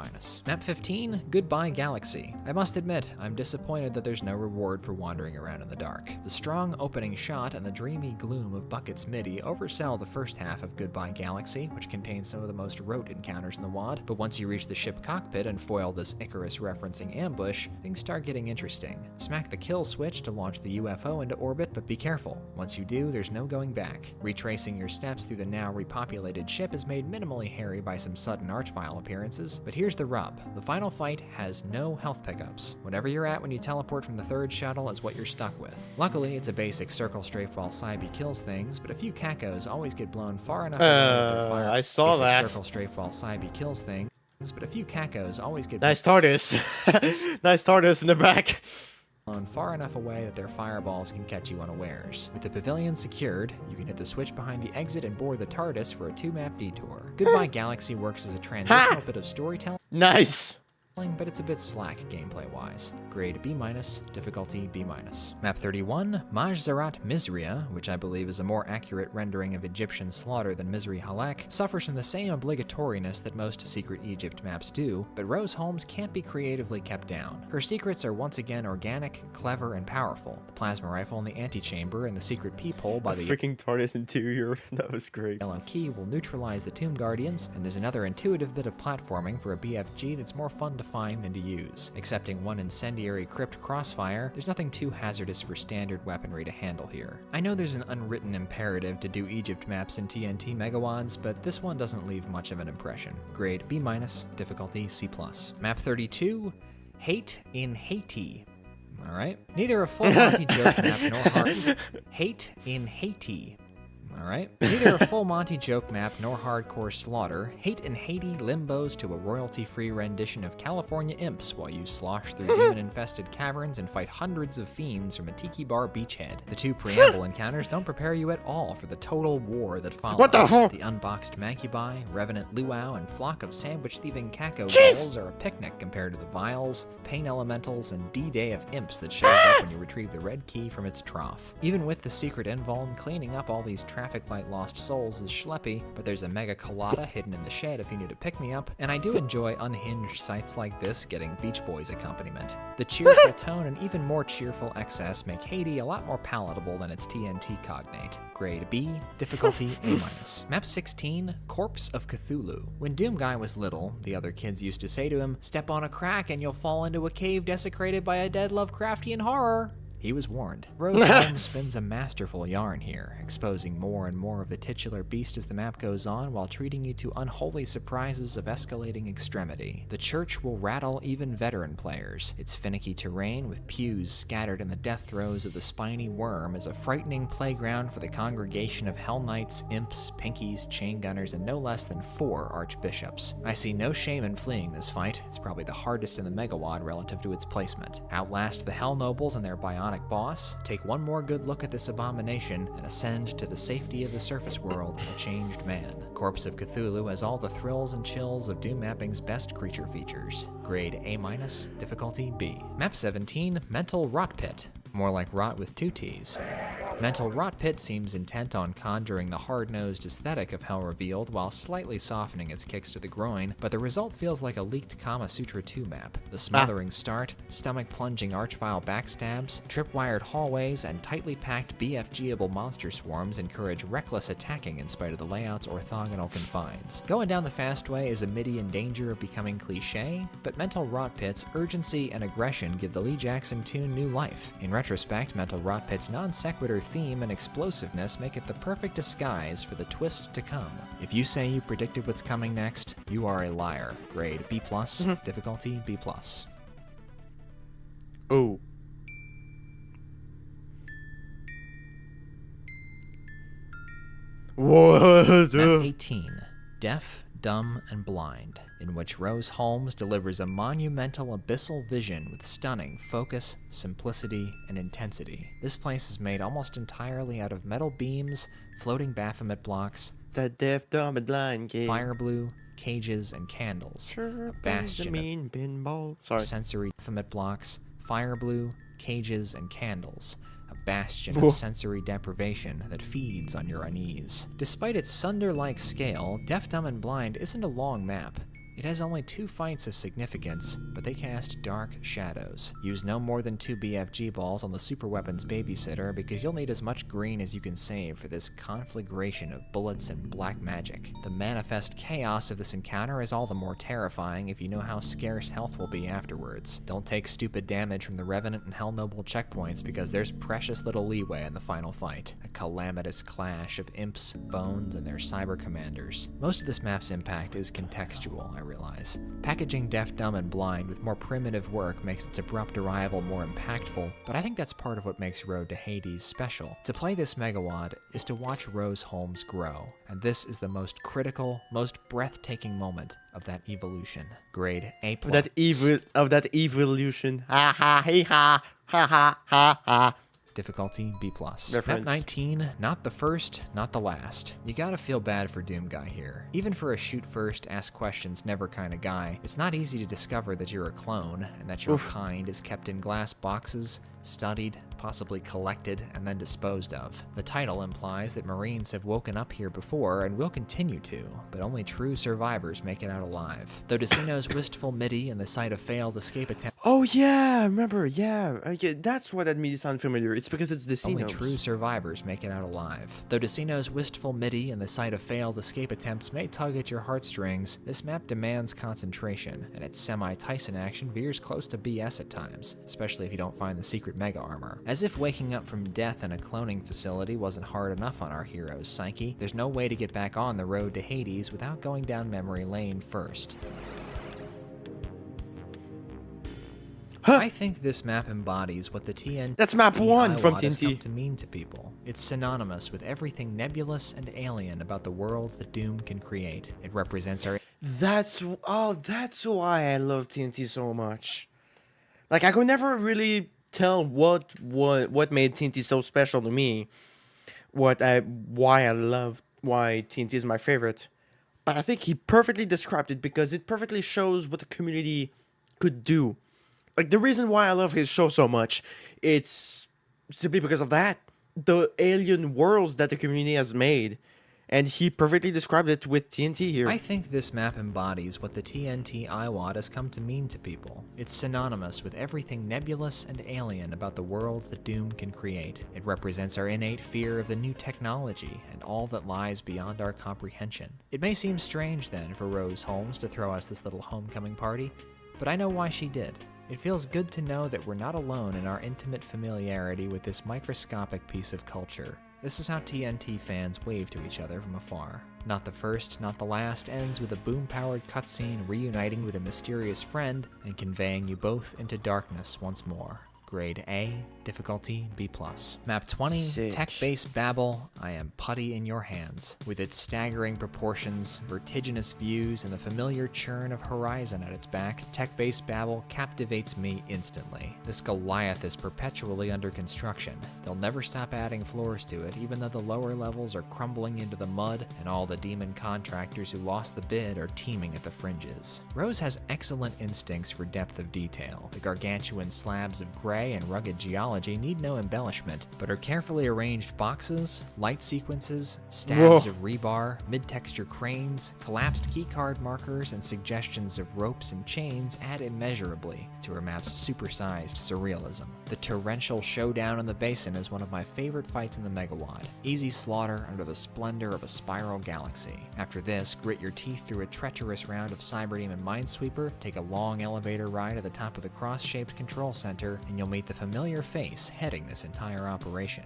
T: Map 15, Goodbye Galaxy. I must admit, I'm disappointed that there's no reward for wandering around in the dark. The strong opening shot and the dreamy gloom of Bucket's MIDI oversell the first half of Goodbye Galaxy, which contains some of the most rote encounters in the WoD, but once you reach the ship cockpit and foil this Icarus referencing ambush, things start getting interesting. Smack the kill switch to launch the UFO into orbit, but be careful. Once you do, there's no going back. Retracing your steps through the now repopulated ship is made minimally hairy by some sudden Archvile appearances, but here's the rub. The final fight has no health pickups. Whatever you're at when you teleport from the third shuttle is what you're stuck with. Luckily, it's a basic circle strafe while Cybe kills things, but a few Kakos always get blown far enough away with their fire.
A: I saw that.
T: Circle strafe while Cybe kills things, but a few Kakos always get
A: nice TARDIS. Nice TARDIS in the back.
T: Blown far enough away that their fireballs can catch you unawares. With the pavilion secured, you can hit the switch behind the exit and board the TARDIS for a 2-map detour. Goodbye Galaxy works as a transitional bit of storytelling.
A: Nice.
T: But it's a bit slack gameplay-wise. Grade B-, difficulty B-. Map 31, Majzarat Mizria, which I believe is a more accurate rendering of Egyptian slaughter than Mizri Halak, suffers from the same obligatoriness that most Secret Egypt maps do, but Rose Holmes can't be creatively kept down. Her secrets are once again organic, clever, and powerful. The plasma rifle in the antechamber and the secret peephole by the
A: freaking TARDIS interior. That was great.
T: Yellow key will neutralize the Tomb Guardians, and there's another intuitive bit of platforming for a BFG that's more fun to find than to use. Excepting one incendiary crypt crossfire, there's nothing too hazardous for standard weaponry to handle here. I know there's an unwritten imperative to do Egypt maps in TNT Megawads, but this one doesn't leave much of an impression. Grade B-, difficulty C+. Map 32, Hate in Haiti. Alright. Neither a full Monty joke map nor hard. Hate in Haiti. Alright. Neither a full Monty joke map nor hardcore slaughter, Hate in Haiti limbos to a royalty-free rendition of California Imps while you slosh through demon-infested caverns and fight hundreds of fiends from a tiki bar beachhead. The 2 preamble encounters don't prepare you at all for the total war that follows.
A: What the hell?
T: The unboxed Mancubi, Revenant Luau, and flock of sandwich-thieving Kako ghouls are a picnic compared to the vials, pain elementals, and D-Day of Imps that shows up when you retrieve the red key from its trough. Even with the secret invuln, cleaning up all these traffic light lost souls is schleppy, but there's a mega colada hidden in the shed if you need to pick me up, and I do enjoy unhinged sites like this getting Beach Boys accompaniment. The cheerful tone and even more cheerful excess make Haiti a lot more palatable than its TNT cognate. Grade B, difficulty A-. Map 16, Corpse of Cthulhu. When Doomguy was little, the other kids used to say to him, "Step on a crack and you'll fall into a cave desecrated by a dead Lovecraftian horror." He was warned. Rose Holmes spins a masterful yarn here, exposing more and more of the titular beast as the map goes on while treating you to unholy surprises of escalating extremity. The church will rattle even veteran players. Its finicky terrain, with pews scattered in the death throes of the spiny worm, is a frightening playground for the congregation of Hell Knights, Imps, Pinkies, Chain Gunners, and no less than 4 Archbishops. I see no shame in fleeing this fight. It's probably the hardest in the Megawad relative to its placement. Outlast the Hell Nobles and their bionic boss, take one more good look at this abomination, and ascend to the safety of the surface world, a changed man. Corpse of Cthulhu has all the thrills and chills of Doom Mapping's best creature features. Grade A-, difficulty B. Map 17, Mental Rot Pit. More like rot with 2 T's. Mental Rot Pit seems intent on conjuring the hard-nosed aesthetic of Hell Revealed while slightly softening its kicks to the groin, but the result feels like a leaked Kama Sutra 2 map. The smothering start, stomach-plunging archvile backstabs, tripwired hallways, and tightly packed BFG-able monster swarms encourage reckless attacking in spite of the layout's orthogonal confines. Going down the fast way is a MIDI in danger of becoming cliché, but Mental Rot Pit's urgency and aggression give the Lee Jackson tune new life. In retrospect, Mental Rot Pit's non-sequitur theme and explosiveness make it the perfect disguise for the twist to come. If you say you predicted what's coming next, you are a liar. Grade B+, difficulty B+.
A: Oh. What?
T: Map 18. Deaf, Dumb, and Blind, in which Rose Holmes delivers a monumental abyssal vision with stunning focus, simplicity, and intensity. This place is made almost entirely out of metal beams, floating Baphomet blocks,
A: The deaf, dumb, and blind game.
T: fire blue, cages, and candles. A bastion of
A: pinball. Sorry.
T: sensory Baphomet blocks, fire blue, cages, and candles. A bastion
A: Whoa.
T: of sensory deprivation that feeds on your unease. Despite its Sunder-like scale, Deaf, Dumb, and Blind isn't a long map. It has only 2 fights of significance, but they cast dark shadows. Use no more than 2 BFG balls on the Super Weapons Babysitter because you'll need as much green as you can save for this conflagration of bullets and black magic. The manifest chaos of this encounter is all the more terrifying if you know how scarce health will be afterwards. Don't take stupid damage from the Revenant and Hell Noble checkpoints because there's precious little leeway in the final fight. A calamitous clash of imps, bones, and their cyber commanders. Most of this map's impact is contextual, I realize. Packaging Deaf, Dumb, and Blind with more primitive work makes its abrupt arrival more impactful, but I think that's part of what makes Road to Hades special. To play this Megawad is to watch Rose Holmes grow, and this is the most critical, most breathtaking moment of that evolution. Grade A+.
A: Of that evolution. Ha ha hey ha ha ha ha ha.
T: Difficulty B+.
A: Reference.
T: Map 19, not the first, not the last. You gotta feel bad for Doom Guy here. Even for a shoot first, ask questions never kind of guy, it's not easy to discover that you're a clone, and that your kind is kept in glass boxes, studied, possibly collected, and then disposed of. The title implies that Marines have woken up here before and will continue to, but only true survivors make it out alive. Though Decino's wistful MIDI and the sight of failed escape attempt.
A: Oh yeah, I remember, yeah. That's why that MIDI sounds familiar. It's because it's Decinos.
T: Only true survivors make it out alive. Though Decino's wistful MIDI and the sight of failed escape attempts may tug at your heartstrings, this map demands concentration, and its semi-Tyson action veers close to BS at times, especially if you don't find the secret Mega Armor. As if waking up from death in a cloning facility wasn't hard enough on our hero's psyche, there's no way to get back on the road to Hades without going down memory lane first. I think this map embodies what the TNT
A: That's map 1 from
T: has
A: TNT.
T: come to mean to people. It's synonymous with everything nebulous and alien about the worlds that Doom can create. It represents our
A: That's why I love TNT so much. Like I could never really tell what made TNT so special to me. Why TNT is my favorite. But I think he perfectly described it because it perfectly shows what the community could do. Like the reason why I love his show so much, it's simply because of that. The alien worlds that the community has made. And he perfectly described it with TNT here.
T: I think this map embodies what the TNT IWAD has come to mean to people. It's synonymous with everything nebulous and alien about the worlds that Doom can create. It represents our innate fear of the new technology and all that lies beyond our comprehension. It may seem strange then for Rose Holmes to throw us this little homecoming party, but I know why she did. It feels good to know that we're not alone in our intimate familiarity with this microscopic piece of culture. This is how TNT fans wave to each other from afar. Not the first, not the last ends with a boom-powered cutscene reuniting with a mysterious friend and conveying you both into darkness once more. Grade A, difficulty B+. Map 20,
A: Sick.
T: tech-based babble, I am putty in your hands. With its staggering proportions, vertiginous views, and the familiar churn of horizon at its back, tech-based babble captivates me instantly. This Goliath is perpetually under construction. They'll never stop adding floors to it, even though the lower levels are crumbling into the mud, and all the demon contractors who lost the bid are teeming at the fringes. Rose has excellent instincts for depth of detail. The gargantuan slabs of gray and rugged geology need no embellishment, but her carefully arranged boxes, light sequences, stabs of rebar, mid-texture cranes, collapsed keycard markers, and suggestions of ropes and chains add immeasurably to her map's supersized surrealism. The torrential showdown in the basin is one of my favorite fights in the Megawad. Easy slaughter under the splendor of a spiral galaxy. After this, grit your teeth through a treacherous round of Cyberdemon Minesweeper, take a long elevator ride at the top of the cross-shaped control center, and you'll meet the familiar face heading this entire operation.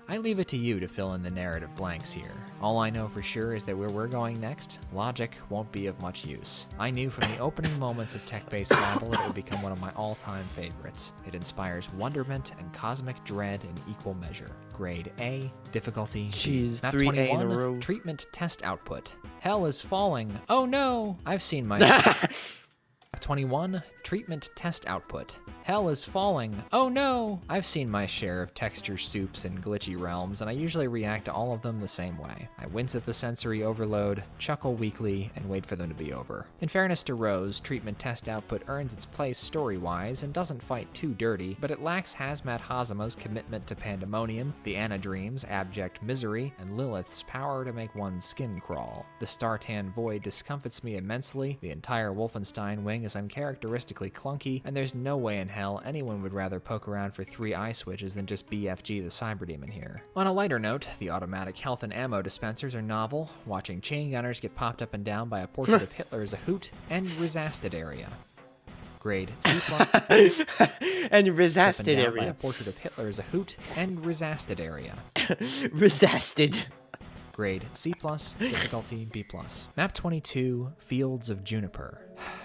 T: I leave it to you to fill in the narrative blanks here. All I know for sure is that where we're going next, logic won't be of much use. I knew from the opening moments of tech-based Marvel it would become one of my all-time favorites. It inspires wonderment and cosmic dread in equal measure. Grade A, difficulty
A: Jeez,
T: Map
A: 3 A
T: 21,
A: in a row.
T: treatment test output. Hell is falling. Oh no! I've seen my... 21, treatment test output. Hell is falling. Oh no! I've seen my share of texture soups and glitchy realms, and I usually react to all of them the same way. I wince at the sensory overload, chuckle weakly, and wait for them to be over. In fairness to Rose, treatment test output earns its place story-wise and doesn't fight too dirty, but it lacks Hazmat Hazuma's commitment to pandemonium, the Anadream's abject misery, and Lilith's power to make one's skin crawl. The Startan Void discomfits me immensely, the entire Wolfenstein wing is uncharacteristically clunky, and there's no way in hell anyone would rather poke around for 3 eye switches than just BFG the Cyber Demon here. On a lighter note, the automatic health and ammo dispensers are novel, watching chain gunners get popped up and down by a portrait of Hitler is a hoot, and Resasted area. Grade C+.
A: And Resasted
T: By
A: area.
T: a portrait of Hitler is a hoot, and Resasted area.
A: Resasted.
T: Grade C+, difficulty B+. Map 22, Fields of Juniper.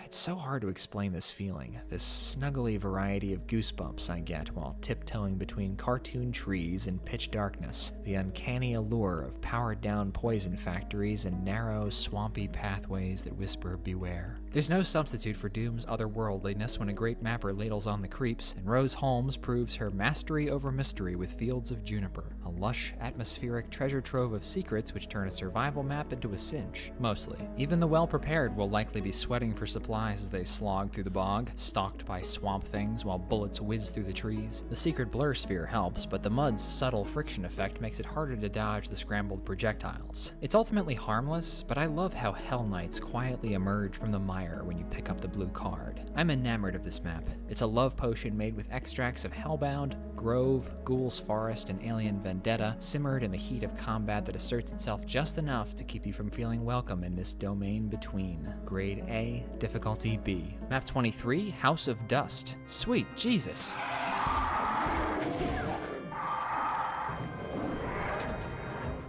T: It's so hard to explain this feeling, this snuggly variety of goosebumps I get while tiptoeing between cartoon trees in pitch darkness, the uncanny allure of powered-down poison factories and narrow, swampy pathways that whisper beware. There's no substitute for Doom's otherworldliness when a great mapper ladles on the creeps, and Rose Holmes proves her mastery over mystery with Fields of Juniper, a lush, atmospheric treasure trove of secrets which turn a survival map into a cinch, mostly. Even the well-prepared will likely be sweating for supplies as they slog through the bog, stalked by swamp things while bullets whiz through the trees. The secret blur sphere helps, but the mud's subtle friction effect makes it harder to dodge the scrambled projectiles. It's ultimately harmless, but I love how Hell Knights quietly emerge from the mire when you pick up the blue card. I'm enamored of this map. It's a love potion made with extracts of Hellbound, Grove, Ghoul's Forest, and Alien Vendetta, simmered in the heat of combat that asserts itself just enough to keep you from feeling welcome in this domain between. Grade A, difficulty B. Map 23, House of Dust. Sweet Jesus.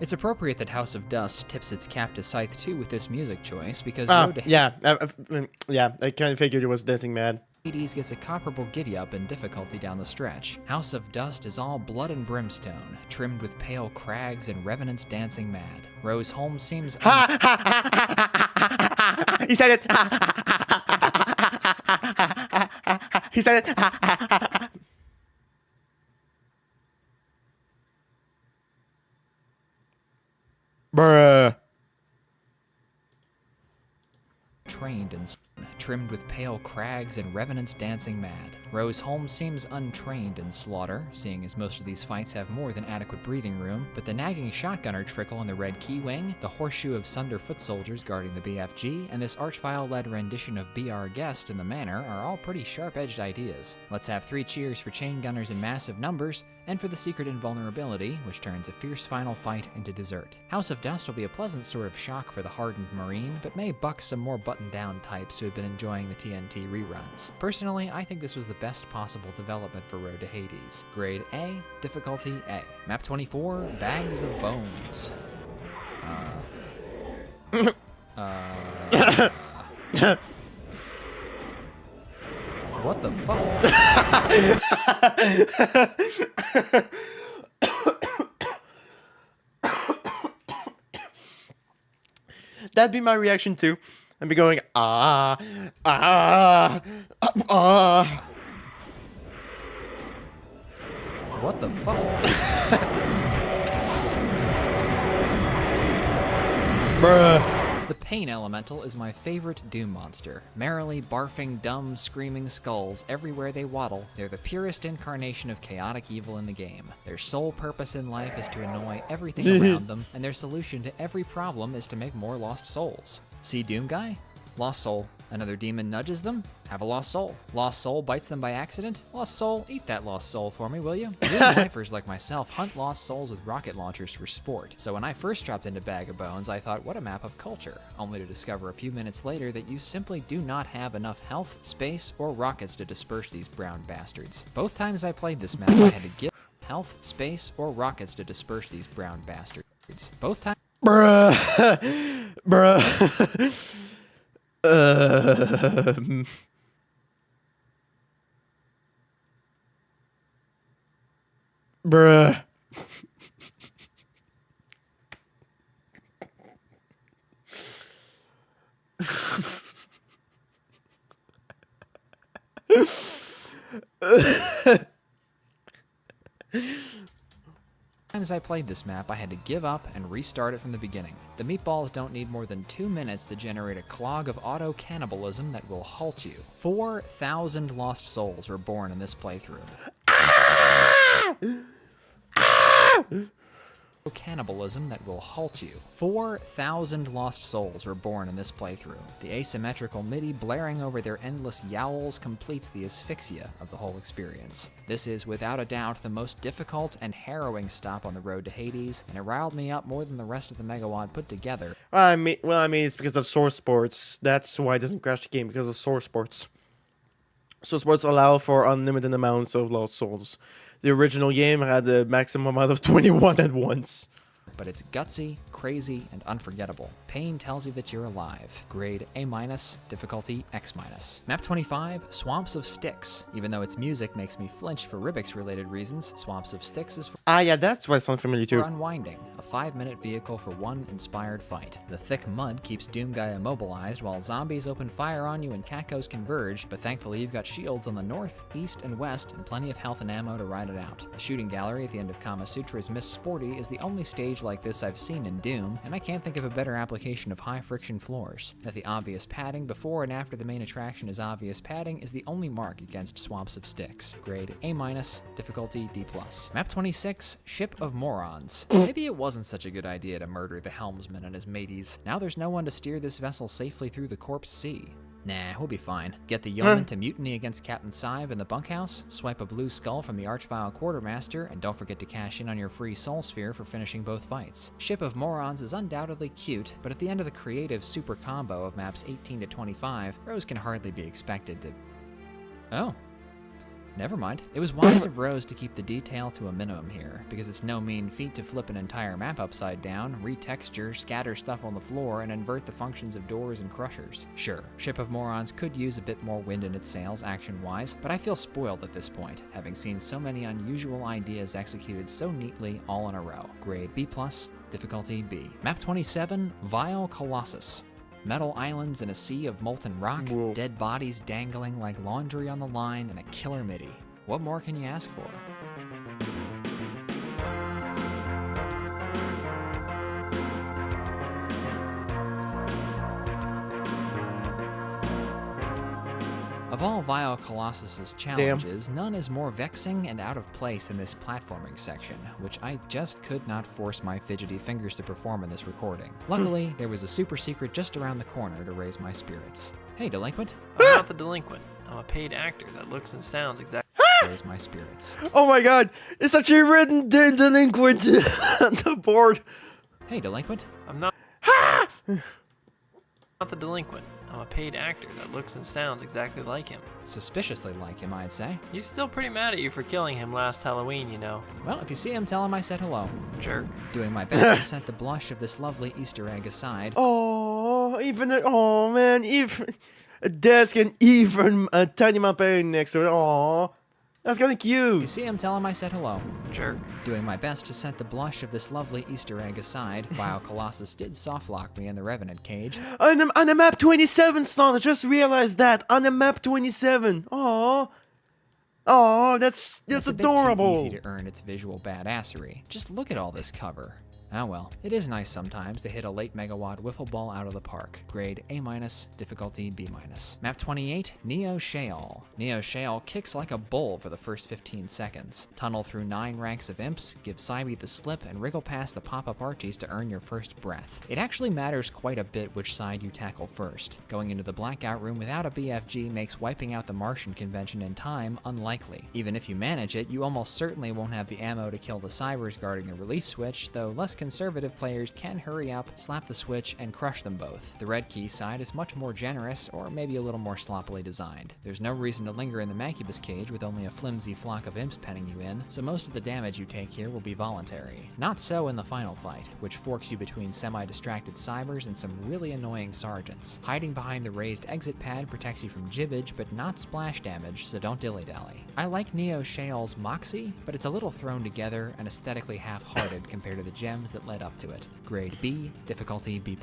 T: It's appropriate that House of Dust tips its cap to Scythe 2 with this music choice, because Road to
A: yeah, I kind of figured it was Dancing Mad.
T: Hades gets a comparable giddy-up in difficulty down the stretch. House of Dust is all blood and brimstone, trimmed with pale crags and revenants dancing mad. Rose Holmes seems...
A: He said it! He said it! Bruh.
T: Trained and trimmed with pale crags and revenants dancing mad. Rose Holmes seems untrained in slaughter, seeing as most of these fights have more than adequate breathing room, but the nagging shotgunner trickle in the Red Key Wing, the horseshoe of Sunder foot soldiers guarding the BFG, and this Archvile-led rendition of Be Our Guest in the Manor are all pretty sharp-edged ideas. Let's have 3 cheers for chain gunners in massive numbers, and for the secret invulnerability, which turns a fierce final fight into dessert. House of Dust will be a pleasant sort of shock for the hardened Marine, but may buck some more buttoned-down types who have been enjoying the TNT reruns. Personally, I think this was the best possible development for Road to Hades. Grade A, difficulty A. Map 24, Bags of Bones. What the fuck?
A: That'd be my reaction too. I'd be going, What
T: the fuck?
A: Bruh.
T: The Pain Elemental is my favorite Doom monster. Merrily barfing, dumb, screaming skulls everywhere they waddle, they're the purest incarnation of chaotic evil in the game. Their sole purpose in life is to annoy everything around them, and their solution to every problem is to make more lost souls. See Doom Guy? Lost soul. Another demon nudges them. Have a lost soul. Lost soul bites them by accident. Lost soul, eat that lost soul for me, will you? Real lifers like myself hunt lost souls with rocket launchers for sport. So when I first dropped into Bag of Bones, I thought, what a map of culture. Only to discover a few minutes later that you simply do not have enough health, space, or rockets to disperse these brown bastards. Both times I played this map, I had to give health, space, or rockets to disperse these brown bastards. Both times.
A: Bruh. Bruh. Bruh.
T: Times I played this map, I had to give up and restart it from the beginning. The meatballs don't need more than 2 minutes to generate a clog of auto-cannibalism that will halt you. 4,000 lost souls were born in this playthrough. Cannibalism that will halt you. 4,000 lost souls were born in this playthrough. The asymmetrical MIDI blaring over their endless yowls completes the asphyxia of the whole experience. This is without a doubt the most difficult and harrowing stop on the road to Hades, and it riled me up more than the rest of the Megawad put together.
A: I mean, it's because of Source Sports. That's why it doesn't crash the game, because of Source Sports. Source Sports allow for unlimited amounts of lost souls. The original game had the maximum amount of 21 at once.
T: But it's gutsy, crazy, and unforgettable. Pain tells you that you're alive. Grade A-, difficulty X-. Map 25, Swamps of Styx. Even though its music makes me flinch for Rubik's-related reasons, Swamps of Styx is for
A: yeah, that's why it sounds familiar too.
T: unwinding, a 5-minute vehicle for one inspired fight. The thick mud keeps Doomguy immobilized while zombies open fire on you and Kakos converge, but thankfully you've got shields on the north, east, and west, and plenty of health and ammo to ride it out. The shooting gallery at the end of Kama Sutra's Miss Sporty is the only stage like this I've seen in Doom, and I can't think of a better application of high-friction floors. That the obvious padding before and after the main attraction is obvious padding is the only mark against Swamps of Styx. Grade A-, difficulty D+. Map 26, Ship of Morons. Maybe it wasn't such a good idea to murder the helmsman and his mateys. Now there's no one to steer this vessel safely through the corpse sea. Nah, we'll be fine. Get the yeoman to mutiny against Captain Sive in the bunkhouse, swipe a blue skull from the Archvile Quartermaster, and don't forget to cash in on your free soul sphere for finishing both fights. Ship of Morons is undoubtedly cute, but at the end of the creative super combo of maps 18 to 25, Rose can hardly be expected to... Oh. Never mind. It was wise of Rose to keep the detail to a minimum here, because it's no mean feat to flip an entire map upside down, retexture, scatter stuff on the floor, and invert the functions of doors and crushers. Sure, Ship of Morons could use a bit more wind in its sails action-wise, but I feel spoiled at this point, having seen so many unusual ideas executed so neatly all in a row. Grade B+, difficulty B. Map 27, Vile Colossus. Metal islands in a sea of molten rock, dead bodies dangling like laundry on the line, and a killer MIDI. What more can you ask for? Of all Vile Colossus's challenges, none is more vexing and out of place than this platforming section, which I just could not force my fidgety fingers to perform in this recording. Luckily, there was a super secret just around the corner to raise my spirits. Hey, delinquent.
U: I'm not the delinquent. I'm a paid actor that looks and sounds exactly...
T: Raise my spirits.
A: Oh my god, it's such a written delinquent on the board.
T: Hey, delinquent.
U: I'm not... not the delinquent. I'm a paid actor that looks and sounds exactly like him.
T: Suspiciously like him, I'd say.
U: He's still pretty mad at you for killing him last Halloween, you know.
T: Well, if you see him, tell him I said hello.
U: Jerk.
T: Doing my best to set the blush of this lovely Easter egg aside.
A: Oh, man, even a desk and even a tiny mountain next to it. Oh, that's kind of cute.
T: If you see him, tell him I said hello.
U: Jerk.
T: Doing my best to set the blush of this lovely Easter egg aside, while Colossus did softlock me in the Revenant cage.
A: On the map 27, Slot, I just realized that. On the map 27. Oh, that's
T: it's
A: adorable.
T: A bit too easy to earn its visual badassery. Just look at all this cover. Ah well, it is nice sometimes to hit a late megawatt wiffle ball out of the park. Grade A-, difficulty B-. Map 28, Neo Shale. Neo Shale kicks like a bull for the first 15 seconds. Tunnel through 9 ranks of imps, give Cybie the slip, and wriggle past the pop-up Archies to earn your first breath. It actually matters quite a bit which side you tackle first. Going into the blackout room without a BFG makes wiping out the Martian convention in time unlikely. Even if you manage it, you almost certainly won't have the ammo to kill the cybers guarding the release switch, though less conservative players can hurry up, slap the switch, and crush them both. The red key side is much more generous, or maybe a little more sloppily designed. There's no reason to linger in the Macubus cage with only a flimsy flock of imps penning you in, so most of the damage you take here will be voluntary. Not so in the final fight, which forks you between semi-distracted cybers and some really annoying sergeants. Hiding behind the raised exit pad protects you from jibbage, but not splash damage, so don't dilly-dally. I like Neo Shale's moxie, but it's a little thrown together and aesthetically half-hearted compared to the gems that led up to it. Grade B, difficulty B+.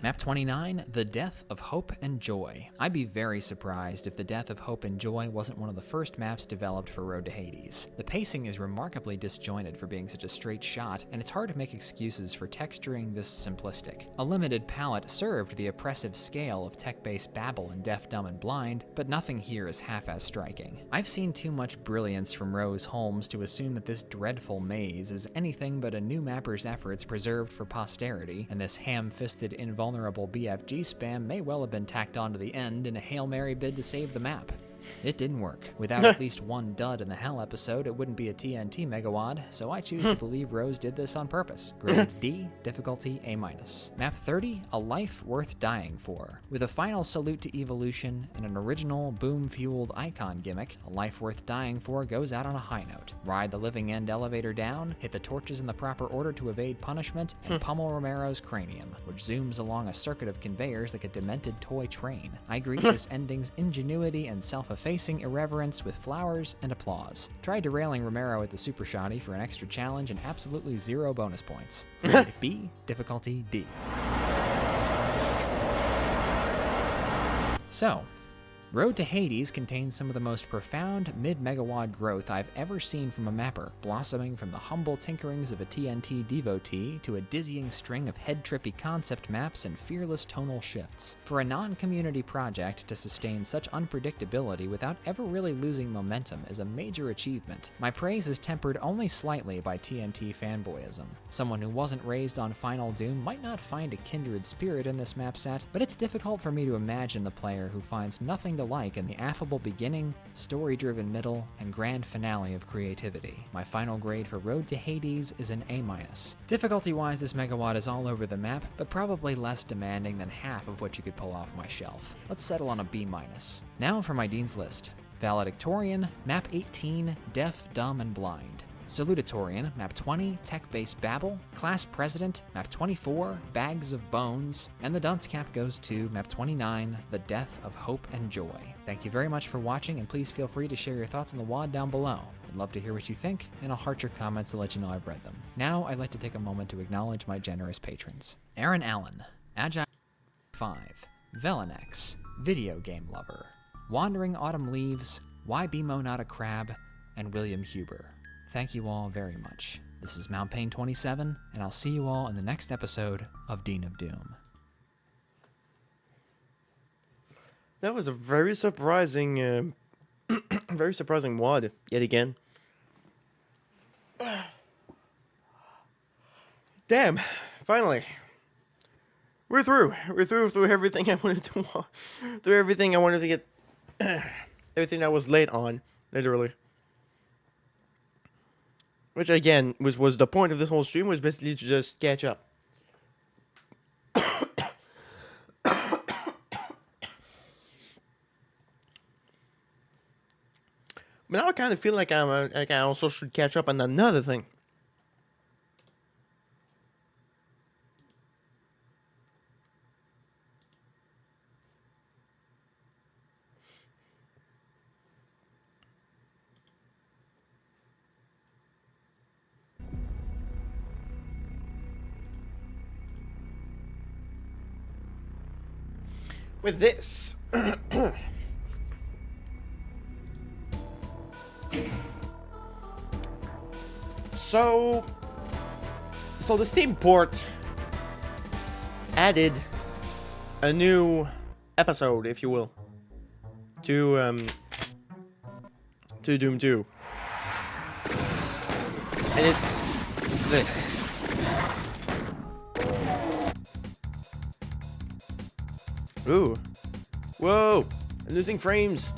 T: Map 29, The Death of Hope and Joy. I'd be very surprised if The Death of Hope and Joy wasn't one of the first maps developed for Road to Hades. The pacing is remarkably disjointed for being such a straight shot, and it's hard to make excuses for texturing this simplistic. A limited palette served the oppressive scale of tech-based babble in Deaf, Dumb, and Blind, but nothing here is half as striking. I've seen too much brilliance from Rose Holmes to assume that this dreadful maze is anything but a new mapper's efforts preserved for posterity, and this ham-fisted invulnerable BFG spam may well have been tacked onto the end in a Hail Mary bid to save the map. It didn't work. Without at least one dud in the Hell episode, it wouldn't be a TNT megawad, so I choose to believe Rose did this on purpose. Grade D, difficulty A-. Map 30, A Life Worth Dying For. With a final salute to evolution and an original boom-fueled icon gimmick, A Life Worth Dying For goes out on a high note. Ride the living end elevator down, hit the torches in the proper order to evade punishment, and pummel Romero's cranium, which zooms along a circuit of conveyors like a demented toy train. I greet this ending's ingenuity and self-effacing irreverence with flowers and applause. Try derailing Romero at the super shotty for an extra challenge and absolutely 0 bonus points. Grade B, difficulty D. So, Road to Hades contains some of the most profound mid-megawatt growth I've ever seen from a mapper, blossoming from the humble tinkerings of a TNT devotee to a dizzying string of head-trippy concept maps and fearless tonal shifts. For a non-community project to sustain such unpredictability without ever really losing momentum is a major achievement. My praise is tempered only slightly by TNT fanboyism. Someone who wasn't raised on Final Doom might not find a kindred spirit in this map set, but it's difficult for me to imagine the player who finds nothing to like in the affable beginning, story-driven middle, and grand finale of creativity. My final grade for Road to Hades is an A-. Difficulty-wise, this megawatt is all over the map, but probably less demanding than half of what you could pull off my shelf. Let's settle on a B-. Now for my Dean's List. Valedictorian, Map 18, Deaf, Dumb, and Blind. Salutatorian, Map 20, Tech-Based Babble. Class President, Map 24, Bags of Bones. And the dunce cap goes to Map 29, The Death of Hope and Joy. Thank you very much for watching, and please feel free to share your thoughts in the WAD down below. I'd love to hear what you think, and I'll heart your comments to let you know I've read them. Now, I'd like to take a moment to acknowledge my generous patrons. Aaron Allen, Agile 5, Velenex, Video Game Lover, Wandering Autumn Leaves, Why BMO Not a Crab, and William Huber. Thank you all very much. This is Mount Pain 27, and I'll see you all in the next episode of Dean of Doom.
A: That was a very surprising, very surprising WAD yet again. Damn! Finally, we're through. We're through everything I wanted to. Through everything I wanted to get. Everything that was late on, literally. Which again was the point of this whole stream, was basically to just catch up. But now I kind of feel like I also should catch up on another thing. With this. So the Steam port added a new episode, if you will, to Doom 2. And it's this. Ooh. Whoa! I'm losing frames.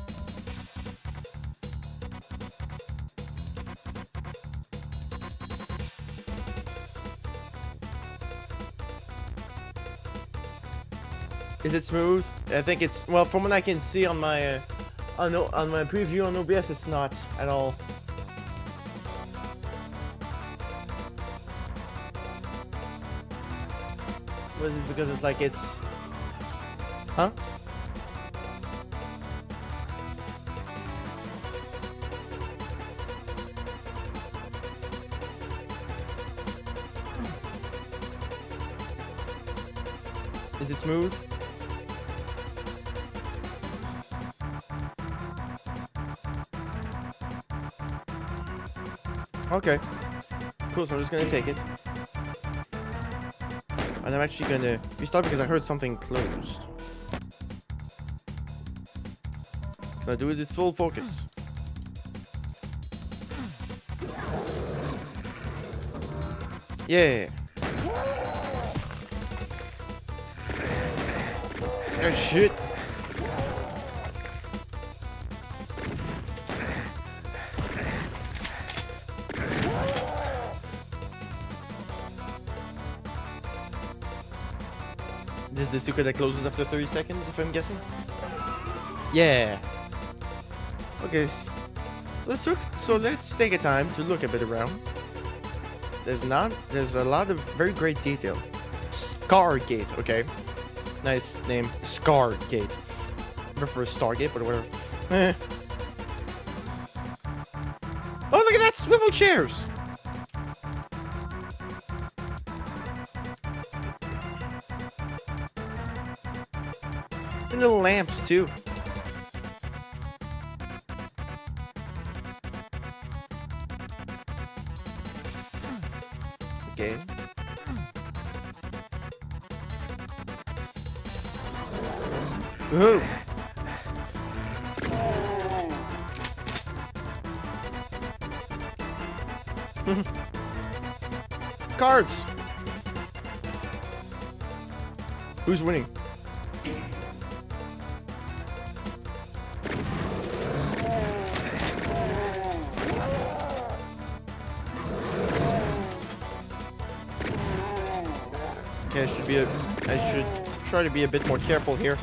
A: Is it smooth? I think it's, well, from what I can see on my on my preview on OBS, it's not at all. What is this? Because it's like it's, huh? Is it smooth? Okay. Cool, so I'm just gonna take it. And I'm actually gonna restart because I heard something closed. Can I do it with full focus? Yeah. Oh shit. This is the secret that closes after 30 seconds, if I'm guessing? Yeah. Okay, so let's take a time to look a bit around. There's a lot of very great detail. Scargate, okay. Nice name, Scargate. I prefer Stargate, but whatever. Eh. Oh, look at that! Swivel chairs! And little lamps, too. Okay. Ooh. Cards. Who's winning? Okay, I should try to be a bit more careful here.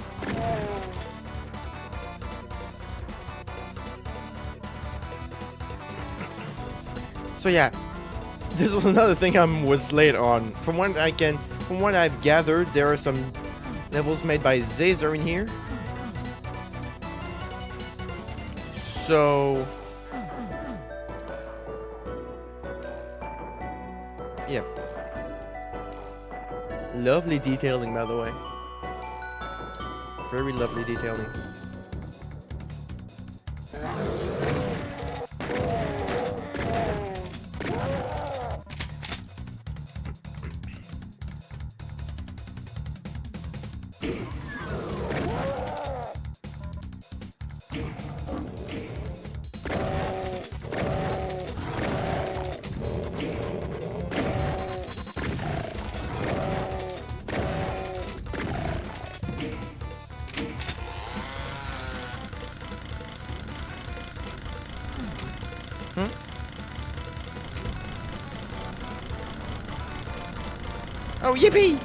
A: So yeah, this was another thing I was late on. From what I've gathered, there are some levels made by Zazer in here. So yeah, lovely detailing, by the way. Very lovely detailing. Oh, yippee!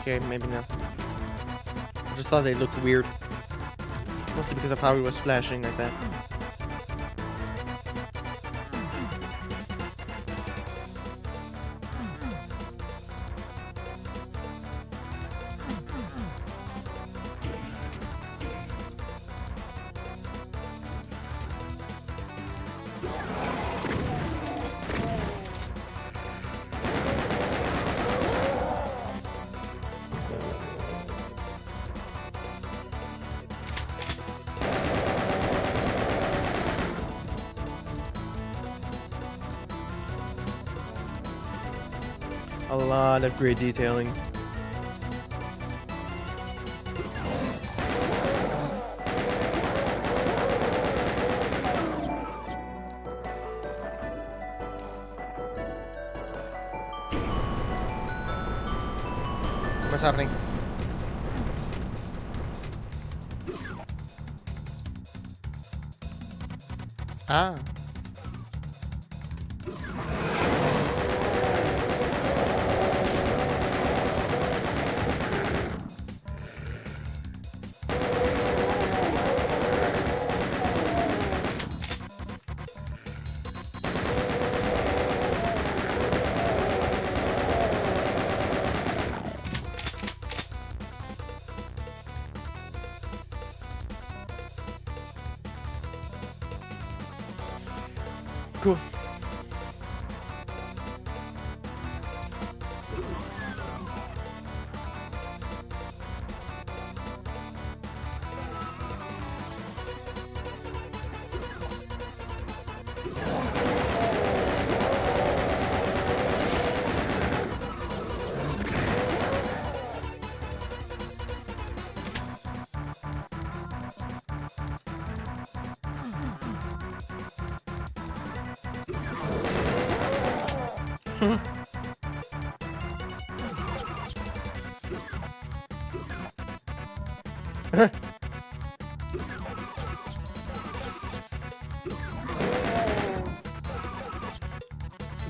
A: Okay, maybe not. I just thought they looked weird. Mostly because of how he was flashing like that. A lot of great detailing. What's happening? Ah. Cool.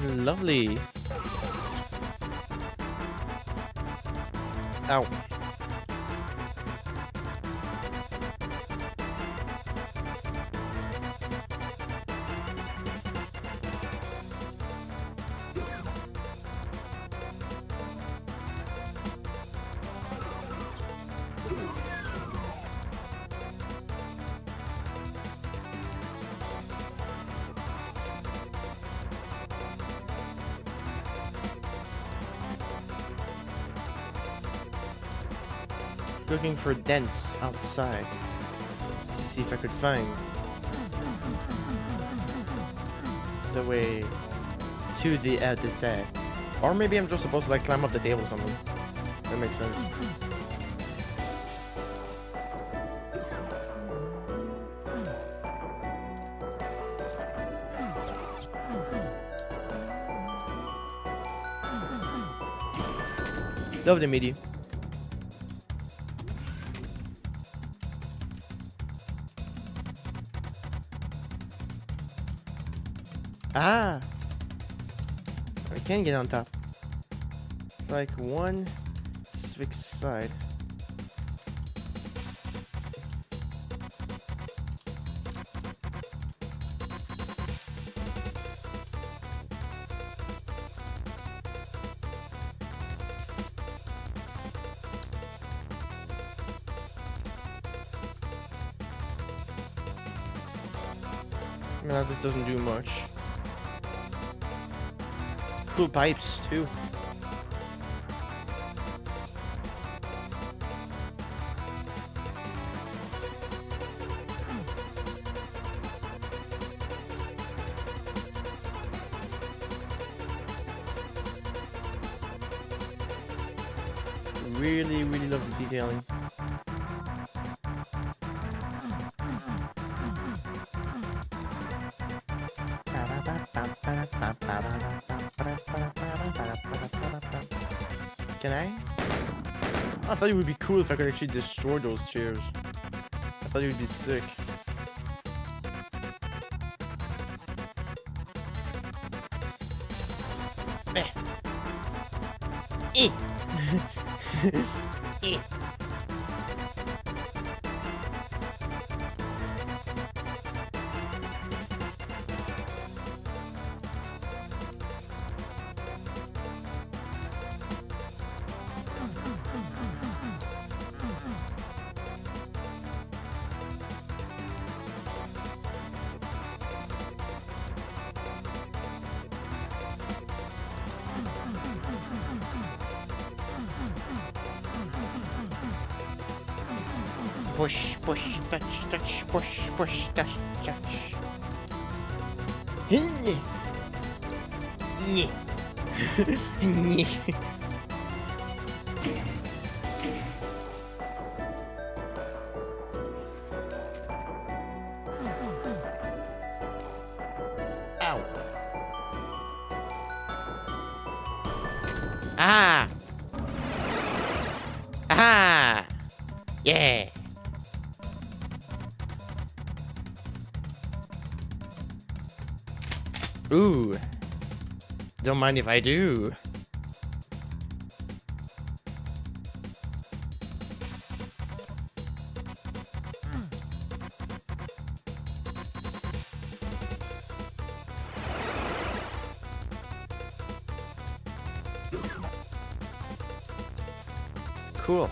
A: Lovely. Ow. Looking for dents outside to see if I could find the way to the other side. Or maybe I'm just supposed to like climb up the table or something. That makes sense. Love the media. Ah! I can get on top. Like one specific side. No, this doesn't do much. Cool pipes, too. Really, really love the detailing. Can I? I thought it would be cool if I could actually destroy those chairs. I thought it would be sick. Push, push, touch, touch, push, push, touch, touch. Nyeh. Nyeh. Nyeh. Ow. Ah. Ah. Yeah. Ooh. Don't mind if I do. Cool.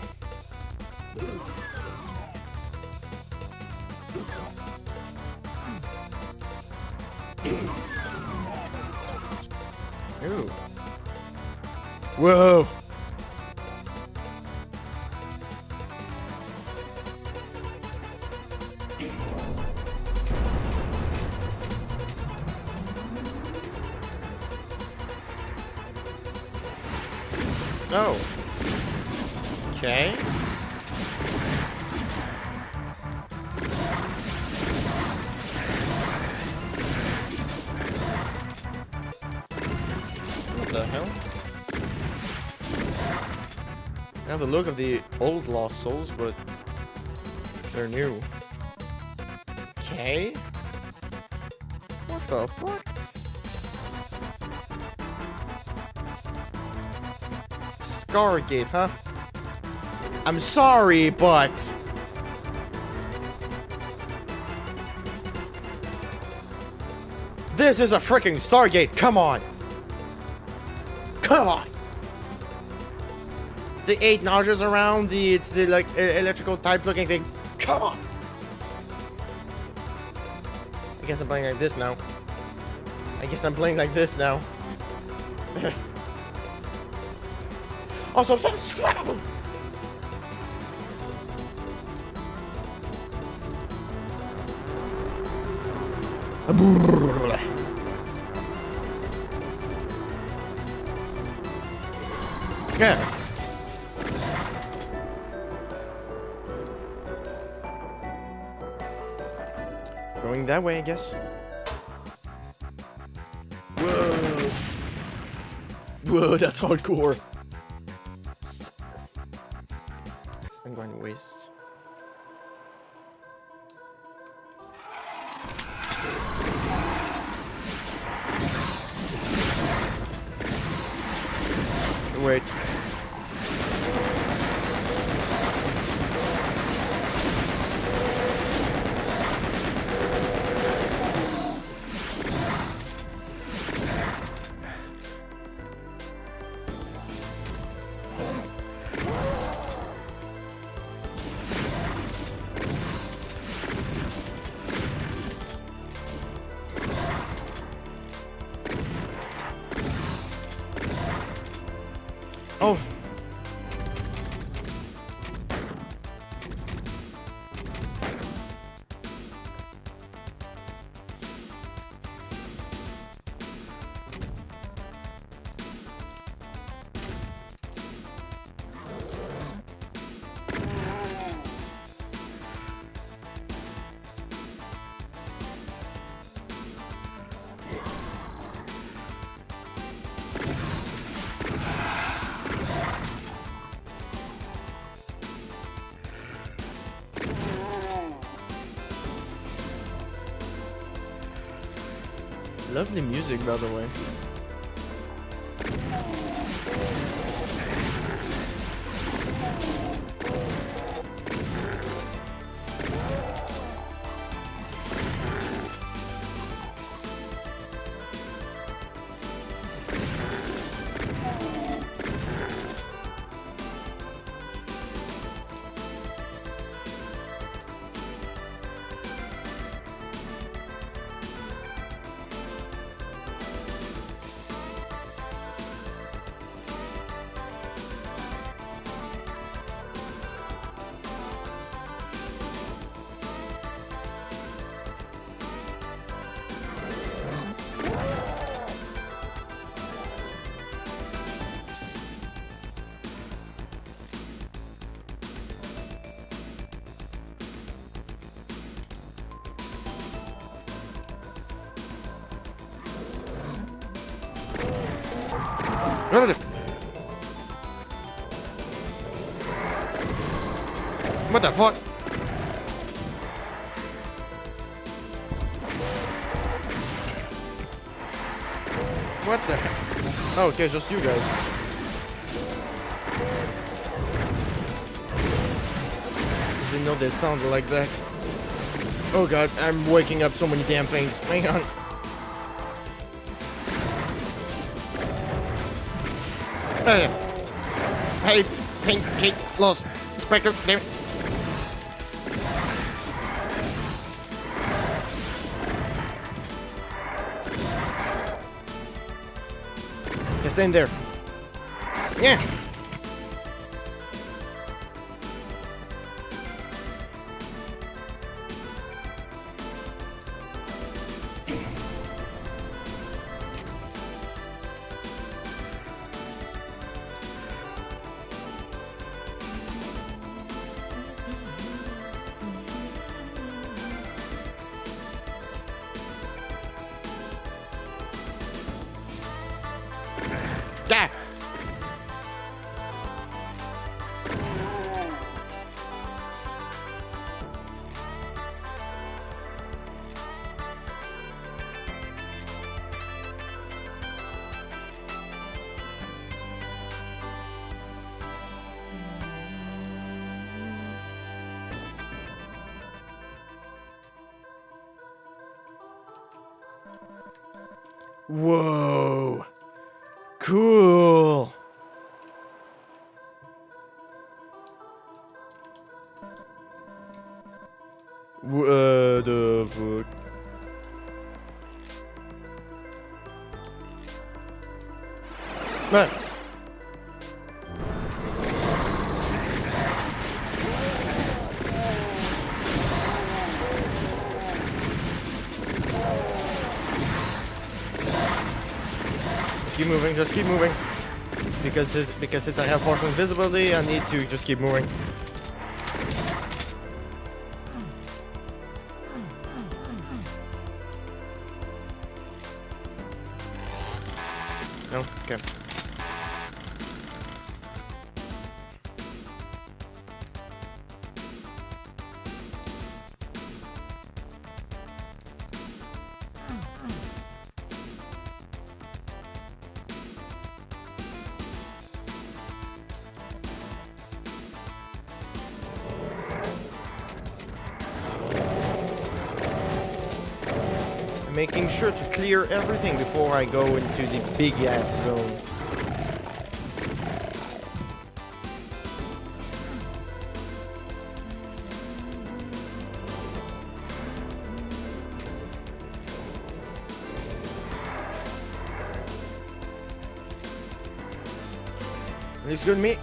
A: Ooh. Whoa. Oh. Okay. What the hell? I have the look of the old Lost Souls, but they're new. Okay. What the fuck? Stargate, huh? I'm sorry, but this is a freaking Stargate. Come on. Come on. The 8 nodules around, it's the like electrical type looking thing. Come on. I guess I'm playing like this now. Also, subscribe. Yeah. Going that way, I guess. Whoa. Whoa, that's hardcore. I'm going to waste. Wait. Oh. Lovely music, by the way. What the fuck? What the heck? Oh, okay, just you guys. Didn't know they sounded like that. Oh god, I'm waking up so many damn things. Hang on. Hey, Pink, Kate, Lost, Spectre, damn it. Yeah, stay in there. Yeah. Whoa. Cool. What the fuck? Man. Keep moving, just keep moving. Because since I have partial invisibility, I need to just keep moving. No? Okay. Making sure to clear everything before I go into the big ass zone. Looks good to me.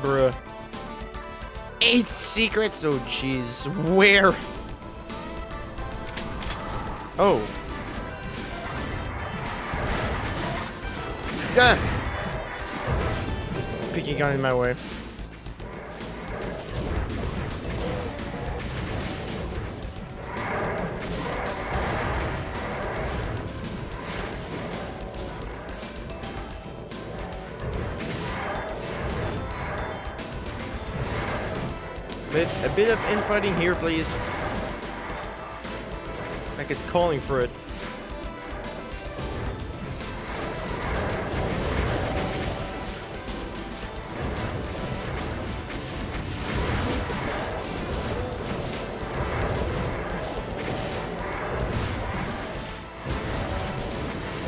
A: Bruh. 8 secrets? Oh jeez. Where? Oh. Yeah. Picking gun in my way. A bit of infighting here, please. Like it's calling for it.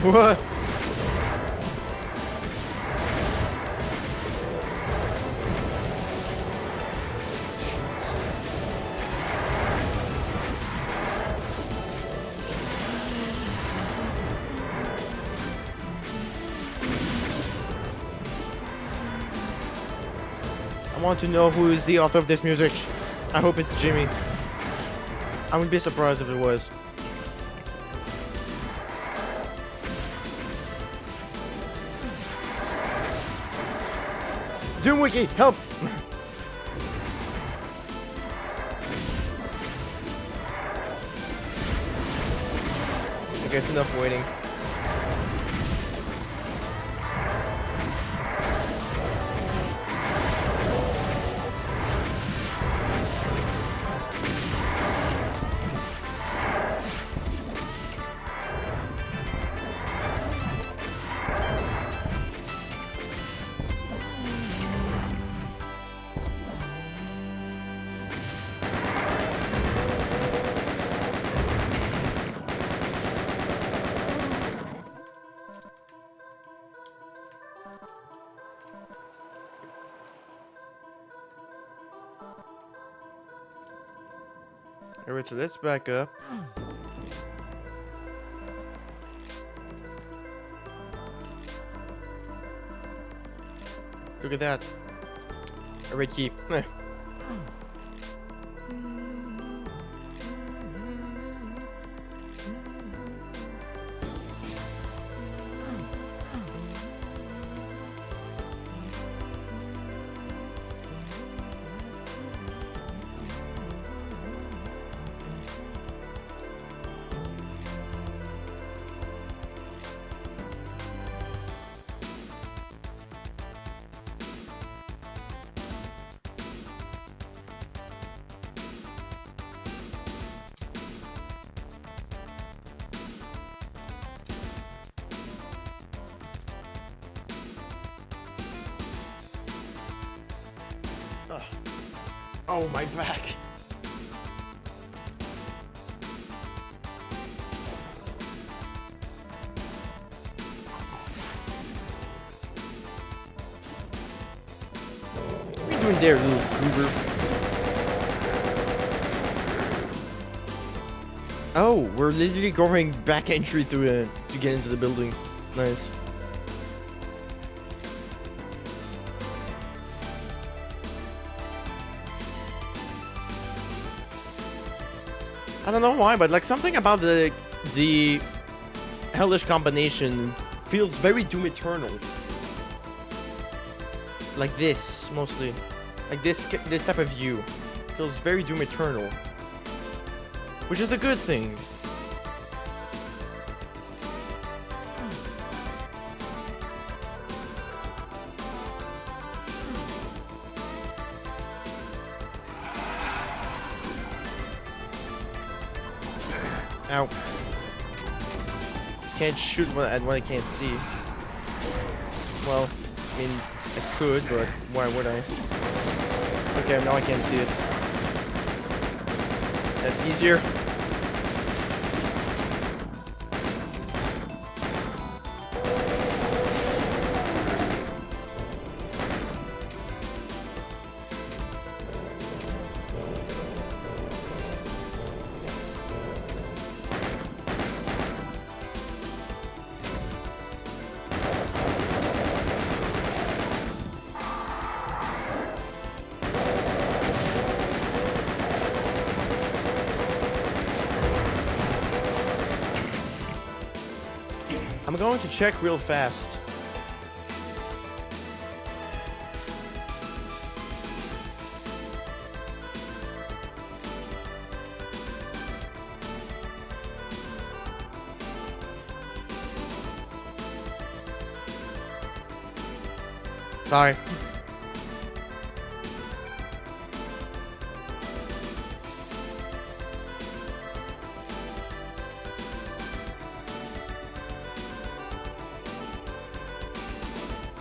A: What? I want to know who is the author of this music. I hope it's Jimmy. I wouldn't be surprised if it was. Doomwiki, help! Okay, it's enough waiting. Alright, so let's back up. Look at that. A red key. Oh, my back. What are you doing there, little goober? Oh, we're literally going back entry through to get into the building. Nice. I don't know why, but like something about the hellish combination feels very Doom Eternal. Like this, mostly. Like this type of view feels very Doom Eternal, which is a good thing. Ow. Can't shoot at what I can't see. Well, I mean, I could, but why would I? Okay, now I can't see it. That's easier. I'm going to check real fast. Sorry.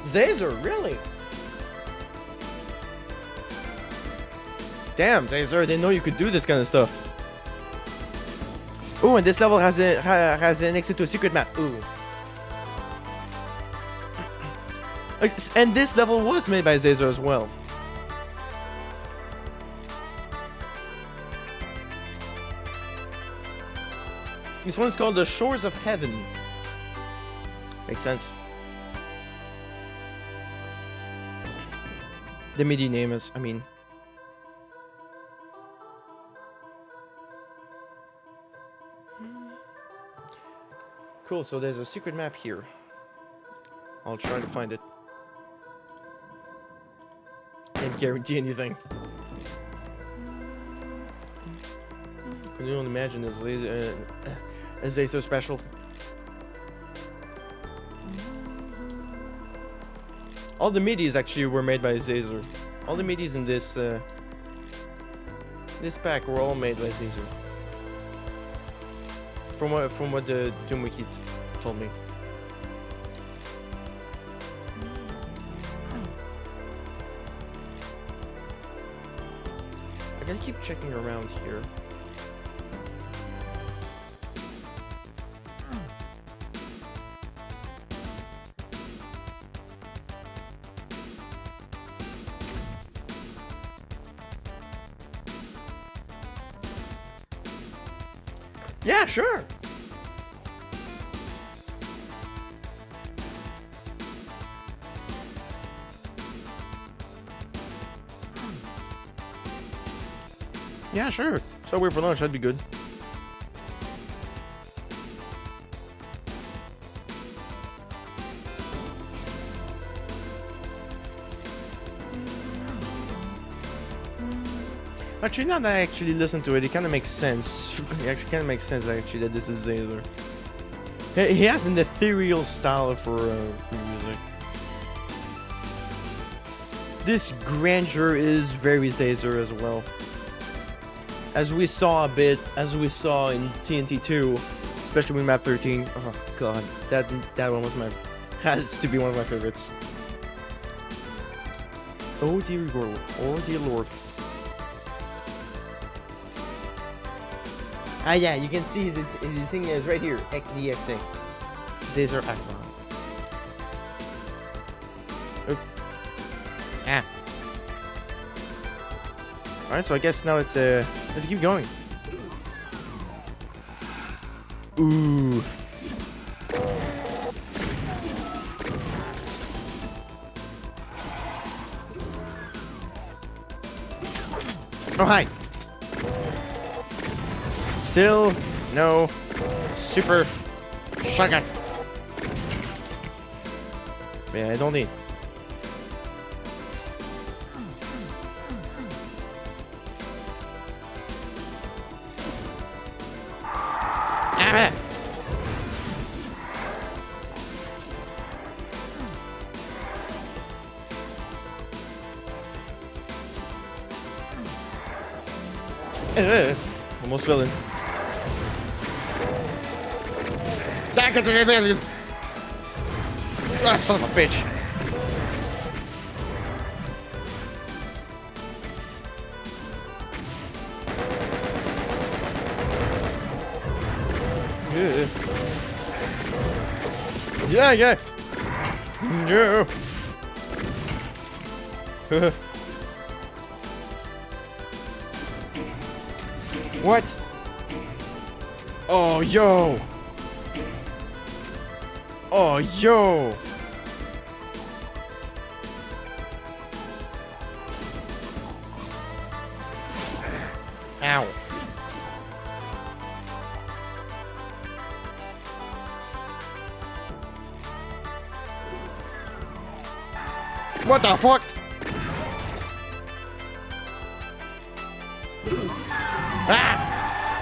A: Zazer, really? Damn, Zazer, I didn't know you could do this kind of stuff. Ooh, and this level has an exit to a secret map. Ooh. And this level was made by Zazer as well. This one's called The Shores of Heaven. Makes sense. The MIDI name is, I mean. Cool, so there's a secret map here. I'll try to find it. Can't guarantee anything. Can you only imagine this is so special? All the midis actually were made by Zazer. All the midis in this this pack were all made by Zazer. From what the Doom Wiki told me. I gotta keep checking around here. Yeah, sure. Yeah, sure. So we're for lunch, that'd be good. Actually, now that I actually listen to it, it kind of makes sense. It actually kind of makes sense, actually, that this is Zazer. He has an ethereal style for music. This grandeur is very Zazer as well. As we saw a bit, as we saw in TNT 2, especially with map 13. Oh god, that one was has to be one of my favorites. Oh dear lord, oh dear lord. Ah yeah, you can see his thing is right here, XDXA. Zazer Akron. Oh. Ah. Alright, so I guess now it's let's keep going. Ooh. Oh hi. Still no super shotgun. Yeah, I don't need. Ah! Almost fell in. Ah, son of a bitch. Yeah, yeah. No. What? Oh, yo. Oh, yo. Ow. What the fuck? Ah!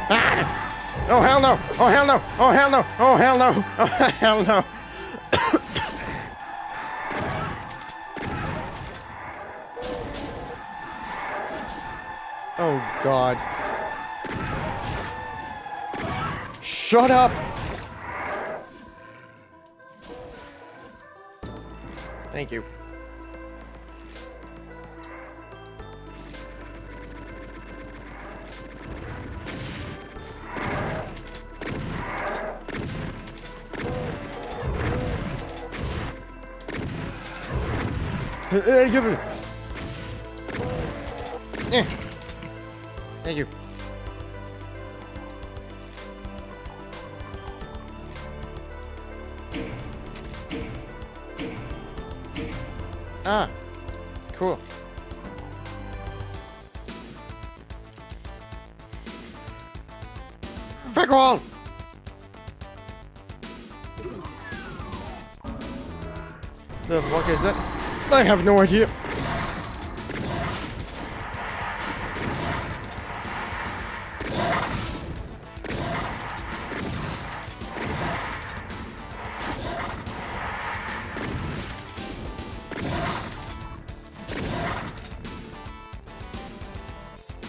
A: Ah! Oh hell no! Oh hell no! Oh hell no! Oh hell no! Oh hell no! Oh god. Shut up! Thank you. Give it. Thank you. Ah, cool. Fuck all. The fuck is that? I have no idea.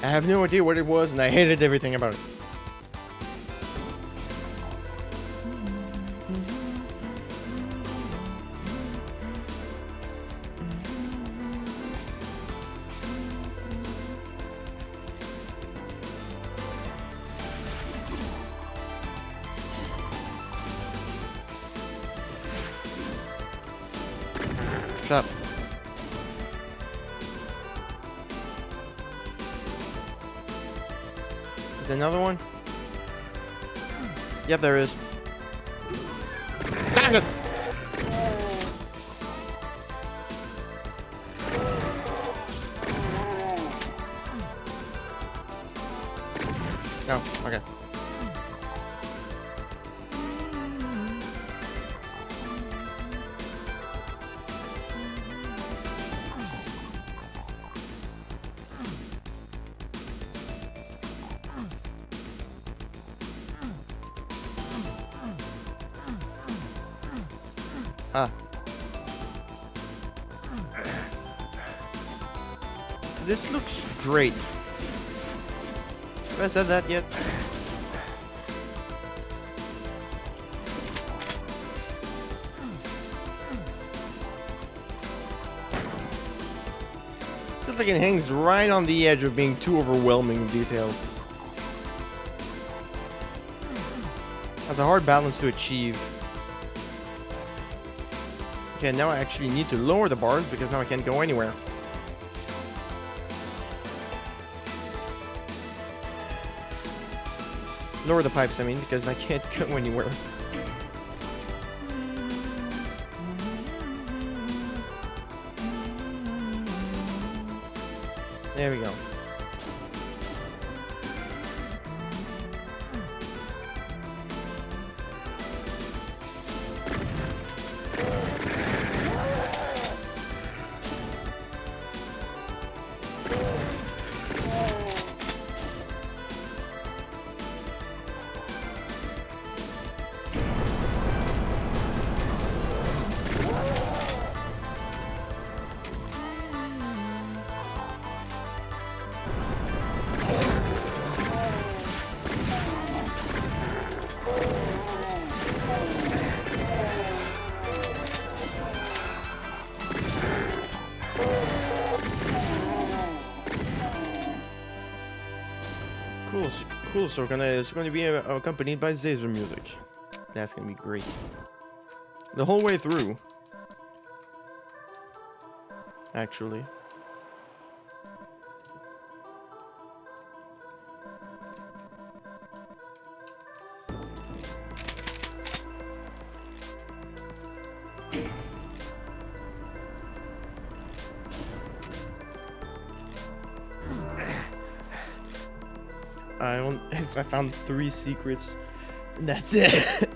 A: I have no idea what it was, and I hated everything about it. Shut up. Is there another one? Yep, there is. Damn it! No, okay. Ah. This looks great. Have I said that yet? Feels like it hangs right on the edge of being too overwhelming in detail. Has a hard balance to achieve. Okay, now I actually need to lower the bars because now I can't go anywhere. Lower the pipes, I mean, because I can't go anywhere. There we go. Cool, so it's gonna be accompanied by Zazer music. That's gonna be great. The whole way through. Actually. I found 3 secrets. And that's it.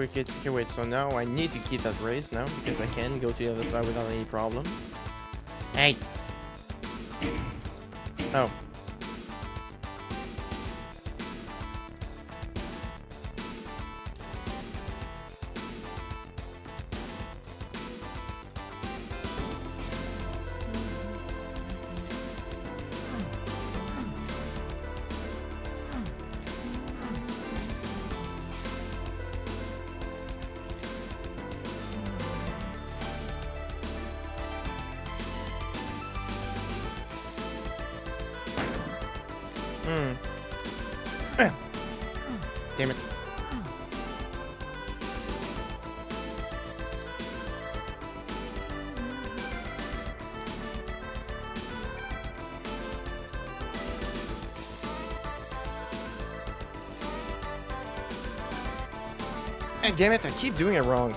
A: Okay, wait, so now I need to keep that raised now because I can go to the other side without any problem. Hey! Oh. Damn it. Damn it, I keep doing it wrong.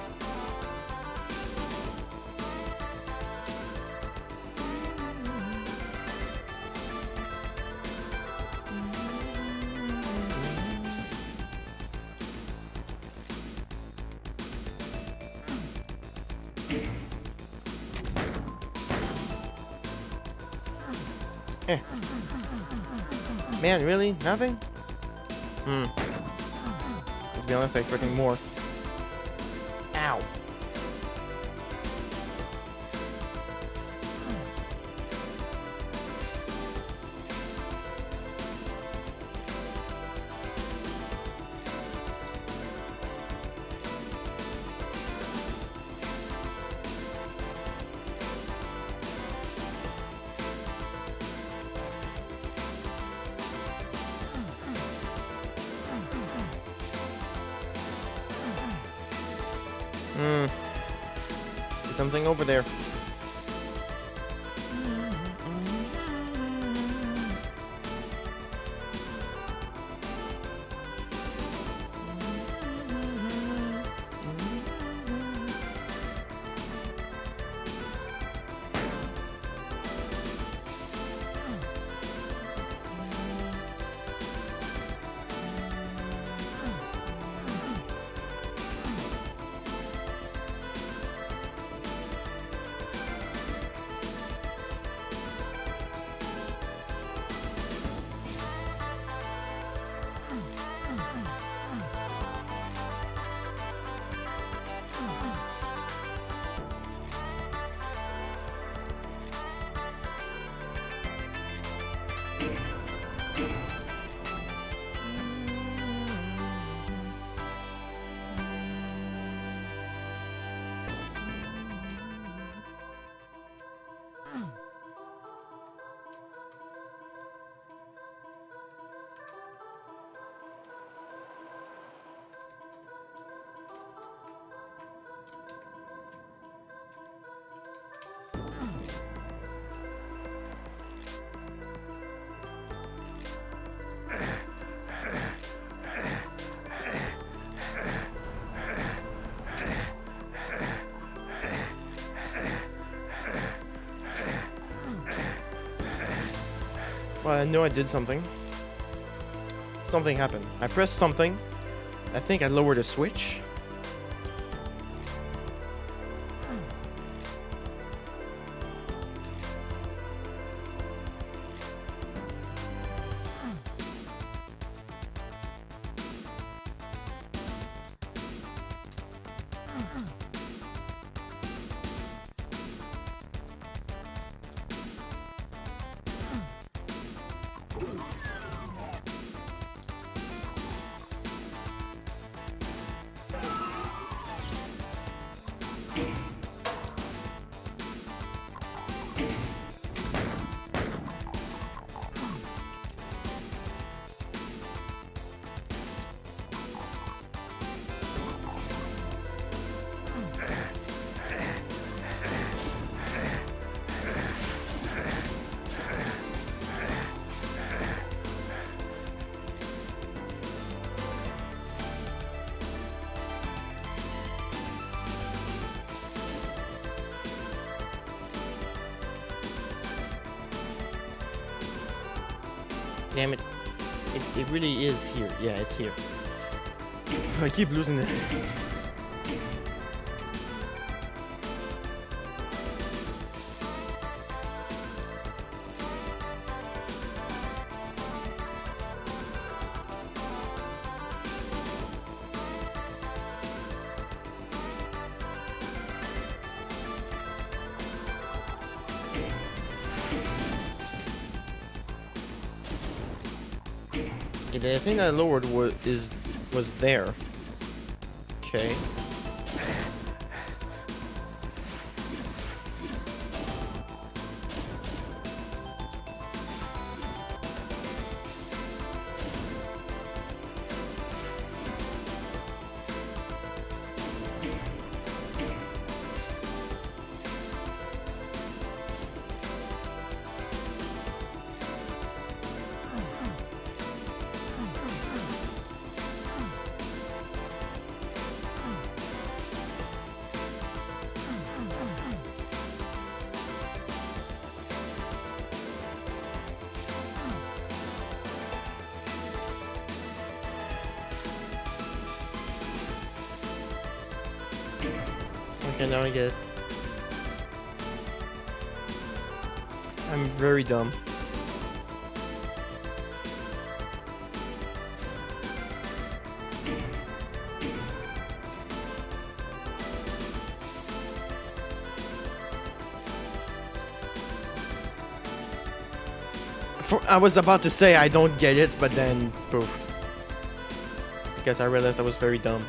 A: Man, really? Nothing? To be honest, I was expecting more. Ow. There's something over there. Well, I know I did something. Something happened. I pressed something. I think I lowered a switch. Damn it. It really is here. Yeah, it's here. I keep losing it. The thing that I lowered was there. Okay. Okay, now I get it. I'm very dumb. I was about to say I don't get it, but then poof. Because I realized I was very dumb.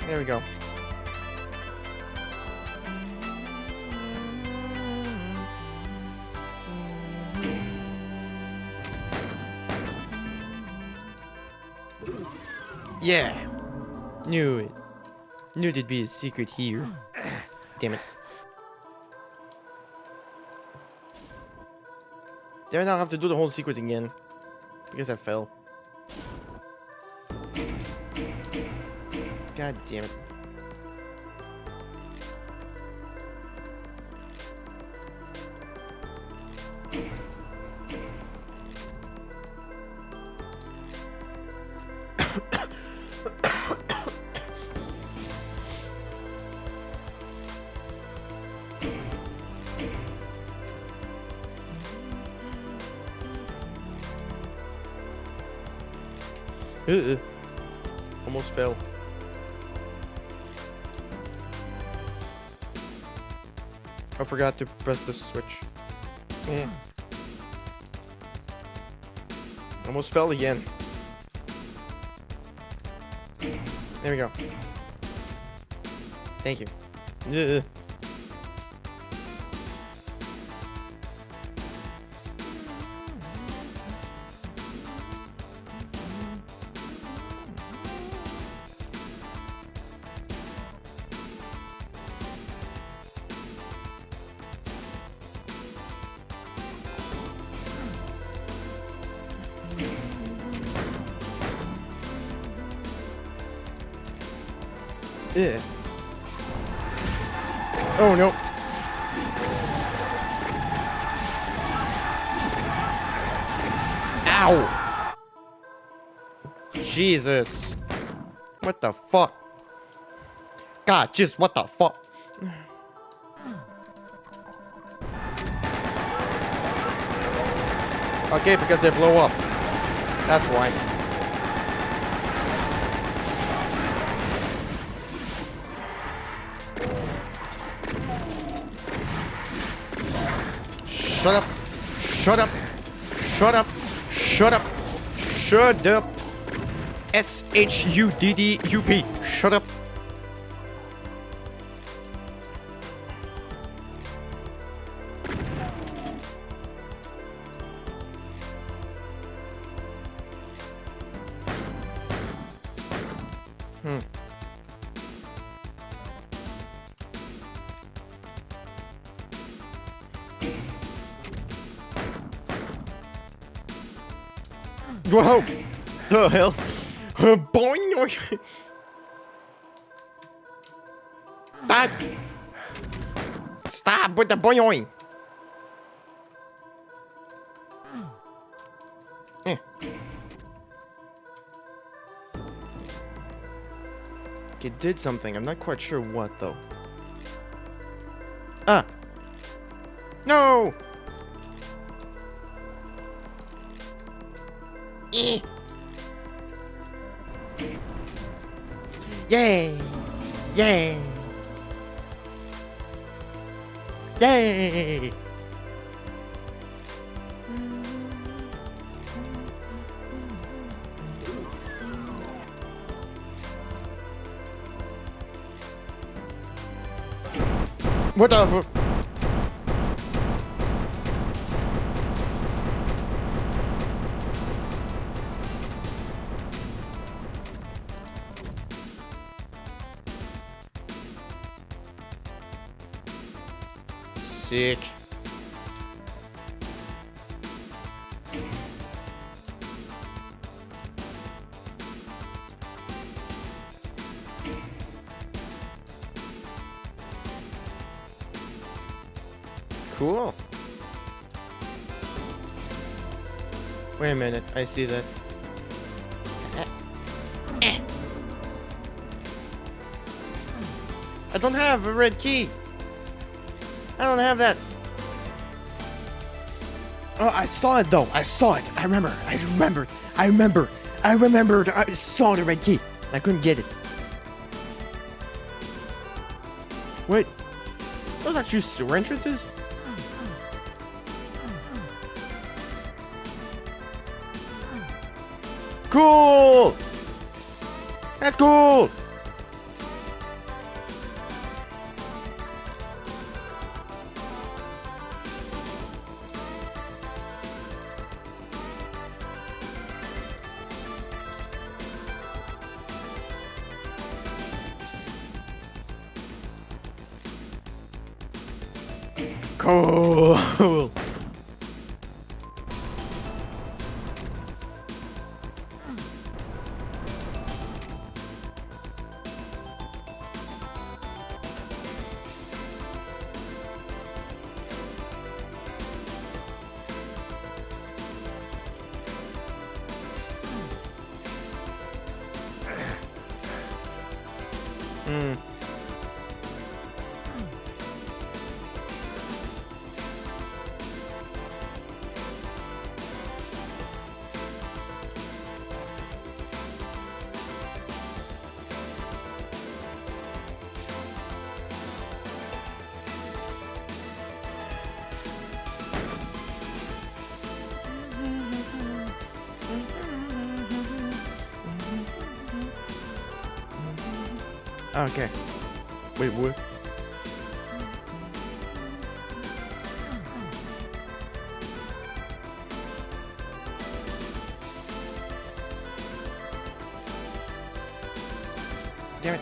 A: There we go. Yeah. Knew it. Knew there'd be a secret here. Damn it. Then I'll have to do the whole secret again. Because I fell. God damn it. Almost fell. I forgot to press the switch. Yeah. Almost fell again. There we go. Thank you. Ugh. Yeah. Oh no. Ow. Jesus. What the fuck? God, just what the fuck? Okay, because they blow up. That's why. Shut up. Shut up. Shut up. Shut up. Shut up. SHUDDUP. Shut up. Whoa! The hell? Boing! Dad! Stop with the boing! It did something. I'm not quite sure what though. Ah! No! Eh. Yay! Yay! Yay! What the fuck? Sick. Cool. Wait a minute, I see that. I don't have a red key. I don't have that. Oh, I saw it though. I saw it. I remembered. I saw the red key. I couldn't get it. Wait. Those are actually sewer entrances? Cool! That's cool! Cool! Okay. Wait, what? Damn it.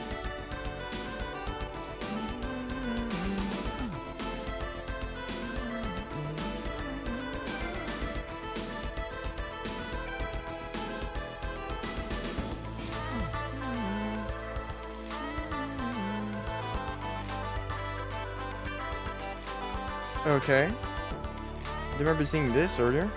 A: Okay. I remember seeing this earlier.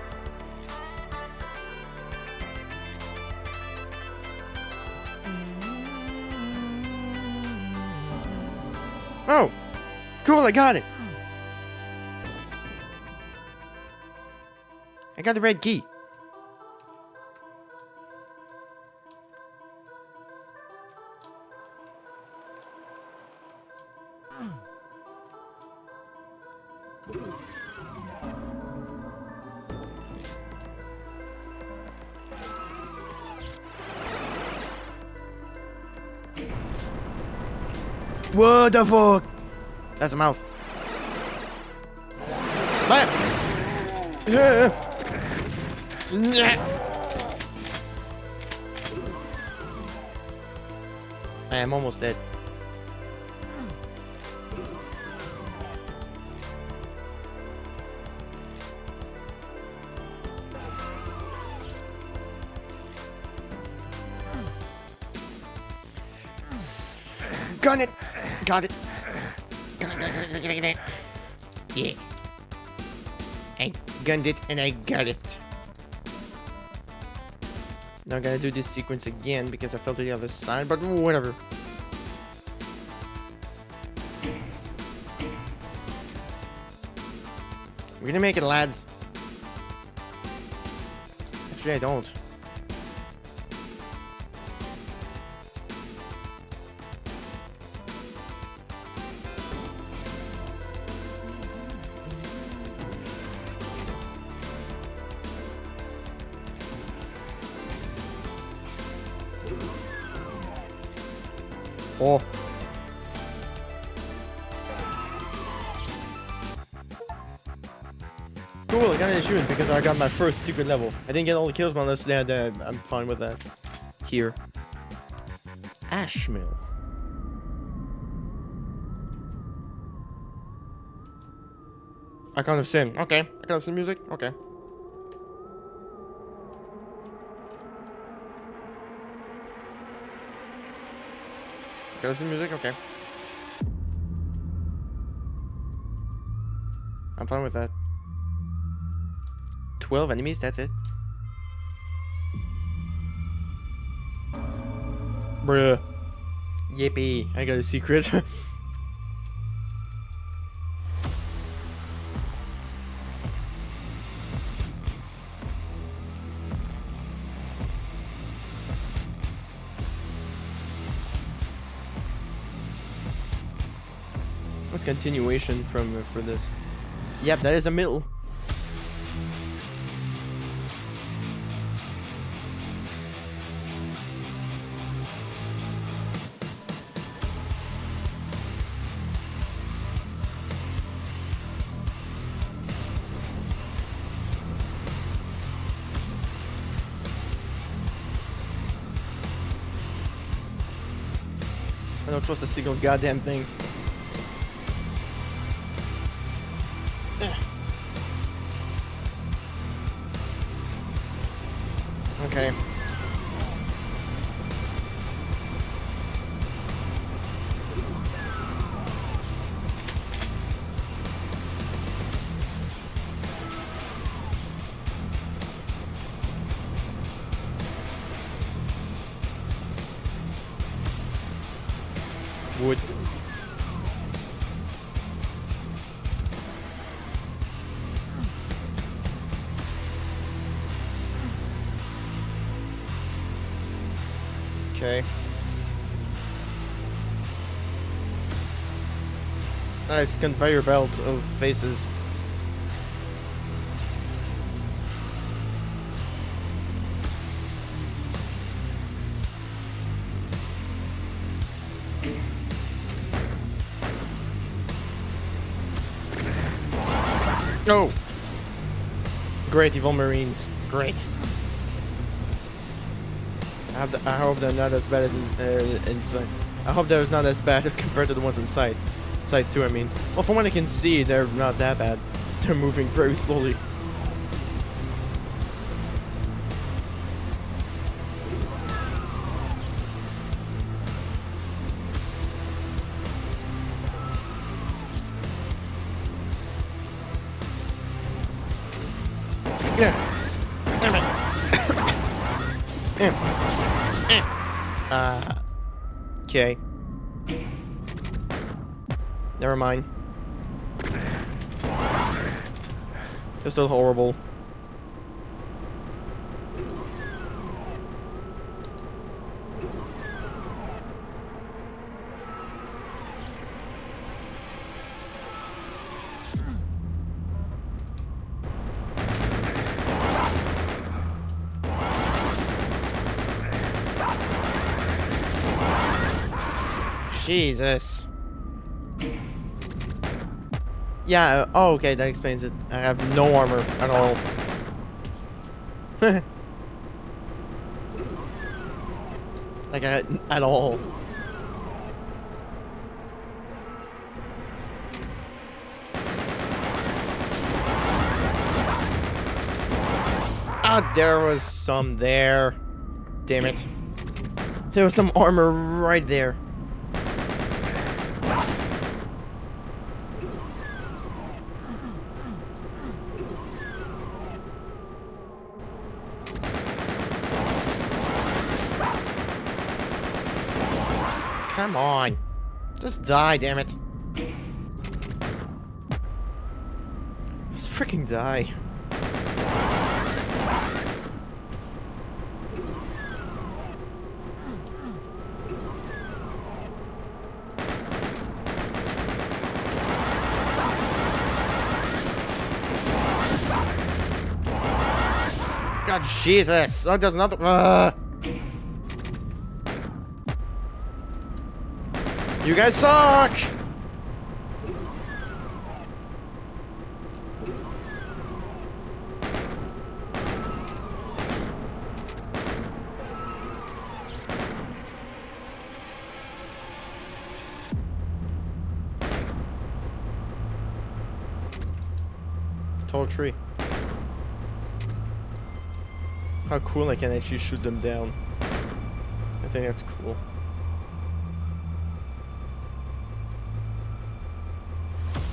A: Oh! Cool, I got it! I got the red key. What the fuck? That's a mouth. Bam! Yeah. I am almost dead. Gun it! Got it! Got it. Yeah. I gunned it and I got it. Now I gotta do this sequence again because I fell to the other side, but whatever. We're gonna make it, lads. Actually, I don't. Oh. Cool, I got an achievement because I got my first secret level. I didn't get all the kills, but unless that, I'm fine with that. Here. Ash Mill. Icon of Sin. Okay. Icon of Sin music? Okay. Icon of Sin music? Okay. I'm fine with that. 12 enemies, that's it? Bruh. Yippee, I got a secret. What's continuation from for this? Yep, that is a middle. I don't trust a single goddamn thing. Okay. Wood. Okay. Nice conveyor belt of faces. No. Great evil marines. Great. I hope they're not as bad as inside. I hope they're not as bad as compared to the ones inside. Side 2, I mean. Well, from what I can see, they're not that bad. They're moving very slowly. Yeah. Okay. Never mind. They're still horrible. Jesus. Yeah, oh, okay, that explains it. I have no armor at all. Like, at all. Ah, there was some there. Damn it. There was some armor right there. Come on. Just die, damn it. Just freaking die. God, Jesus. Oh, there's another. You guys suck! Tall tree. How cool I can actually shoot them down. I think that's cool.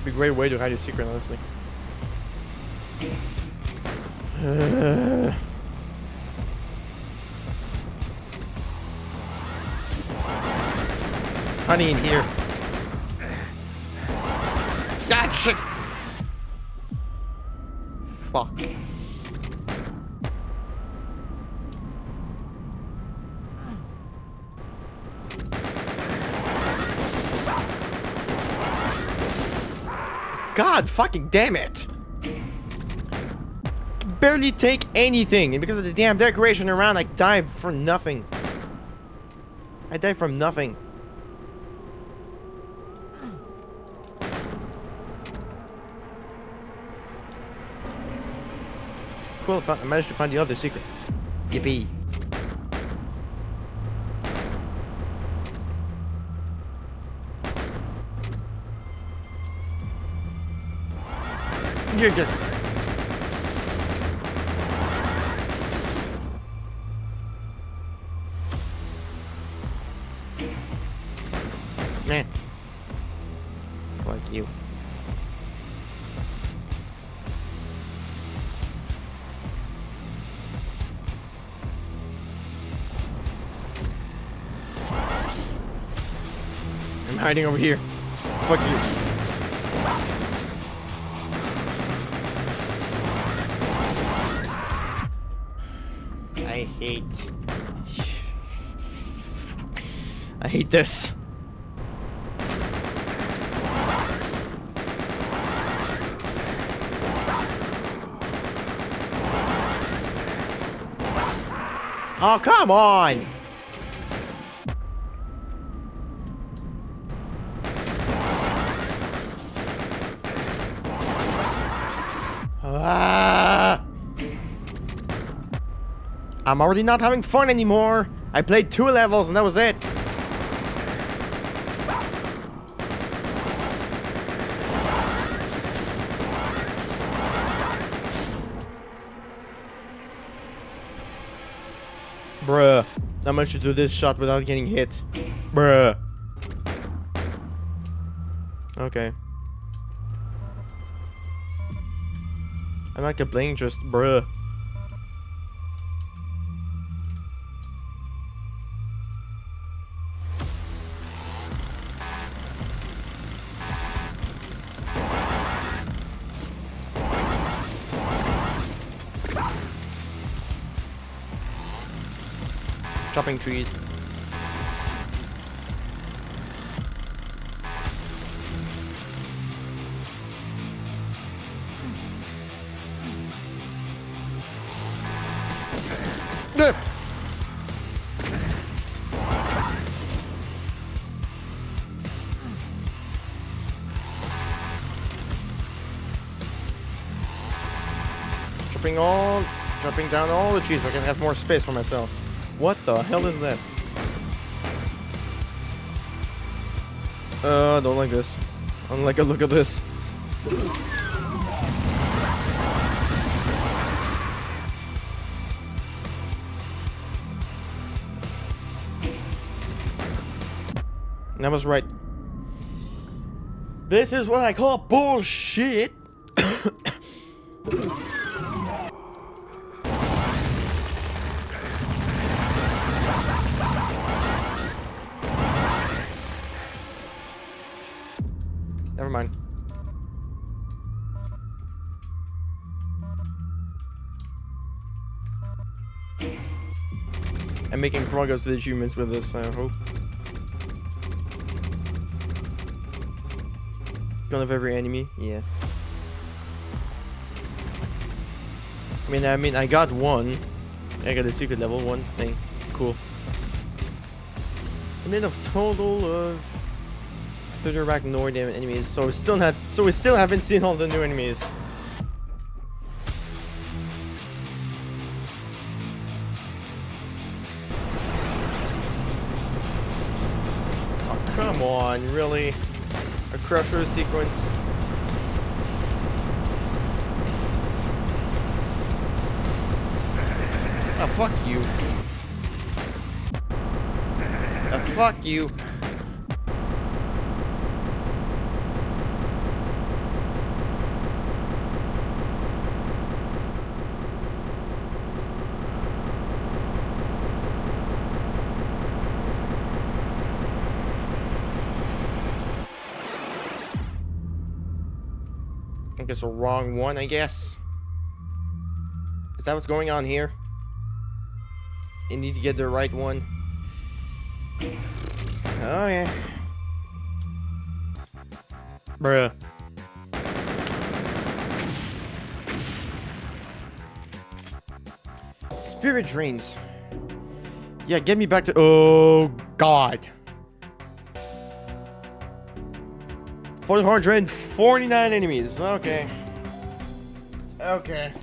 A: Be a great way to hide your secret, honestly. Honey in here. Ah, shit. Fuck. God fucking damn it! Barely take anything, and because of the damn decoration around, I died for nothing. I died from nothing. Cool, I managed to find the other secret. Yippee. Man. Fuck you. I'm hiding over here. Fuck you. I hate this. Oh, come on! I'm already not having fun anymore. I played 2 levels and that was it. Bruh. Not much to do this shot without getting hit. Bruh. Okay. I'm not complaining, just bruh. Chopping trees. Chopping down all the trees so I can have more space for myself. What the hell is that? I don't like this. I don't like a look at this. I was right. This is what I call bullshit. Never mind. I'm making progress with the achievements with this, I hope. Gun of every enemy, yeah. I mean, I got one. I got a secret level 1 thing. Cool. I mean, of total of 30 arachnoid enemies, so we still haven't seen all the new enemies. Oh, come on, really? A crusher sequence. Oh, fuck you. Oh, fuck you. think it's the wrong one, I guess. Is that what's going on here? You need to get the right one. Oh, yeah. Bruh. Spirit drains. Yeah, get me back to... Oh, God. 449 enemies. Okay. Okay.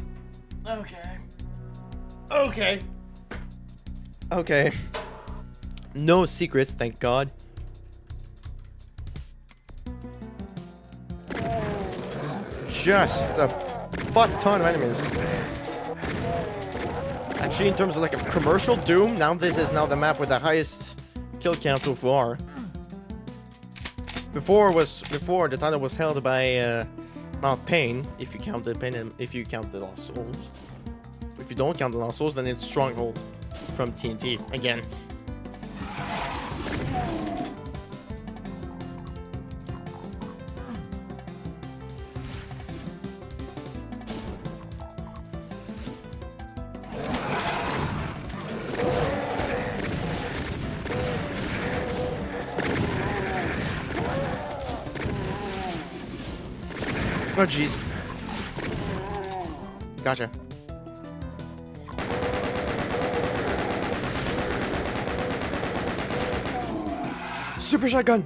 A: Okay. Okay. Okay. No secrets, thank God. Just a butt ton of enemies. Actually, in terms of like a commercial Doom, now this is now the map with the highest kill count so far. Before the title was held by Mount Pain, if you counted Pain and if you counted Lost Souls. If you don't count the Lost Souls, then it's Stronghold from TNT again. Oh, jeez. Gotcha. Super shotgun.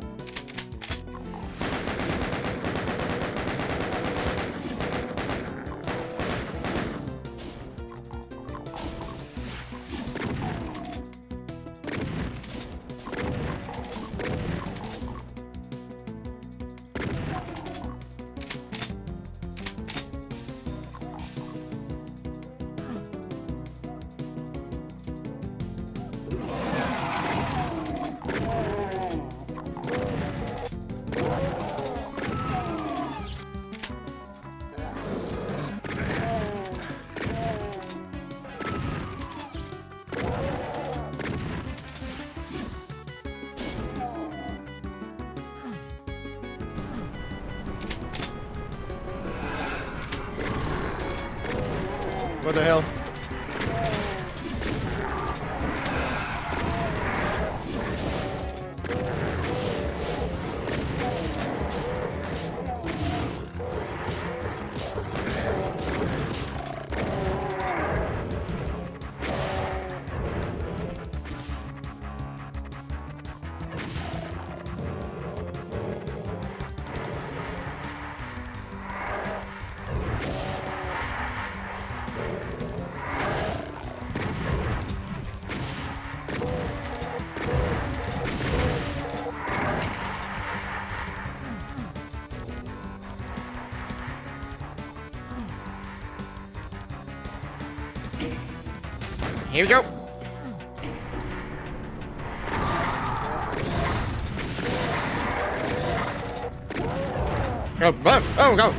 A: What the hell? Here we go. Oh, go.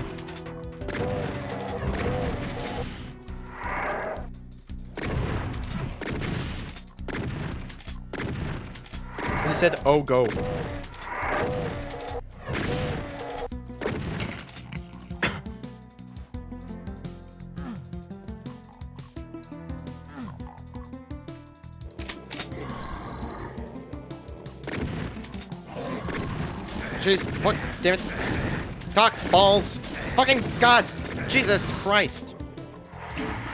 A: He said, oh, go. Jeez, what? Damn it. Cock balls. Fucking God. Jesus Christ.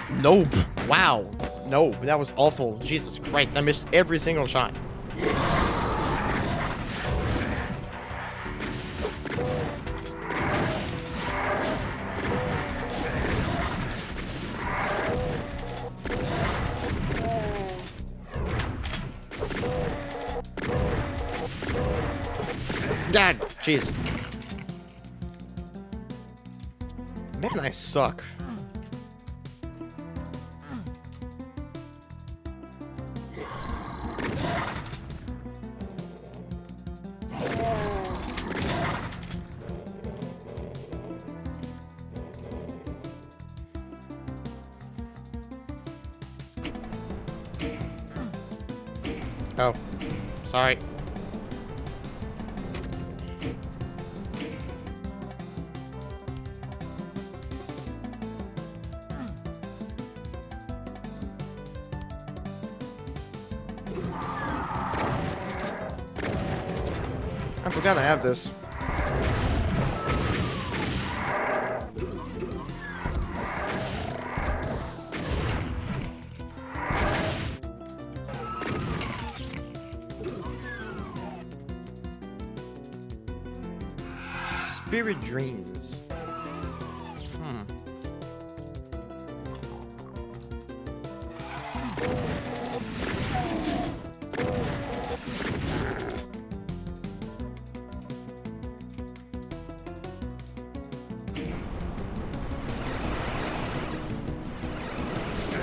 A: Nope. Wow. No, that was awful. Jesus Christ. I missed every single shot. God, jeez. Man, I suck. Oh, sorry. I forgot I have this. Spirit Dreams.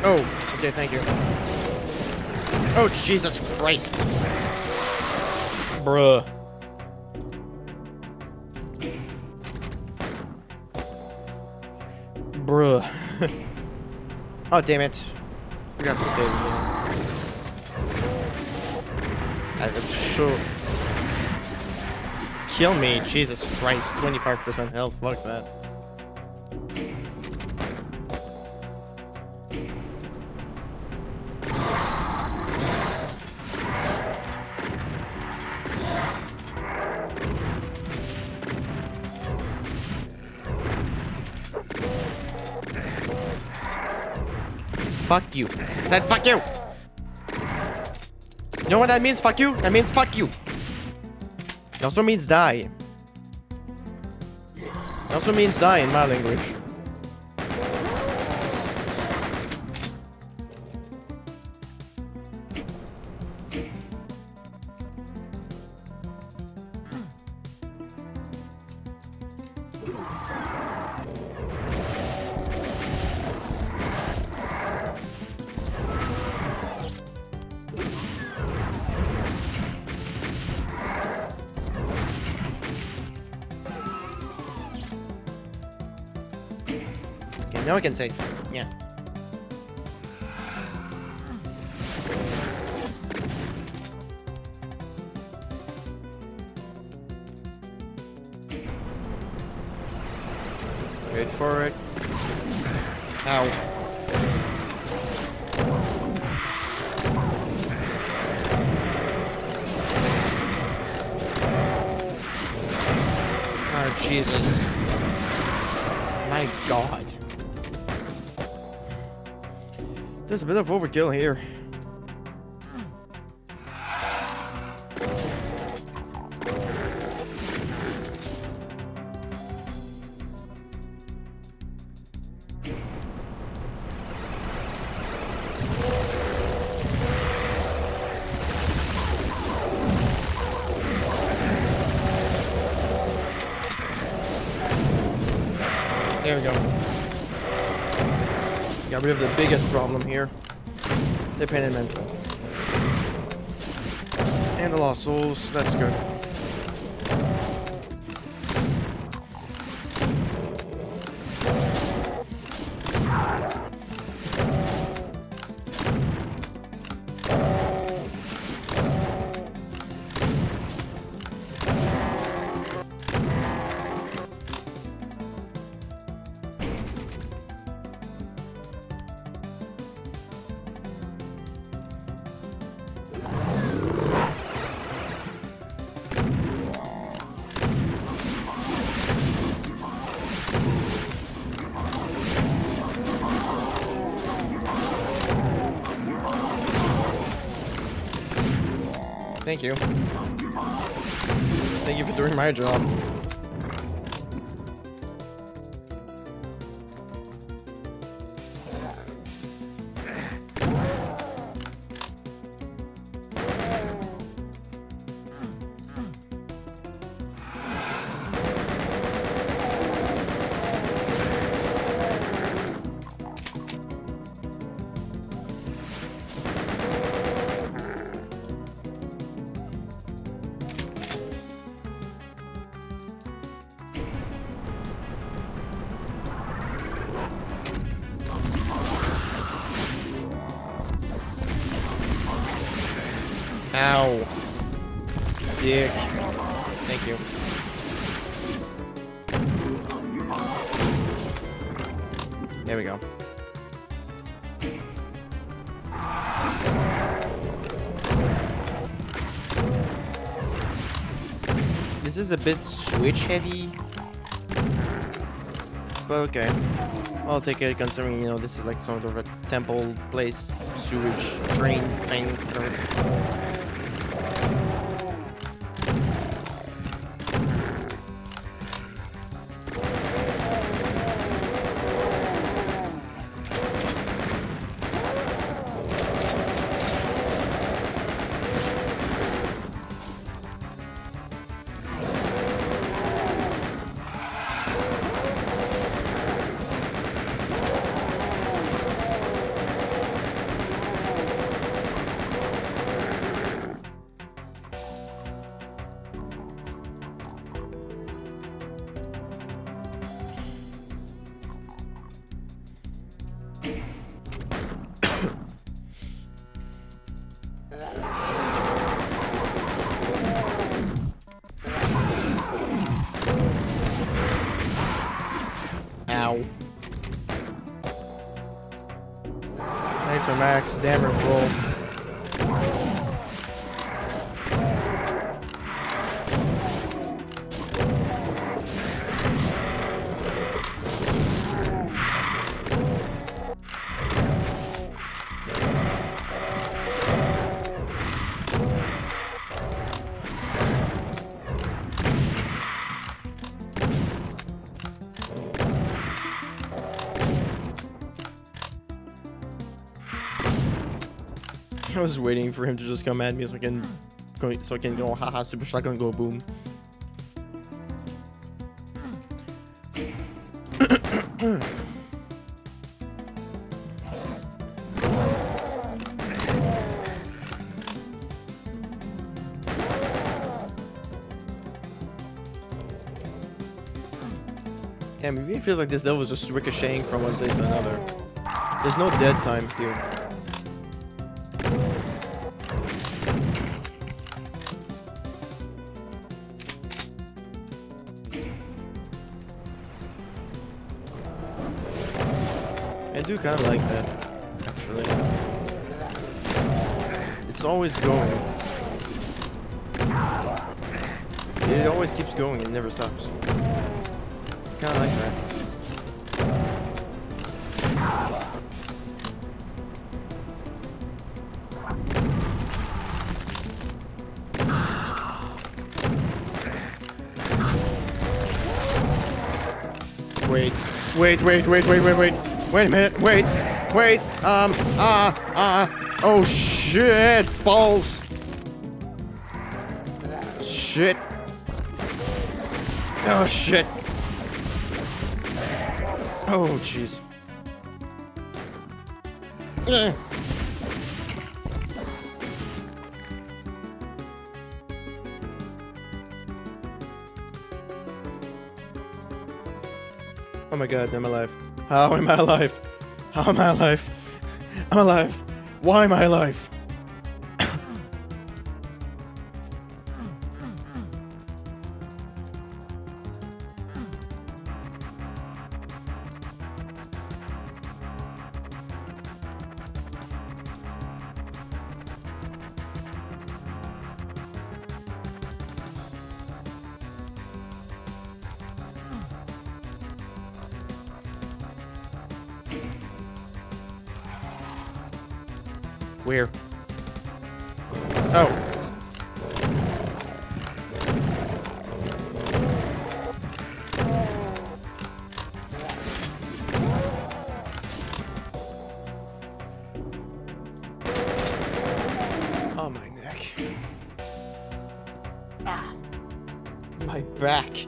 A: Oh, okay, thank you. Oh, Jesus Christ. Bruh. Bruh. Oh, damn it. Forgot to save again. I'm sure. Kill me, Jesus Christ. 25% health, fuck that. Fuck you. I said fuck you. You know what that means, fuck you? That means fuck you. It also means die. It also means die in my language. Now I can save. Yeah. Wait for it. Ow. Oh, Jesus. My God. There's a bit of overkill here. There we go. Got rid of the biggest problem here. The Peniment. And the Lost Souls. That's good. Thank you. Thank you for doing my job. Ow. Dick. Thank you. There we go. This is a bit switch heavy. But okay. I'll take it considering, you know, this is like sort of a temple place, sewage drain thing. Whatever. Ow. Nice for max damage roll. I was waiting for him to just come at me so I can go haha super shotgun go boom. Damn, it really feels like this level was just ricocheting from one place to another. There's no dead time here. I do kind of like that, actually. It's always going. It always keeps going, it never stops. Kind of like that. Wait a minute, wait, oh shit, balls. Shit. Oh shit. Oh jeez. Oh my god, I'm alive. How am I alive? How am I alive? I'm alive. Why am I alive? Where? Oh. Oh, my neck. Ah. My back.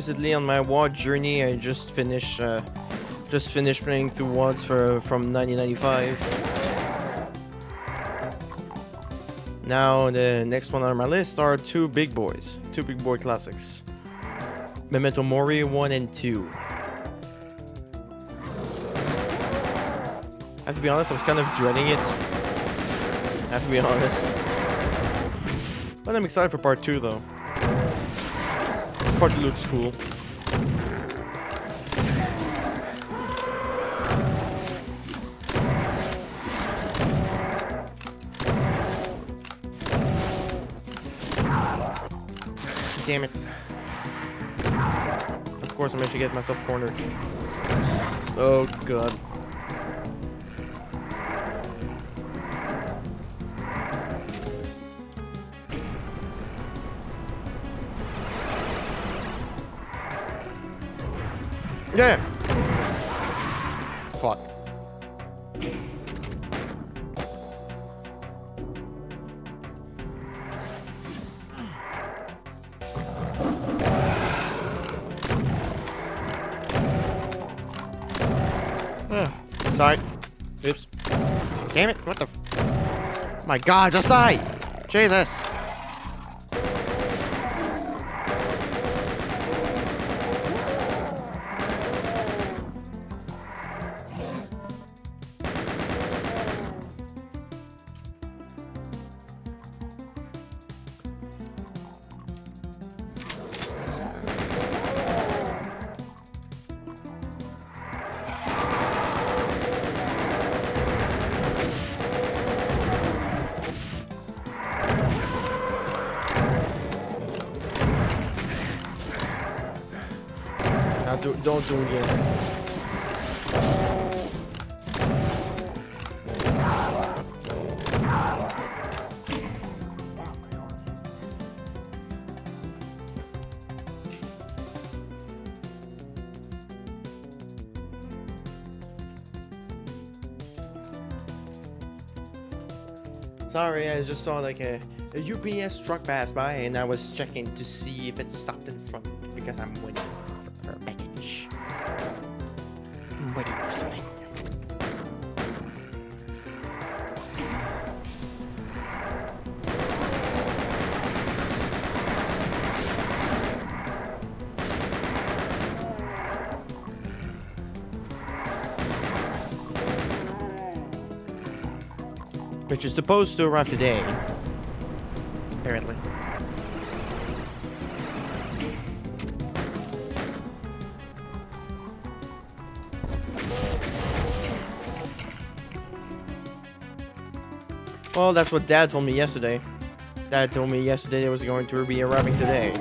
A: supposedly on my WoD journey. I just finished playing through WoDs from 1995. Now the next one on my list are two big boy classics. Memento Mori 1 and 2. I have to be honest, I was kind of dreading it. I have to be honest. But I'm excited for part 2 though. Part 2 looks cool. Damn it. Of course I'm going to get myself cornered. Oh god. Yeah. Fuck. Sorry. Oops. Damn it. What the f— my god, just die! Jesus. Don't do it again. Sorry, I just saw like a UPS truck pass by and I was checking to see if it stopped in front because I'm waiting for a package. I'm waiting for something. Which is supposed to arrive today, apparently. Well, that's what Dad told me yesterday. Dad told me yesterday it was going to be arriving today.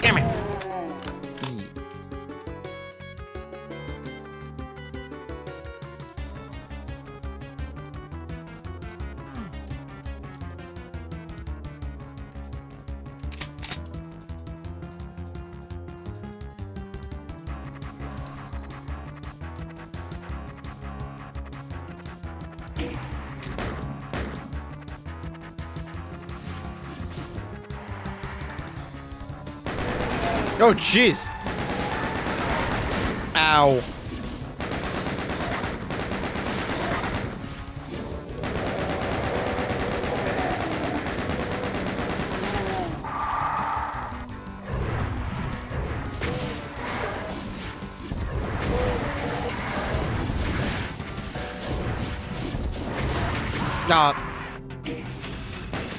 A: Damn it! Oh, jeez. Ow.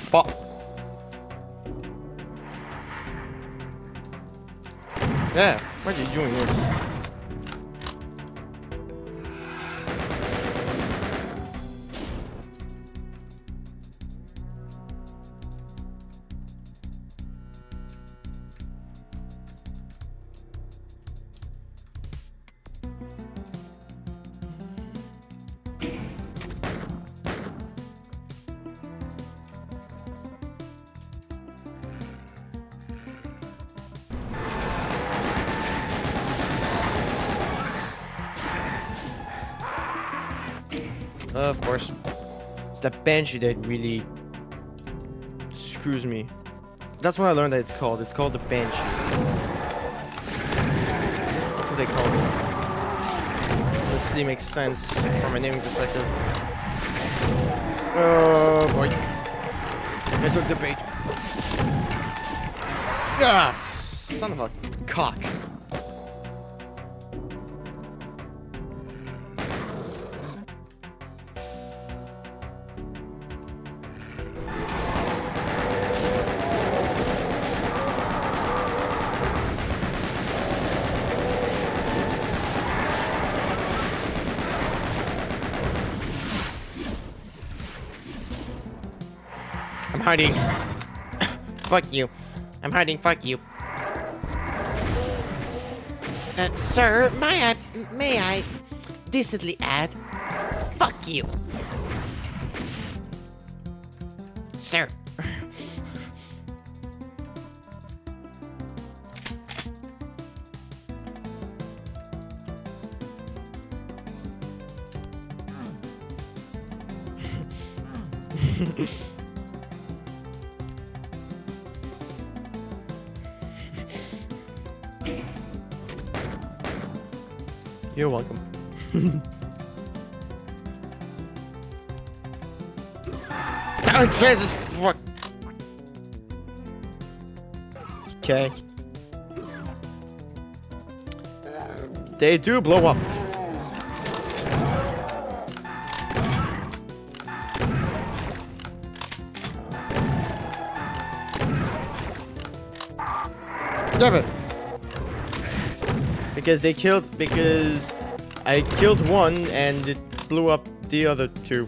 A: Fuck. Yeah, what are you doing here? Of course. It's that Banshee that really screws me. That's what I learned that it's called. It's called the Banshee. That's what they call it. Obviously makes sense from a naming perspective. Oh boy. I took the bait. Ah, son of a cock. I'm hiding. Fuck you. I'm hiding. Fuck you. Sir, may I decently add, fuck you. Sir. You're welcome. Oh, Jesus fuck. Okay. They do blow up. Damn it. Because I killed one and it blew up the other two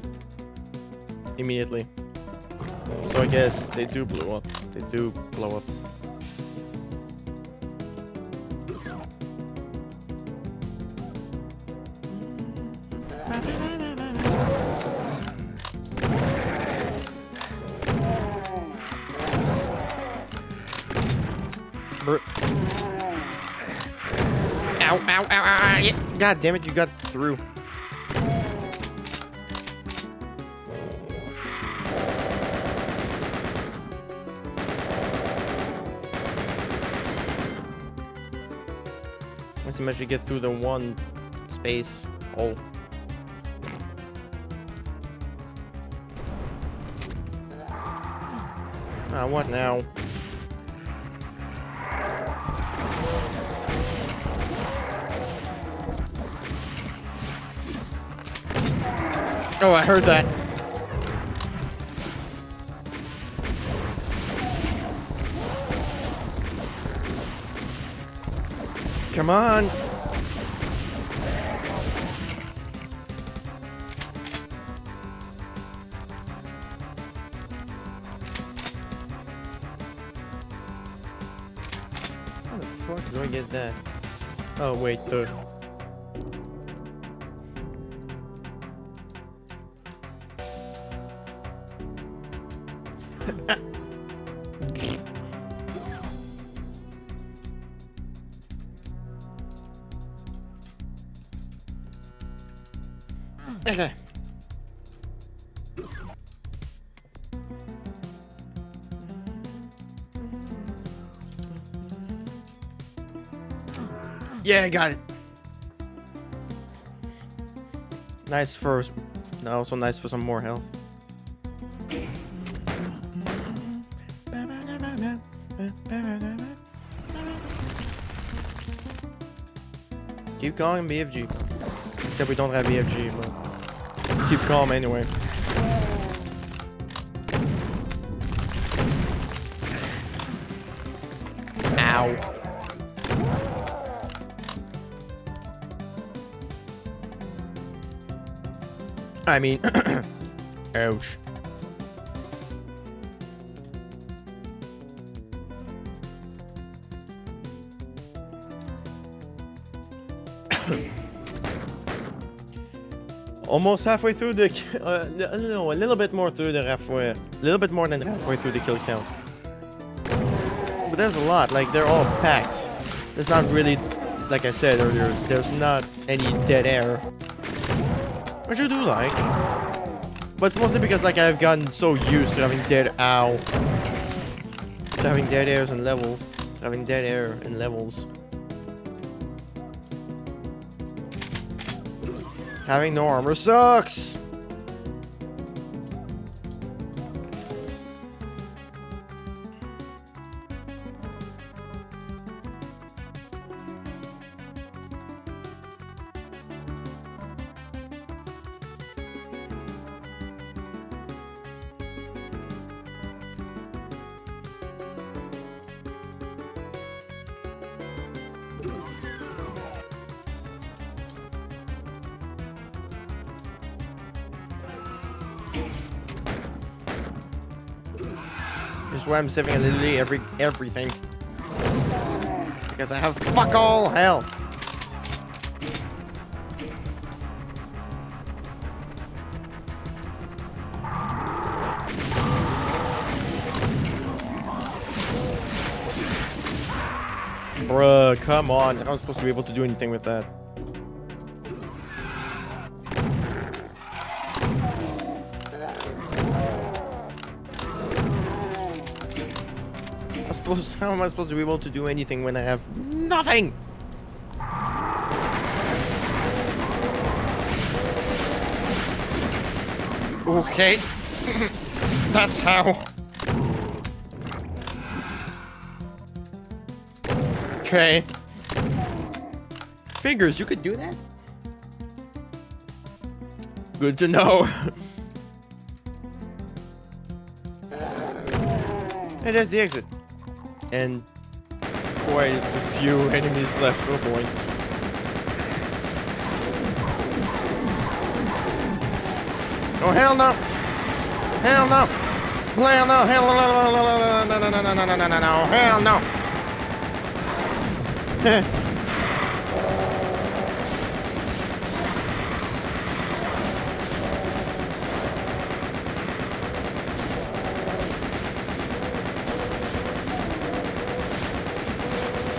A: immediately. So I guess they do blow up. They do blow up. Ow, ow, ow, ow, yeah. God damn it, you got through. Let's manage to get through the one space hole. What now? Oh, I heard that. Come on. How the fuck do I get that? Oh, wait, the... Okay. Yeah, I got it. Nice for... Also nice for some more health. Keep calling BFG. Except we don't have BFG, but... Keep calm anyway. Ow. I mean, ouch. Almost halfway through the, no, a little bit more through the halfway, a little bit more than halfway through the kill count. But there's a lot, like they're all packed. There's not really, like I said earlier, there's not any dead air. Which I do like. But it's mostly because like I've gotten so used to having dead, ow. To having dead airs and levels. Having dead air and levels. Having no armor sucks! This is why I'm saving literally everything. Because I have fuck all health. Bruh, come on. I'm supposed to be able to do anything with that. How am I supposed to be able to do anything when I have nothing? Okay. That's how. Okay. Figures, you could do that? Good to know. And there's the exit. And quite a few enemies left. Oh boy. Oh hell no! Hell no! Hell no! Hell no! No! No! No! No! No! No! No! No! No! Hell no!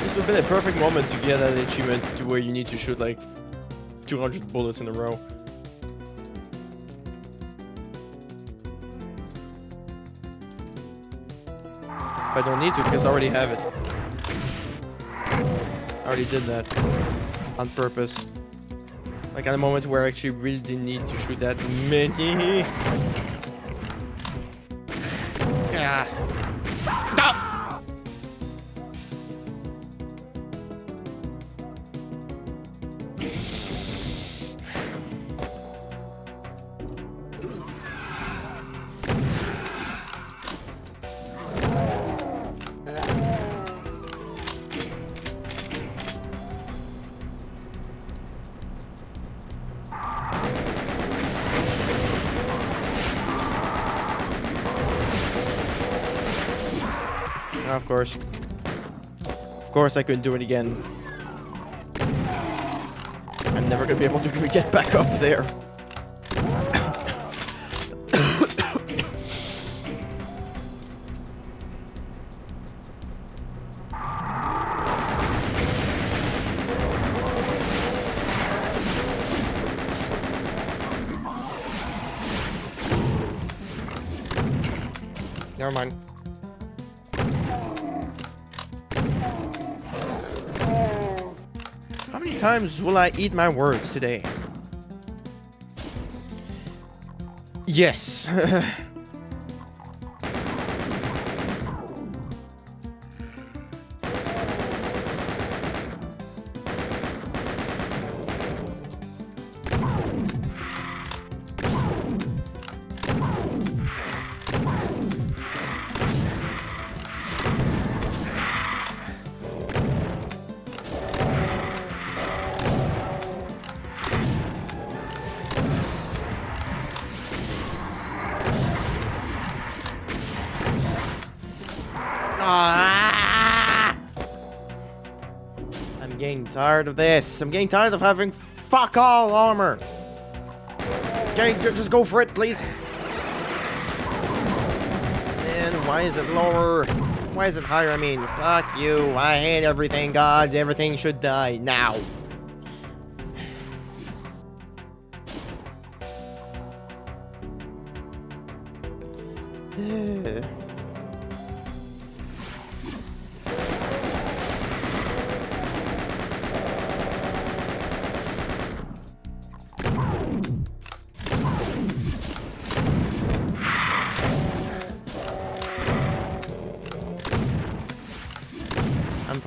A: This would have been a perfect moment to get that achievement to where you need to shoot like 200 bullets in a row. I don't need to because I already have it. I already did that on purpose. Like at a moment where I actually really didn't need to shoot that many. Yeah. Stop! Of course. Of course I couldn't do it again. I'm never gonna be able to get back up there. Never mind. How many times will I eat my words today? Yes. I'm getting tired of this. I'm getting tired of having fuck all armor. Okay, just go for it, please. And why is it lower? Why is it higher? I mean, fuck you. I hate everything, God. Everything should die now.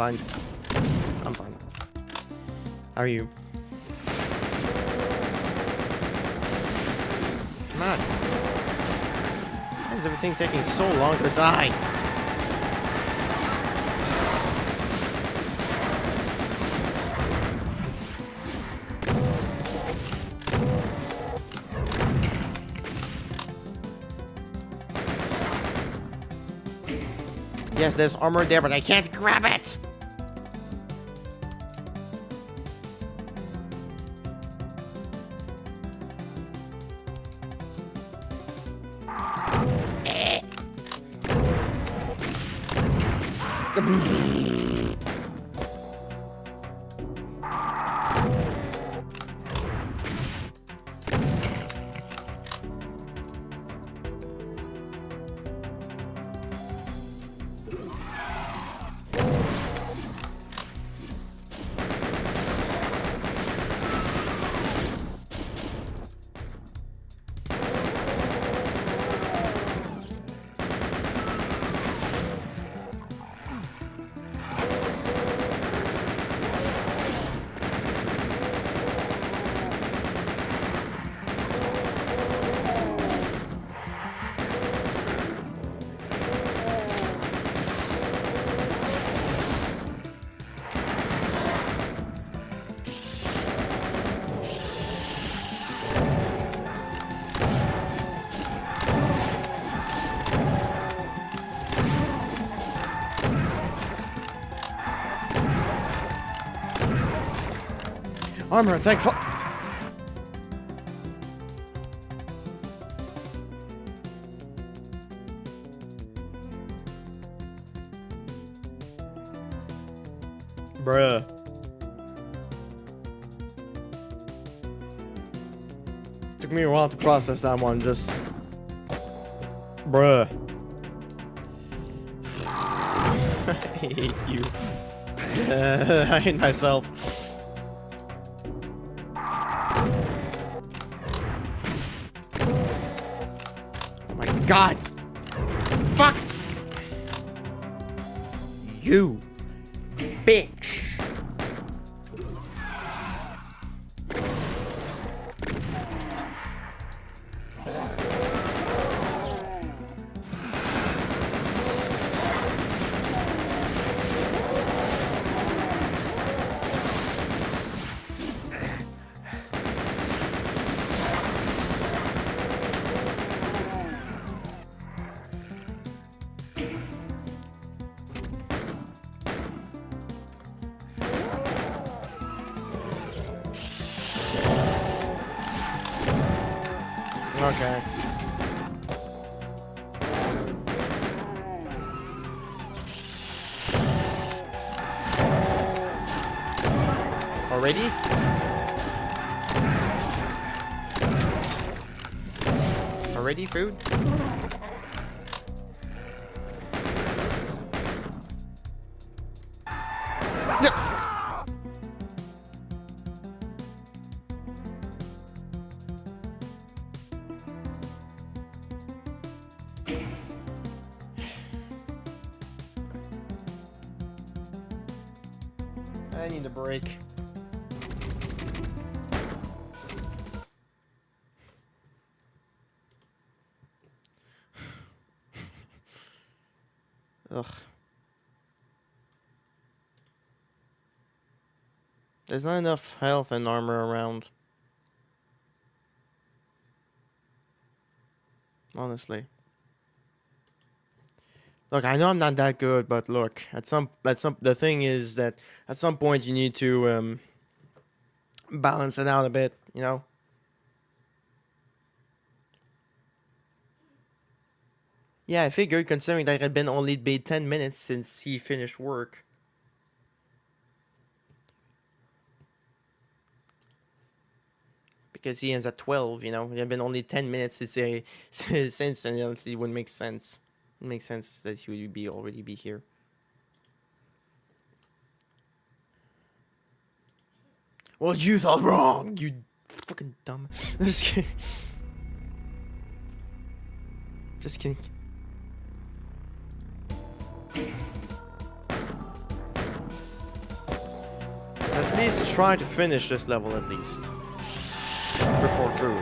A: fine. I'm fine. How are you? Come on. Why is everything taking so long to die? Yes, there's armor there, but I can't grab it! Armor, thankful. Bruh. Took me a while to process that one, just... Bruh. I hate you. I hate myself. God! Fuck! You! Bitch! Okay. Already? Already food? I need a break. Ugh. There's not enough health and armor around. Honestly. Look, I know I'm not that good, but look, the thing is that at some point you need to balance it out a bit, you know? Yeah, I figured, considering that it had been only 10 minutes since he finished work. Because he ends at 12, you know? It had been only 10 minutes since, and it wouldn't make sense. It makes sense that he would already be here. Well, you thought wrong, you fucking dumb. Just kidding. Just kidding. least try to finish this level at least. Before food.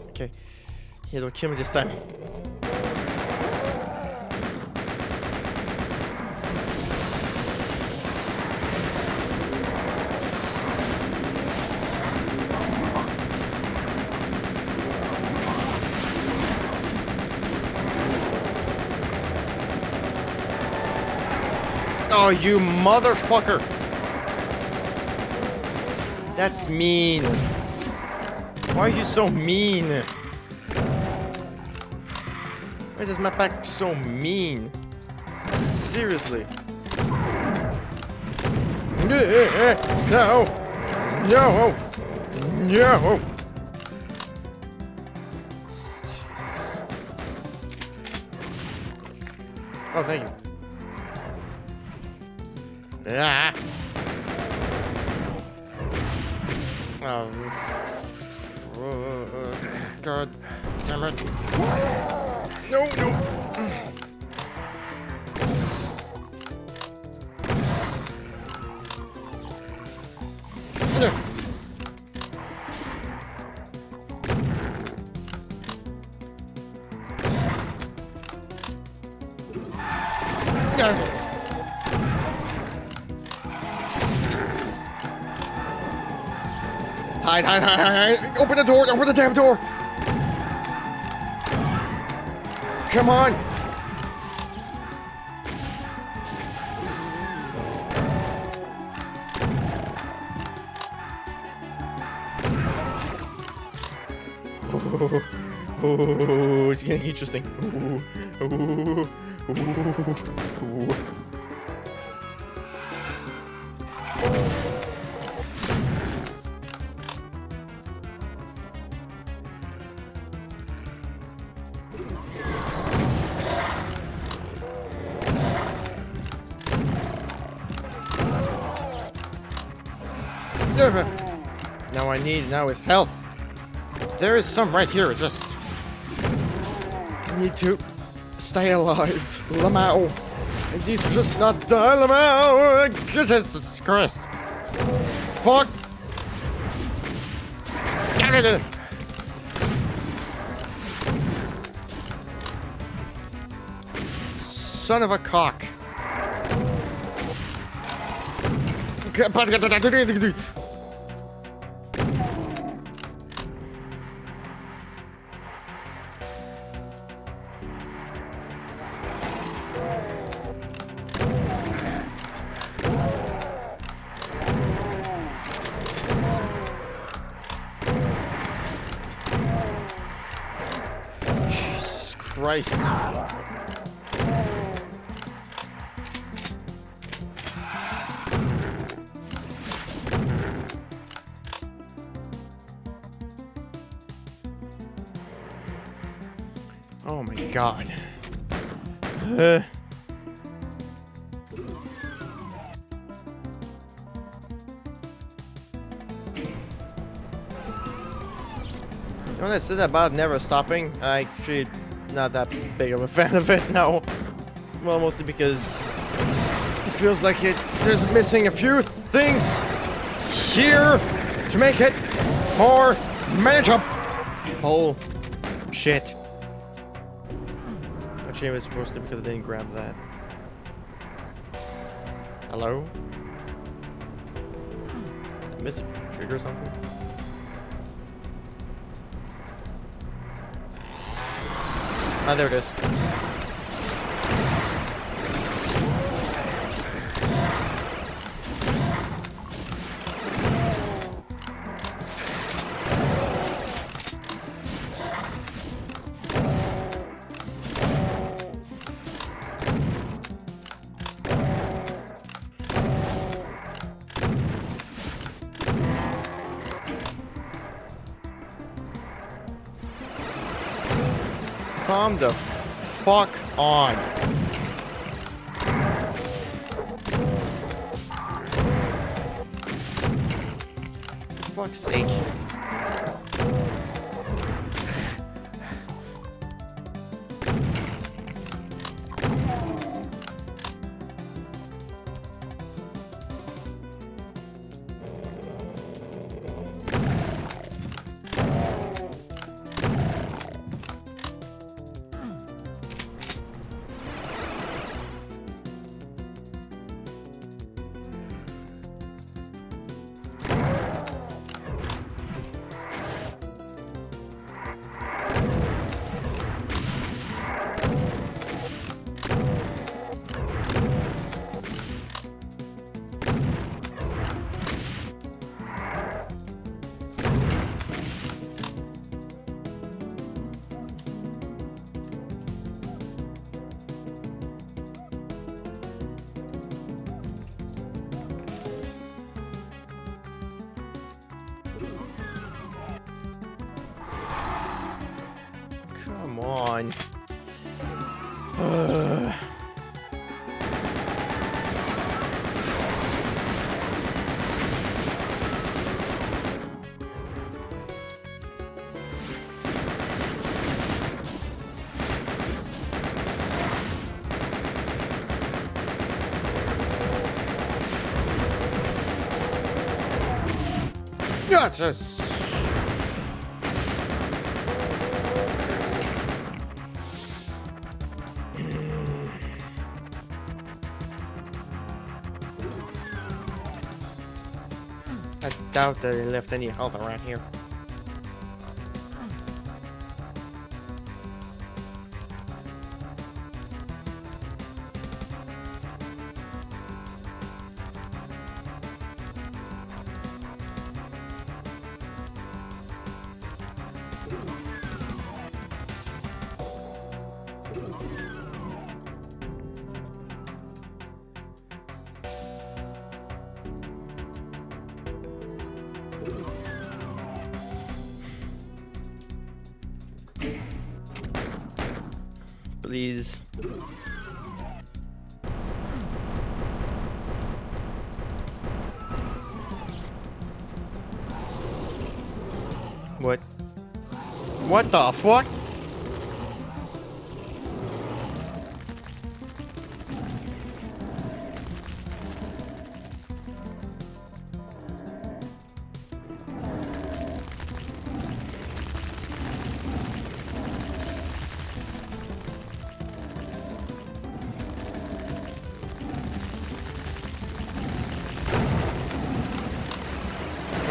A: Okay. Yeah, don't kill me this time. Oh, you motherfucker! That's mean. Why are you so mean? Why is this map pack so mean? Seriously. No! No! No! Oh, thank you. Ah. God damn it. No, no. Hide, hide, hide, hide. Open the door, open the damn door. Come on. Oh, it's getting interesting. Now I need now is health. There is some right here. Just need to stay alive, Lamau. I need to just not die, Lamau. Jesus Christ! Fuck! Son of a cock! Jesus Christ. Oh my god. When I said about never stopping, I actually not that big of a fan of it now. Well, mostly because it feels like there's missing a few things here to make it more manageable. Oh, shit. Actually, it was mostly because I didn't grab that. Hello? Did I miss a trigger or something? Ah, there it is. Calm the fuck on. fuck's sake. Come on. Jesus. I doubt that they left any health around here. Please. What? What the fuck?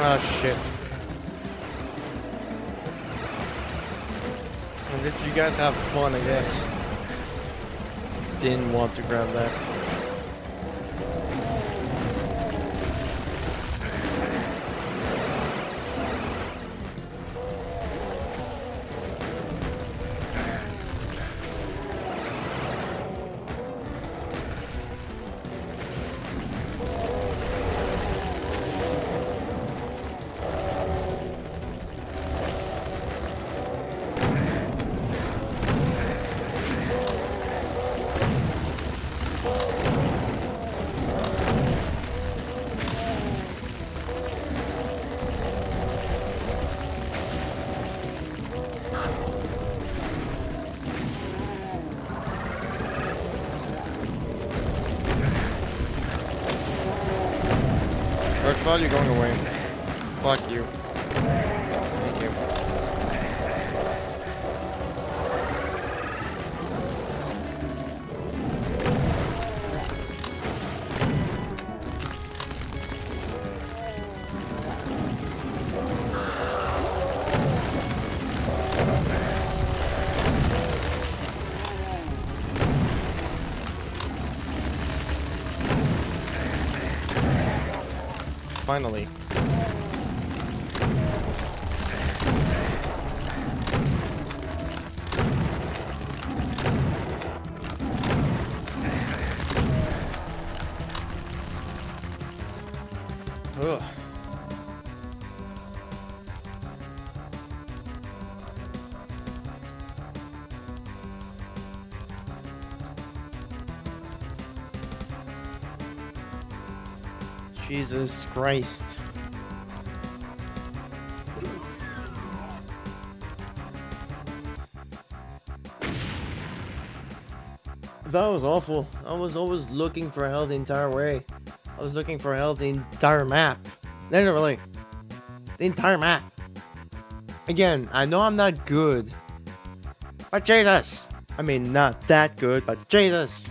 A: Oh shit. Well, did you guys have fun, I guess? Didn't want to grab that. Archibald, you're going away. Fuck you. Thank you. Finally. Ugh. Jesus Christ. That was awful. I was always looking for hell the entire way. I was looking for hell the entire map. Literally. The entire map. Again, I know I'm not good. But Jesus! I mean, not that good, but Jesus!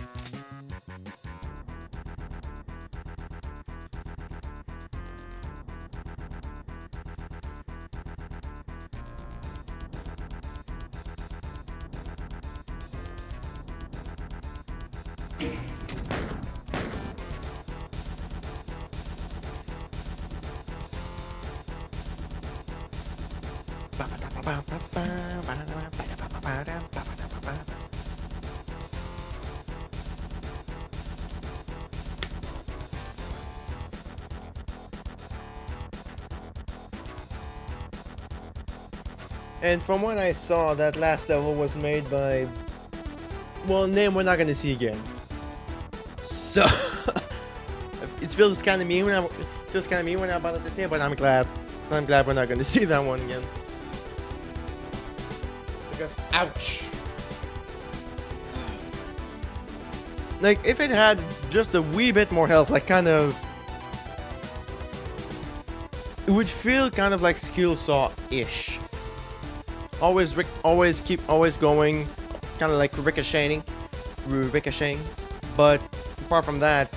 A: And from what I saw, that last level was made by, well, a name we're not gonna see again. So it feels kind of mean when I'm about to say it, but I'm glad we're not gonna see that one again. Because ouch. Like if it had just a wee bit more health, like kind of, it would feel kind of like Skillsaw-ish. Always going, kind of like ricocheting, but apart from that,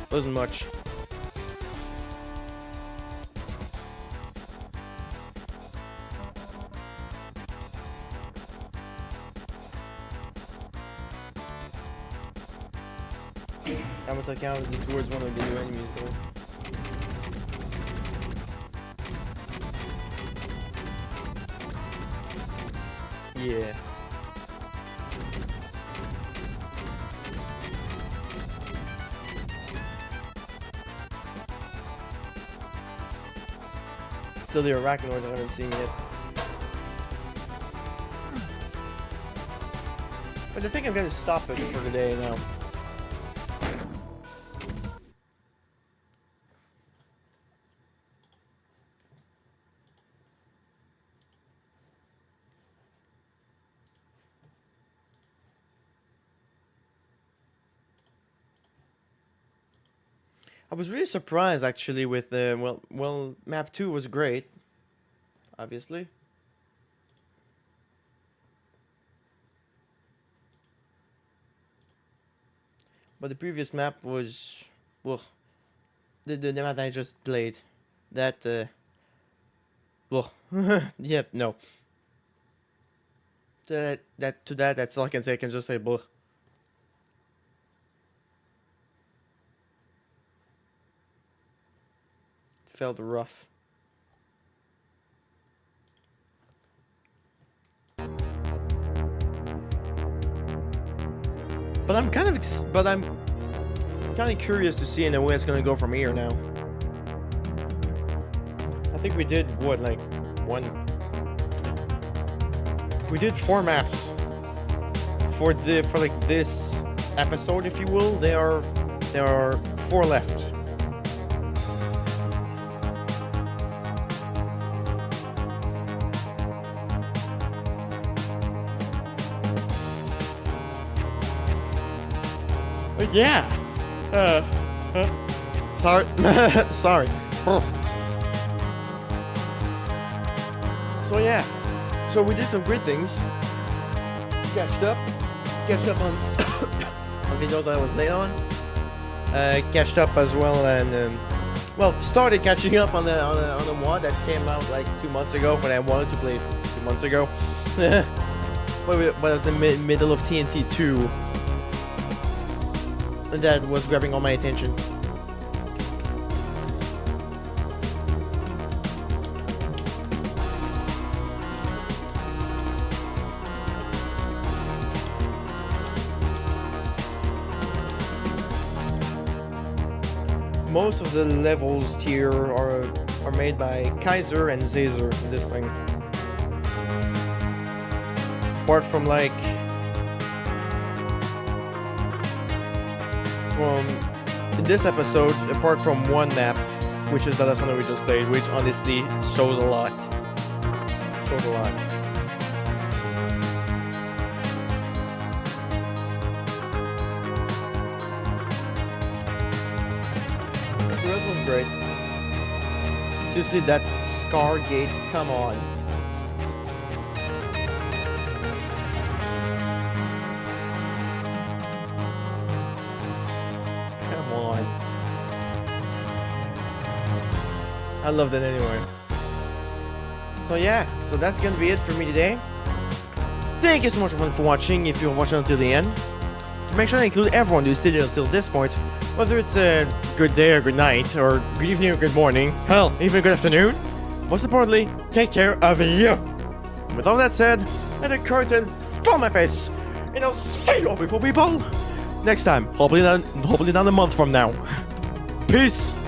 A: wasn't much. That must have counted towards one of the new enemies though. Yeah. Still the Arachnoids I haven't seen yet. But I think I'm gonna stop it for today now. I was really surprised actually with the well map 2 was great, obviously. But the previous map was, well, the map I just played, that well, yep, no. That's all I can say. I can just say blah. Felt rough. But I'm kind of curious to see in the way it's gonna go from here now. I think we did what, like we did 4 maps for like this episode, if you will. There are 4 left. But yeah. Sorry. Sorry. So yeah. So we did some great things. Catched up on on videos that I was late on. Catched up as well, and well, started catching up on the mod that came out like 2 months ago when I wanted to play 2 months ago. But it was in middle of TNT 2. And that was grabbing all my attention. Most of the levels here are made by Kaiser and Zazer in this thing. Apart from like in this episode, apart from one map, which is the last one that we just played, which honestly shows a lot. great. Seriously, that Scar Gate, come on. Come on. I love that anyway. So yeah, so that's gonna be it for me today. Thank you so much for watching if you're watching until the end. To make sure to include everyone who stayed until this point, whether it's a good day or good night, or good evening or good morning, hell, even good afternoon. Most importantly, take care of you. And with all that said, let a curtain fall my face, and I'll see you all beautiful people next time, hopefully not a month from now. Peace.